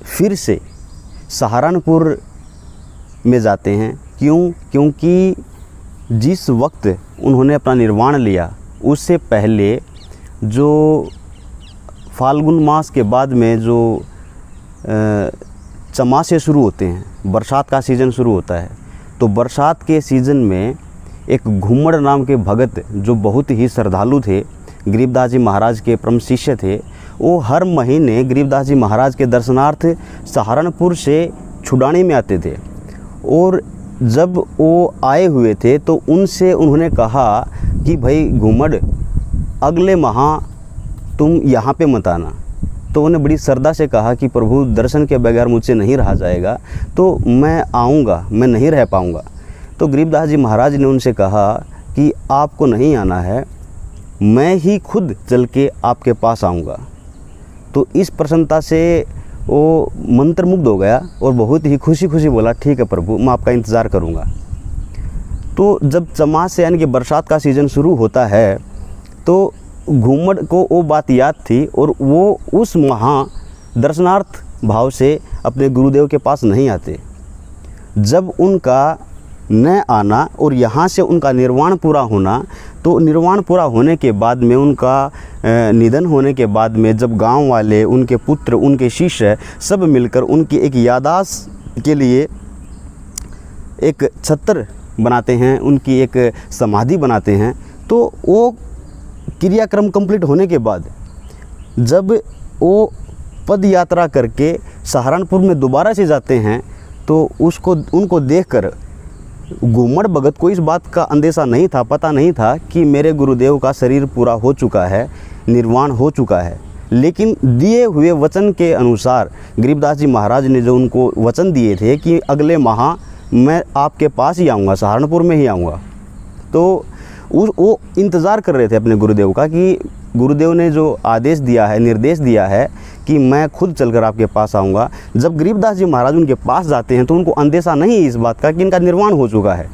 फिर से सहारनपुर में जाते हैं। क्योंकि जिस वक्त उन्होंने अपना निर्वाण लिया उससे पहले जो फाल्गुन मास के बाद में जो चमासे शुरू होते हैं, बरसात का सीज़न शुरू होता है, तो बरसात के सीज़न में एक घुम्मड़ नाम के भगत जो बहुत ही श्रद्धालु थे, गरीबदास जी महाराज के परम शिष्य थे, वो हर महीने गरीबदास जी महाराज के दर्शनार्थ सहारनपुर से छुड़ाने में आते थे। और जब वो आए हुए थे तो उनसे उन्होंने कहा कि भाई घुम्मड़, अगले माह तुम यहाँ पे मत आना। तो उन्हें बड़ी श्रद्धा से कहा कि प्रभु, दर्शन के बगैर मुझसे नहीं रहा जाएगा, तो मैं आऊँगा, मैं नहीं रह पाऊँगा। तो गरीबदास जी महाराज ने उनसे कहा कि आपको नहीं आना है, मैं ही खुद चल के आपके पास आऊँगा। तो इस प्रसन्नता से वो मंत्रमुग्ध हो गया और बहुत ही खुशी खुशी बोला, ठीक है प्रभु, मैं आपका इंतज़ार करूँगा। तो जब चमास से यानी कि बरसात का सीज़न शुरू होता है तो घुम्मड़ को वो बात याद थी और वो उस माह दर्शनार्थ भाव से अपने गुरुदेव के पास नहीं आते। जब उनका न आना और यहाँ से उनका निर्वाण पूरा होना, तो निर्वाण पूरा होने के बाद में, उनका निधन होने के बाद में, जब गांव वाले, उनके पुत्र, उनके शिष्य सब मिलकर उनकी एक याददाश्त के लिए एक छत्र बनाते हैं, उनकी एक समाधि बनाते हैं, तो वो क्रियाक्रम कंप्लीट होने के बाद जब वो पद यात्रा करके सहारनपुर में दोबारा से जाते हैं, तो उनको देखकर घुम्मड़ भगत को इस बात का अंदेशा नहीं था, पता नहीं था कि मेरे गुरुदेव का शरीर पूरा हो चुका है, निर्वाण हो चुका है। लेकिन दिए हुए वचन के अनुसार गरीबदास जी महाराज ने जो उनको वचन दिए थे कि अगले माह मैं आपके पास ही आऊँगा, सहारनपुर में ही आऊँगा, तो वो इंतज़ार कर रहे थे अपने गुरुदेव का कि गुरुदेव ने जो आदेश दिया है, निर्देश दिया है कि मैं खुद चलकर आपके पास आऊँगा। जब गरीबदास जी महाराज उनके पास जाते हैं तो उनको अंदेशा नहीं इस बात का कि इनका निर्वाण हो चुका है,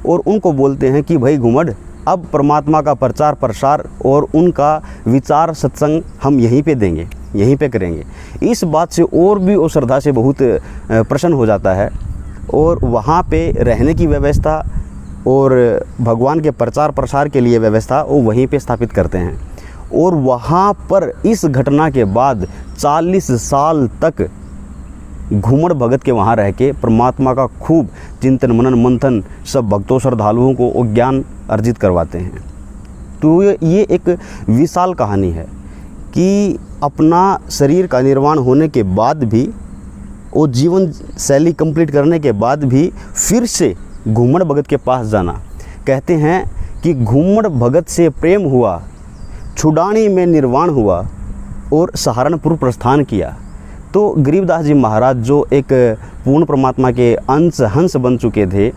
और उनको बोलते हैं कि भाई घुमड़, अब परमात्मा का प्रचार प्रसार और उनका विचार सत्संग हम यहीं पे देंगे, यहीं पे करेंगे। इस बात से और भी वो श्रद्धा से बहुत प्रसन्न हो जाता है, और वहाँ पे रहने की व्यवस्था और भगवान के प्रचार प्रसार के लिए व्यवस्था वो वहीं पे स्थापित करते हैं। और वहाँ पर इस घटना के बाद 40 साल तक घुमड़ भगत के वहाँ रह के परमात्मा का खूब चिंतन मनन मंथन सब भक्तों श्रद्धालुओं को ज्ञान अर्जित करवाते हैं। तो ये एक विशाल कहानी है कि अपना शरीर का निर्वाण होने के बाद भी, वो जीवन शैली कंप्लीट करने के बाद भी फिर से घुमड़ भगत के पास जाना। कहते हैं कि घुमड़ भगत से प्रेम हुआ, छुड़ानी में निर्वाण हुआ और सहारनपुर प्रस्थान किया। तो गरीबदास जी महाराज जो एक पूर्ण परमात्मा के अंश हंस बन चुके थे,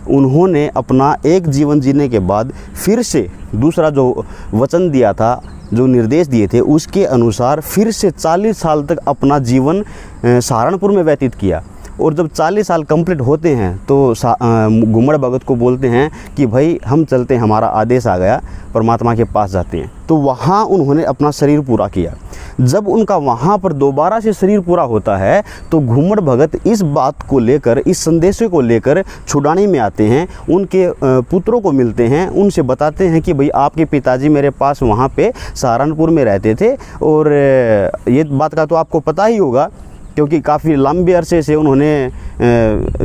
उन्होंने अपना एक जीवन जीने के बाद फिर से दूसरा जो वचन दिया था, जो निर्देश दिए थे, उसके अनुसार फिर से 40 साल तक अपना जीवन सहारनपुर में व्यतीत किया। और जब 40 साल कंप्लीट होते हैं तो घुमड़ भगत को बोलते हैं कि भाई हम चलते हैं, हमारा आदेश आ गया, परमात्मा के पास जाते हैं। तो वहाँ उन्होंने अपना शरीर पूरा किया। जब उनका वहाँ पर दोबारा से शरीर पूरा होता है तो घुमड़ भगत इस बात को लेकर, इस संदेश को लेकर छुड़ाने में आते हैं, उनके पुत्रों को मिलते हैं, उनसे बताते हैं कि भाई आपके पिताजी मेरे पास वहाँ पे सहारनपुर में रहते थे, और ये बात का तो आपको पता ही होगा क्योंकि काफ़ी लंबे अरसे से उन्होंने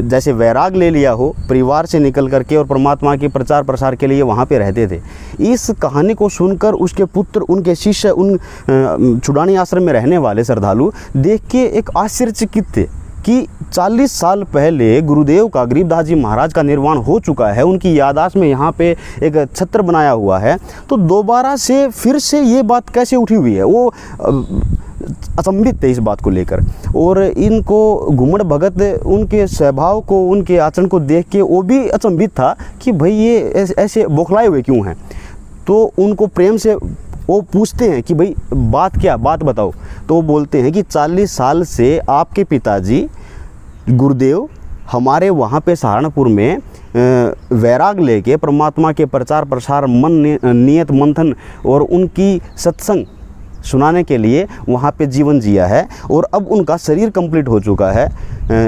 जैसे वैराग ले लिया हो, परिवार से निकल करके और परमात्मा के प्रचार प्रसार के लिए वहाँ पे रहते थे। इस कहानी को सुनकर उसके पुत्र, उनके शिष्य, उन छुड़ानी आश्रम में रहने वाले श्रद्धालु देख के एक आश्चर्यचकित थे कि 40 साल पहले गुरुदेव का, गरीबदास जी महाराज का निर्वाण हो चुका है, उनकी याददाश्त में यहाँ पे एक छत्र बनाया हुआ है, तो दोबारा से फिर से ये बात कैसे उठी हुई है। वो अचंभित थे इस बात को लेकर। और इनको घुमड़ भगत उनके स्वभाव को, उनके आचरण को देख के वो भी अचंभित था कि भाई ये ऐसे बौखलाए हुए क्यों हैं। तो उनको प्रेम से वो पूछते हैं कि भाई बात क्या, बात बताओ। तो वो बोलते हैं कि 40 साल से आपके पिताजी गुरुदेव हमारे वहाँ पे सहारनपुर में वैराग लेके परमात्मा के प्रचार प्रसार, मन नियत मंथन और उनकी सत्संग सुनाने के लिए वहाँ पे जीवन जिया है, और अब उनका शरीर कंप्लीट हो चुका है,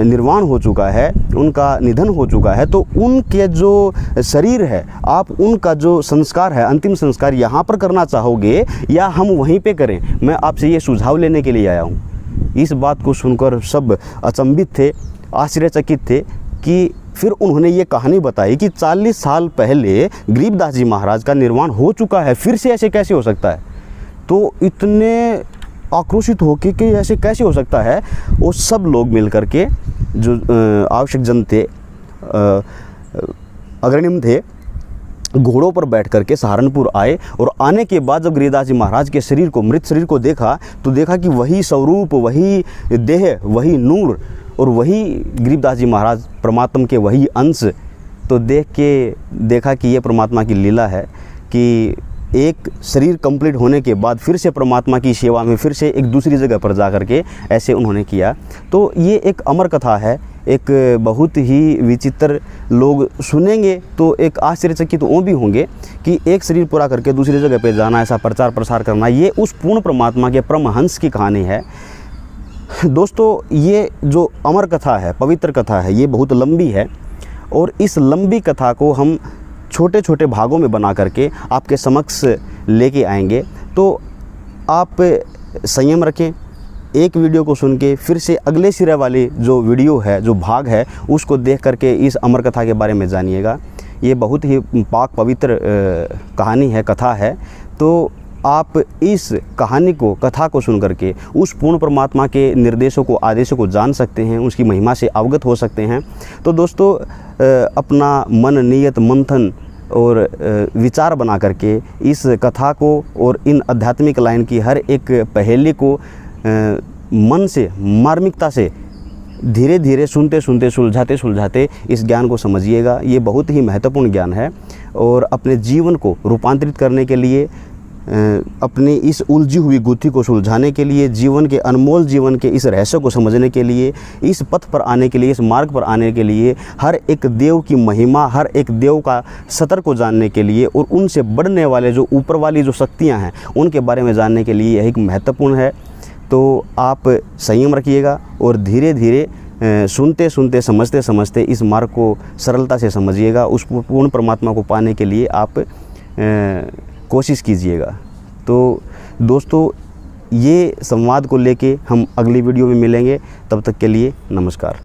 निर्वाण हो चुका है, उनका निधन हो चुका है। तो उनके जो शरीर है, आप उनका जो संस्कार है, अंतिम संस्कार यहाँ पर करना चाहोगे या हम वहीं पे करें? मैं आपसे ये सुझाव लेने के लिए आया हूँ। इस बात को सुनकर सब अचंभित थे, आश्चर्यचकित थे कि फिर उन्होंने ये कहानी बताई कि 40 साल पहले गरीबदास जी महाराज का निर्वाण हो चुका है, फिर से ऐसे कैसे हो सकता है। तो इतने आक्रोशित होके कि ऐसे कैसे हो सकता है। वो सब लोग मिल कर के, जो आवश्यक जन थे, अग्रणी थे, घोड़ों पर बैठ करके सहारनपुर आए। और आने के बाद जब गरीबदास जी महाराज के शरीर को, मृत शरीर को देखा, तो देखा कि वही स्वरूप, वही देह, वही नूर और वही गरीबदास जी महाराज परमात्मा के वही अंश। तो देख के देखा कि ये परमात्मा की लीला है कि एक शरीर कंप्लीट होने के बाद फिर से परमात्मा की सेवा में फिर से एक दूसरी जगह पर जा कर के ऐसे उन्होंने किया। तो ये एक अमर कथा है, एक बहुत ही विचित्र, लोग सुनेंगे तो एक आश्चर्यचकित वो भी होंगे कि एक शरीर पूरा करके दूसरी जगह पे जाना, ऐसा प्रचार प्रसार करना, ये उस पूर्ण परमात्मा के परमहंस की कहानी है। दोस्तों, ये जो अमर कथा है, पवित्र कथा है, ये बहुत लंबी है, और इस लंबी कथा को हम छोटे छोटे भागों में बना करके आपके समक्ष लेके आएंगे। तो आप संयम रखें, एक वीडियो को सुन के फिर से अगले सिरे वाली जो वीडियो है, जो भाग है, उसको देख करके इस अमर कथा के बारे में जानिएगा। ये बहुत ही पाक पवित्र कहानी है, कथा है। तो आप इस कहानी को, कथा को सुन करके उस पूर्ण परमात्मा के निर्देशों को, आदेशों को जान सकते हैं, उसकी महिमा से अवगत हो सकते हैं। तो दोस्तों, अपना मन, नियत, मंथन और विचार बना करके इस कथा को और इन आध्यात्मिक लाइन की हर एक पहेली को मन से, मार्मिकता से धीरे धीरे सुनते सुनते, सुलझाते सुलझाते इस ज्ञान को समझिएगा। ये बहुत ही महत्वपूर्ण ज्ञान है और अपने जीवन को रूपांतरित करने के लिए, अपनी इस उलझी हुई गुत्थी को सुलझाने के लिए, जीवन के अनमोल जीवन के इस रहस्य को समझने के लिए, इस पथ पर आने के लिए, इस मार्ग पर आने के लिए, हर एक देव की महिमा, हर एक देव का सतर को जानने के लिए और उनसे बढ़ने वाले जो ऊपर वाली जो शक्तियाँ हैं उनके बारे में जानने के लिए यह एक महत्वपूर्ण है। तो आप संयम रखिएगा और धीरे धीरे सुनते सुनते, समझते समझते इस मार्ग को सरलता से समझिएगा। उस पूर्ण परमात्मा को पाने के लिए आप कोशिश कीजिएगा। तो दोस्तों, ये संवाद को लेके हम अगली वीडियो में मिलेंगे। तब तक के लिए नमस्कार।